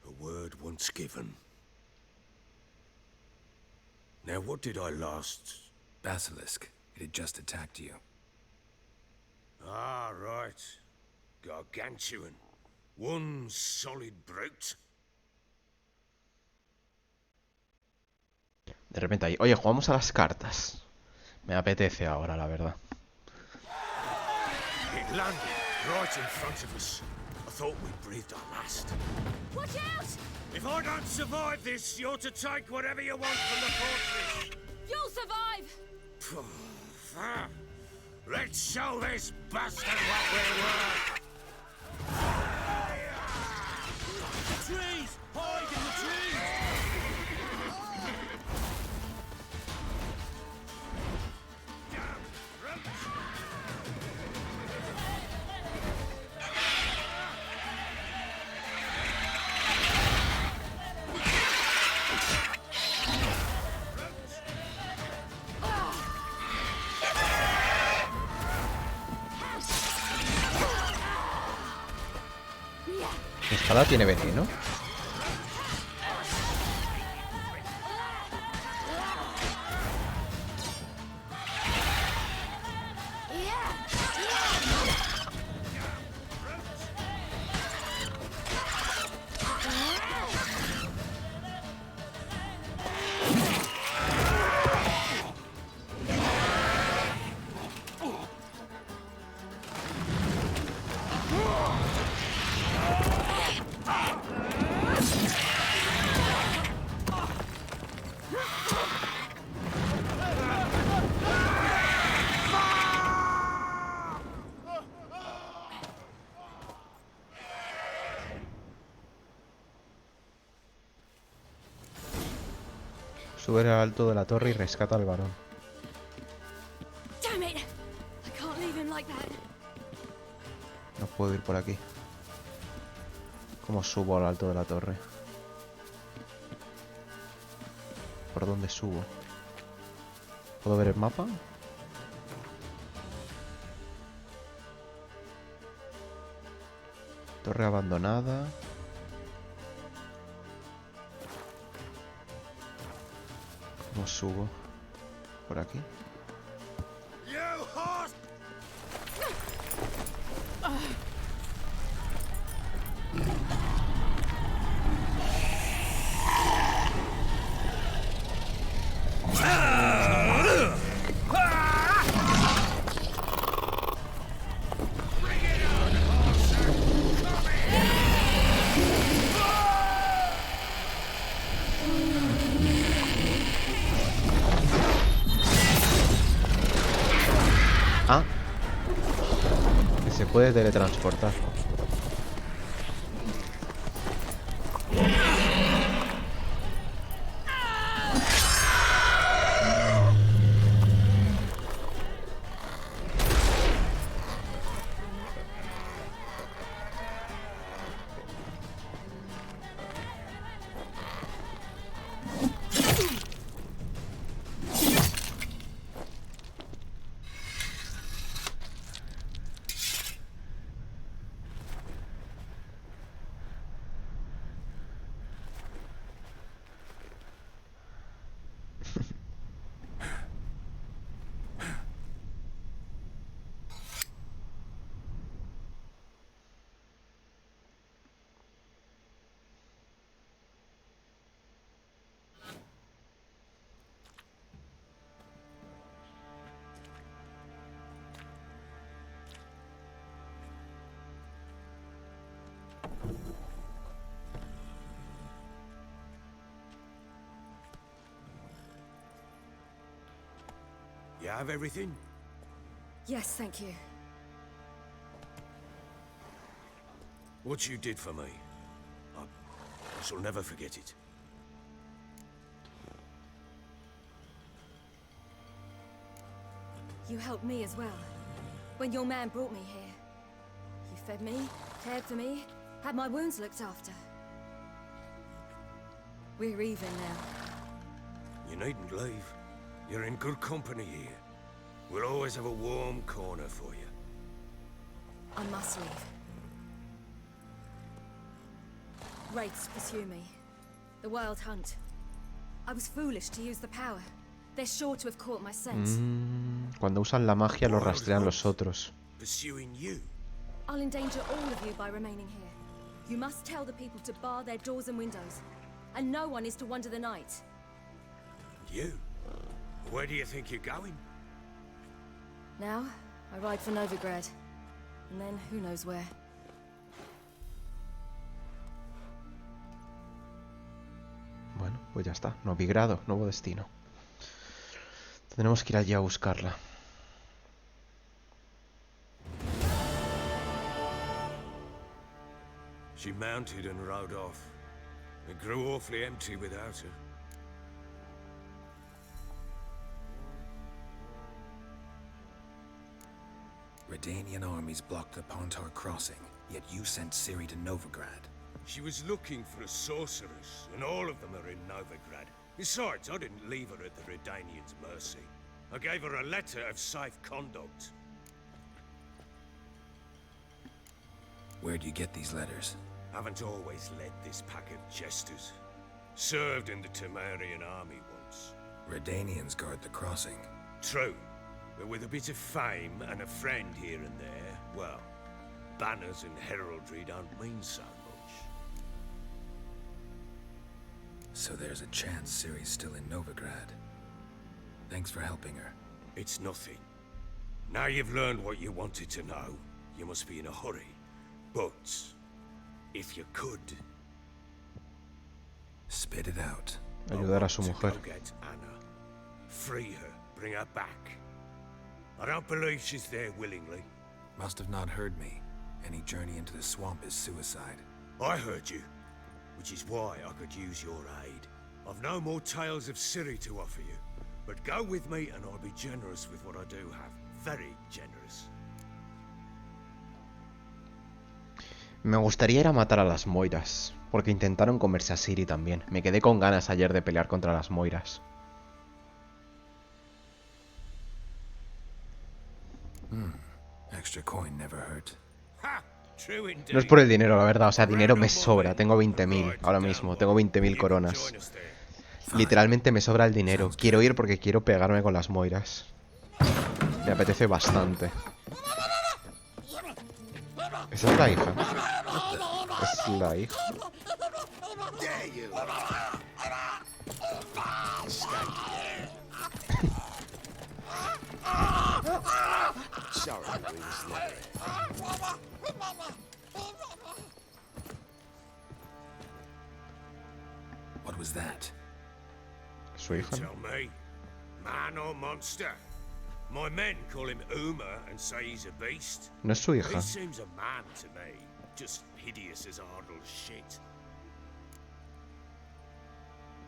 A word once given. Now what did I last... Basilisk. It had just attacked you. Ah, right. Gargantuan. One solid brute. De repente ahí, oye, jugamos a las cartas. Me apetece ahora, la verdad. It landed right in front of us. I thought we breathed our last. Watch out! If I don't survive this, you're to take whatever you want from the fortress. You'll survive! Let's show this bastard what we're worth. The trees! Hide in the trees! Mi espada tiene veneno. Sube al alto de la torre y rescata al barón. Damn it! I can't leave him like that. No puedo ir por aquí. ¿Cómo subo al alto de la torre? ¿Por dónde subo? ¿Puedo ver el mapa? Torre abandonada. ¿Cómo subo? ¿Por aquí? Ah, que se puede teletransportar. You have everything? Yes, thank you. What you did for me, I shall never forget it. You helped me as well. When your man brought me here. You fed me, cared for me, had my wounds looked after. We're even now. You needn't leave. You're in good company here. We'll always have a warm corner for you. I must leave. Wraiths pursue me. The Wild Hunt. I was foolish to use the power. They're sure to have caught my scent. Cuando usan la magia los rastrean los otros. Pursuing you? I'll endanger all of you by remaining here. You must tell the people to bar their doors and windows. And no one is to wander the night. You? Where do you think you're going? Now, I ride for Novigrad. And then, who knows where. Bueno, pues ya está. Novigrado, nuevo destino. Tendremos que ir allí a buscarla. She mounted and rode off. It grew awfully empty without her. Redanian armies blocked the Pontar crossing, yet you sent Ciri to Novigrad. She was looking for a sorceress, and all of them are in Novigrad. Besides, I didn't leave her at the Redanians' mercy. I gave her a letter of safe conduct. Where do you get these letters? Haven't always led this pack of jesters. Served in the Temerian army once. Redanians guard the crossing. True. But with a bit of fame and a friend here and there, well, banners and heraldry don't mean so much. So there's a chance Ciri's still in Novigrad. Thanks for helping her. It's nothing. Now you've learned what you wanted to know, you must be in a hurry. But, if you could... Spit it out. Ayudar a su mujer. Go get Anna. Free her, bring her back. I don't believe she's there willingly. Must have not heard me. Any journey into the swamp is suicide. I heard you, which is why I could use your aid. I've no more tales of Ciri to offer you, but go with me and I'll be generous with what I do have. Very generous. Me gustaría ir a matar a las moiras, porque intentaron comerse a Ciri también. Me quedé con ganas ayer de pelear contra las moiras. Extra coin never hurt. No es por el dinero, la verdad. O sea, dinero me sobra. Tengo 20.000 ahora mismo. Tengo 20.000 coronas. Literalmente me sobra el dinero. Quiero ir porque quiero pegarme con las moiras. Me apetece bastante. ¿Esa es la hija? Es la hija. What was that? Su hija. Tell me, man or monster? My men call him Uma and say he's a beast. No es su hija. He seems a man to me, just hideous as Ardle's shit.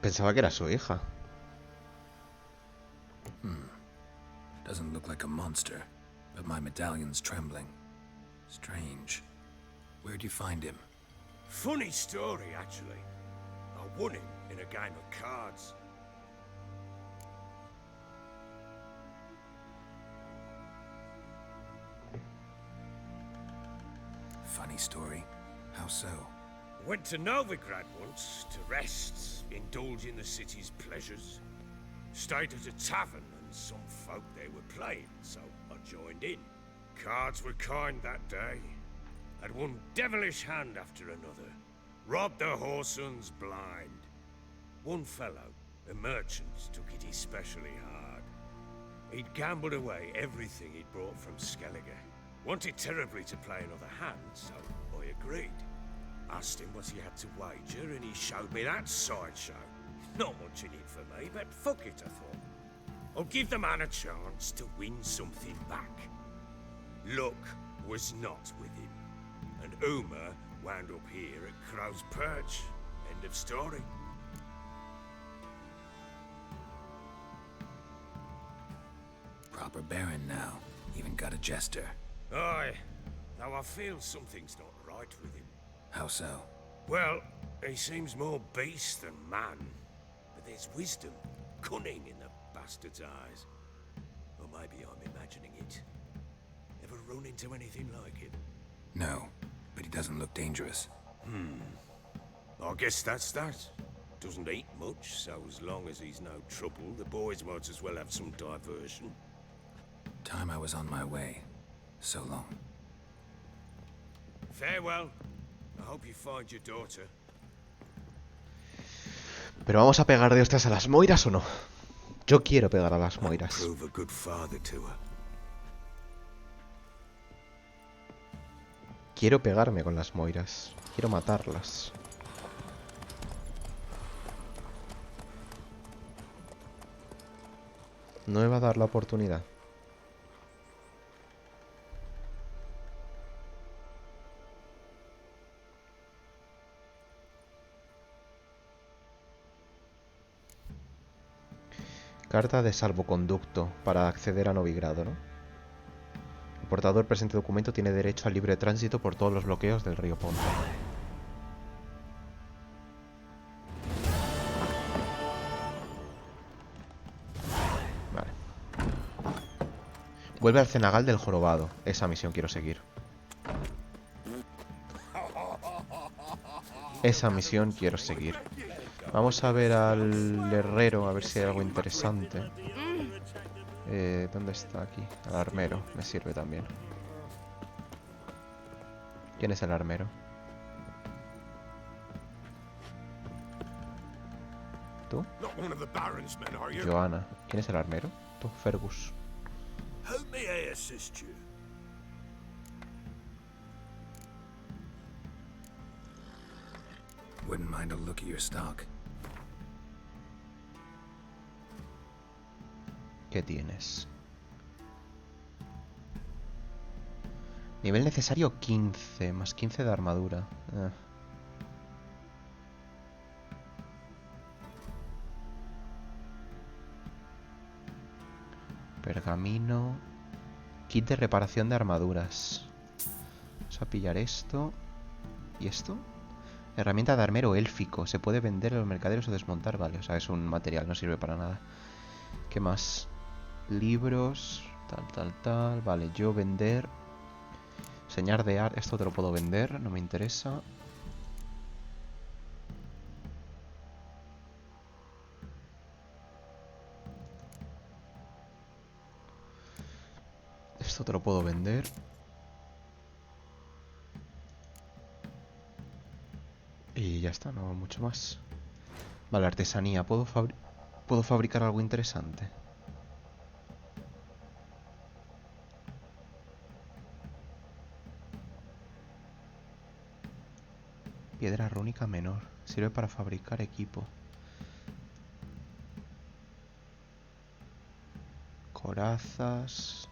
Pensaba que era su hija. Doesn't look like a monster, but my medallion's trembling. Strange. Where'd you find him? Funny story, actually. I won him in a game of cards. Funny story. How so? Went to Novigrad once to rest, indulge in the city's pleasures. Stayed at a tavern and some folk they were playing, so I joined in. Cards were kind that day. Had one devilish hand after another. Robbed the whoresons blind. One fellow, a merchant, took it especially hard. He'd gambled away everything he'd brought from Skellige. Wanted terribly to play another hand, so I agreed. Asked him what he had to wager, and he showed me that sideshow. Not much in it for me, but fuck it, I thought. I'll give the man a chance to win something back. Luck was not with him, and Uma wound up here at Crow's Perch. End of story. Proper baron now. Even got a jester. Aye, though I feel something's not right with him. How so? Well, he seems more beast than man. But there's wisdom, cunning in the bastard's eyes. Or maybe I'm imagining it. Ever run into anything like him? No, but he doesn't look dangerous. I guess that's that. Doesn't eat much, so as long as he's no trouble, the boys might as well have some diversion. Time I was on my way. So long. Farewell. I hope you find your daughter. ¿Pero vamos a pegar de hostias a las moiras o no? Yo quiero pegar a las moiras. Prove a good father to her. Quiero pegarme con las moiras. Quiero matarlas. No me va a dar la oportunidad. Carta de salvoconducto para acceder a Novigrado, ¿no? El portador del presente documento tiene derecho al libre tránsito por todos los bloqueos del río Ponto. Vale. Vuelve al cenagal del jorobado. Esa misión quiero seguir. Esa misión quiero seguir. Vamos a ver al herrero, a ver si hay algo interesante. ¿Dónde está aquí? Al armero, me sirve también. ¿Quién es el armero? ¿Tú? Johanna. ¿Quién es el armero? Tú, Fergus. How may I assist you? Wouldn't mind a look at your stock. ¿Qué tienes? Nivel necesario 15, más 15 de armadura. Pergamino. Kit de reparación de armaduras. Vamos a pillar esto. ¿Y esto? Herramienta de armero élfico. Se puede vender en los mercaderes o desmontar. Vale, o sea, es un material, no sirve para nada. ¿Qué más? Libros. Tal. Vale, yo vender. Señar de arte. Esto te lo puedo vender, no me interesa. Esto te lo puedo vender. Y ya está, no mucho más. Vale, artesanía. ¿Puedo fabricar algo interesante? Piedra rúnica menor. Sirve para fabricar equipo. Corazas.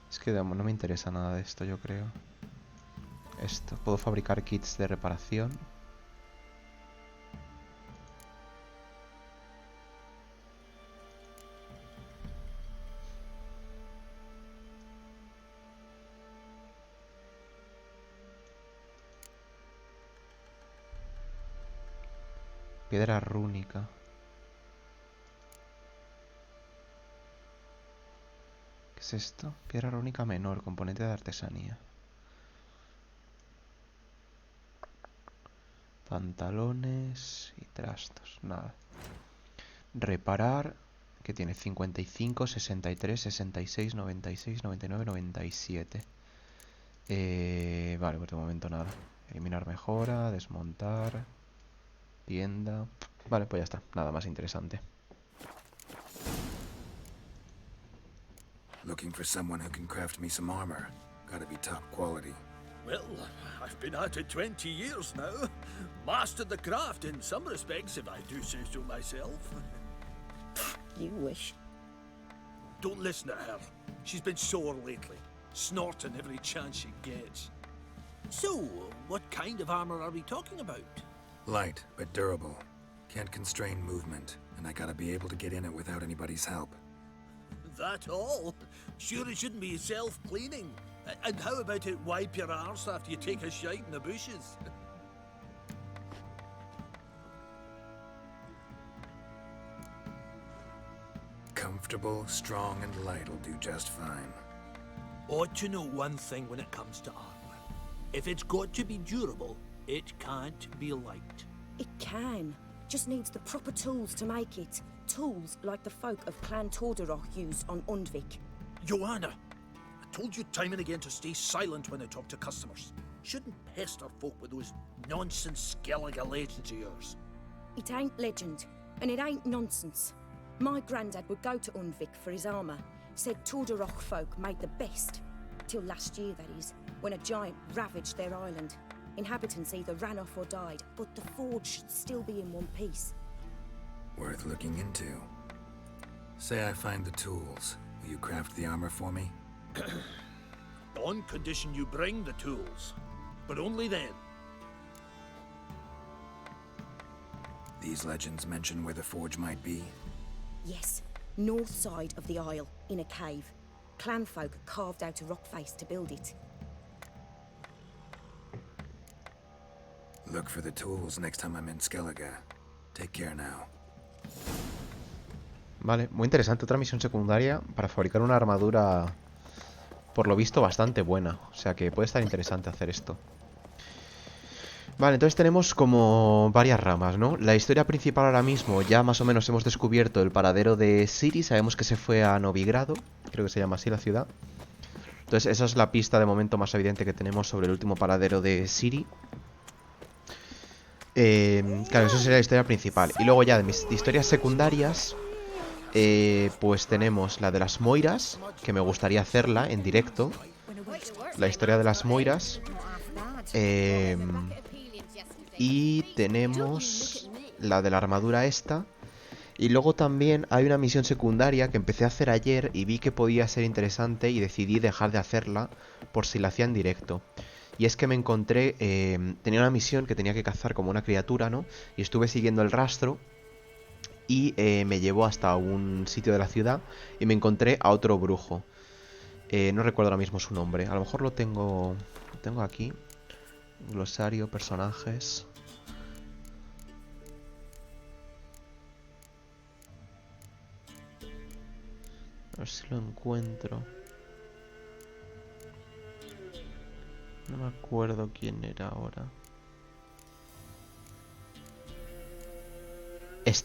Es que no me interesa nada de esto, yo creo. Esto. Puedo fabricar kits de reparación. Piedra rúnica. ¿Qué es esto? Piedra rúnica menor, componente de artesanía. Pantalones y trastos, nada. Reparar, que tiene 55, 63, 66, 96, 99, 97. Vale, por el momento nada. Eliminar mejora, desmontar, tienda. Vale, pues ya está, nada más interesante. Looking for someone who can craft me some armor. Gotta be top quality. Well, I've been at it 20 years now. Mastered the craft in some respects, if I do say so myself. You wish. Don't listen to her. She's been sore lately, snorting every chance she gets. So, what kind of armor are we talking about? Light, but durable. Can't constrain movement, and I gotta be able to get in it without anybody's help. That all? Sure it shouldn't be self-cleaning. And how about it wipe your arse after you take a shite in the bushes? Comfortable, strong, and light will do just fine. Ought to know one thing when it comes to armor. If it's got to be durable, it can't be light. It can. Just needs the proper tools to make it. Tools like the folk of Clan Tordarroch used on Undvik. Joanna, I told you time and again to stay silent when I talk to customers. Shouldn't pester folk with those nonsense Skellige legends of yours. It ain't legend, and it ain't nonsense. My granddad would go to Undvik for his armour. Said Tordarroch folk made the best. Till last year, that is, when a giant ravaged their island. Inhabitants either ran off or died, but the forge should still be in one piece. Worth looking into. Say I find the tools. Will you craft the armor for me? On condition you bring the tools. But only then. These legends mention where the forge might be? Yes, north side of the isle, in a cave. Clanfolk carved out a rock face to build it. Look for the tools next time I'm in Skellige. Take care now. Vale, muy interesante. Otra misión secundaria para fabricar una armadura, por lo visto, bastante buena. O sea que puede estar interesante hacer esto. Vale, entonces tenemos como varias ramas, ¿no? La historia principal ahora mismo, ya más o menos hemos descubierto el paradero de Ciri. Sabemos que se fue a Novigrado, creo que se llama así la ciudad. Entonces esa es la pista de momento más evidente que tenemos sobre el último paradero de Ciri. Claro, eso sería la historia principal. Y luego ya de mis historias secundarias, pues tenemos la de las Moiras, que me gustaría hacerla en directo. La historia de las Moiras. Y tenemos la de la armadura esta. Y luego también hay una misión secundaria que empecé a hacer ayer y vi que podía ser interesante y decidí dejar de hacerla por si la hacía en directo. Y es que me encontré, tenía una misión que tenía que cazar como una criatura, ¿no? Y estuve siguiendo el rastro y me llevó hasta un sitio de la ciudad y me encontré a otro brujo. No recuerdo ahora mismo su nombre, a lo mejor lo tengo aquí. Glosario, personajes. A ver si lo encuentro. No me acuerdo quién era ahora.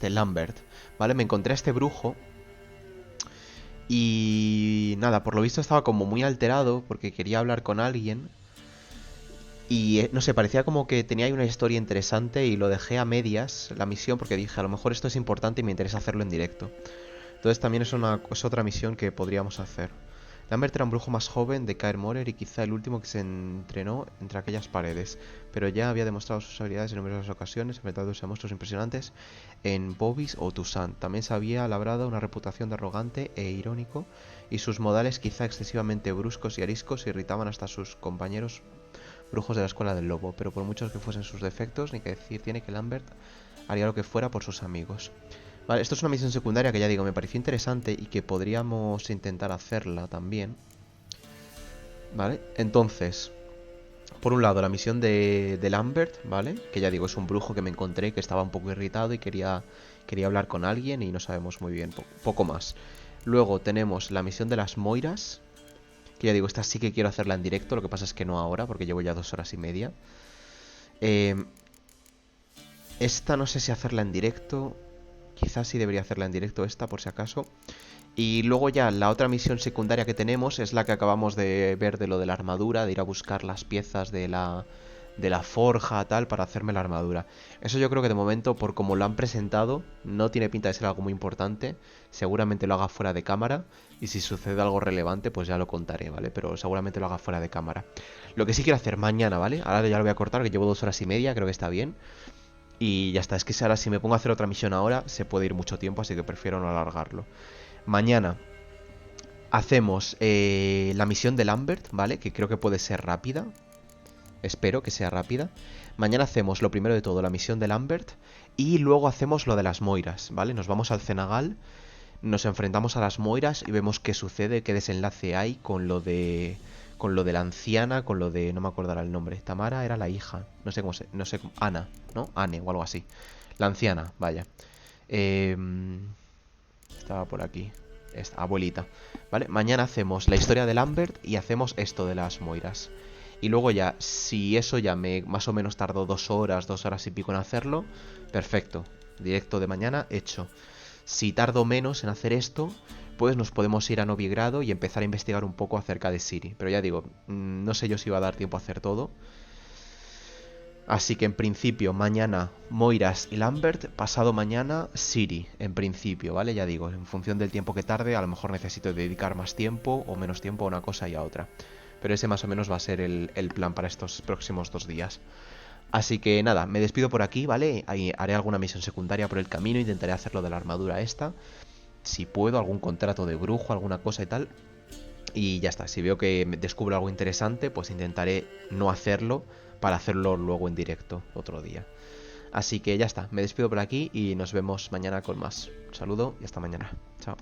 Lambert. Vale, me encontré a este brujo. Y nada, por lo visto estaba como muy alterado porque quería hablar con alguien. Y no sé, parecía como que tenía ahí una historia interesante y lo dejé a medias, la misión, porque dije, a lo mejor esto es importante y me interesa hacerlo en directo. Entonces también es otra misión que podríamos hacer. Lambert era un brujo más joven de Kaer Morhen y quizá el último que se entrenó entre aquellas paredes, pero ya había demostrado sus habilidades en numerosas ocasiones, enfrentándose a monstruos impresionantes en Bovis o Toussaint. También se había labrado una reputación de arrogante e irónico, y sus modales quizá excesivamente bruscos y ariscos irritaban hasta a sus compañeros brujos de la Escuela del Lobo, pero por muchos que fuesen sus defectos, ni que decir tiene que Lambert haría lo que fuera por sus amigos. Vale, esto es una misión secundaria que ya digo, me pareció interesante y que podríamos intentar hacerla también. Vale, entonces, por un lado la misión de Lambert, ¿vale? Que ya digo, es un brujo que me encontré que estaba un poco irritado y quería hablar con alguien y no sabemos muy bien, poco más. Luego tenemos la misión de las Moiras, que ya digo, esta sí que quiero hacerla en directo, lo que pasa es que no ahora, porque llevo ya 2 horas y media. Esta no sé si hacerla en directo. Quizás sí debería hacerla en directo esta, por si acaso. Y luego ya la otra misión secundaria que tenemos es la que acabamos de ver de lo de la armadura, de ir a buscar las piezas de la forja, tal, para hacerme la armadura. Eso yo creo que de momento, por como lo han presentado, no tiene pinta de ser algo muy importante. Seguramente lo haga fuera de cámara. Y si sucede algo relevante, pues ya lo contaré, ¿vale? Pero seguramente lo haga fuera de cámara. Lo que sí quiero hacer mañana, ¿vale? Ahora ya lo voy a cortar, que llevo 2 horas y media, creo que está bien. Y ya está, es que ahora si me pongo a hacer otra misión ahora, se puede ir mucho tiempo, así que prefiero no alargarlo. Mañana hacemos la misión de Lambert, ¿vale? Que creo que puede ser rápida. Espero que sea rápida. Mañana hacemos lo primero de todo, la misión de Lambert. Y luego hacemos lo de las Moiras, ¿vale? Nos vamos al Cenagal, nos enfrentamos a las Moiras y vemos qué sucede, qué desenlace hay con lo de la anciana, con lo de... no me acordará el nombre. Tamara era la hija. No sé cómo se... no sé... Ana, ¿no? Anne o algo así. La anciana, vaya. Estaba por aquí. Esta, abuelita. ¿Vale? Mañana hacemos la historia de Lambert y hacemos esto de las Moiras. Y luego ya, si eso ya me más o menos tardó 2 horas, 2 horas y pico en hacerlo, perfecto. Directo de mañana, hecho. Si tardo menos en hacer esto, pues nos podemos ir a Novigrado y empezar a investigar un poco acerca de Ciri. Pero ya digo, no sé yo si va a dar tiempo a hacer todo. Así que en principio mañana Moiras y Lambert, pasado mañana Ciri, en principio, ¿vale? Ya digo, en función del tiempo que tarde, a lo mejor necesito dedicar más tiempo o menos tiempo a una cosa y a otra. Pero ese más o menos va a ser el plan para estos próximos 2 días. Así que nada, me despido por aquí, ¿vale? Ahí haré alguna misión secundaria por el camino, intentaré hacerlo de la armadura esta. Si puedo, algún contrato de brujo, alguna cosa y tal. Y ya está, si veo que descubro algo interesante, pues intentaré no hacerlo para hacerlo luego en directo otro día. Así que ya está, me despido por aquí y nos vemos mañana con más. Un saludo y hasta mañana. Chao.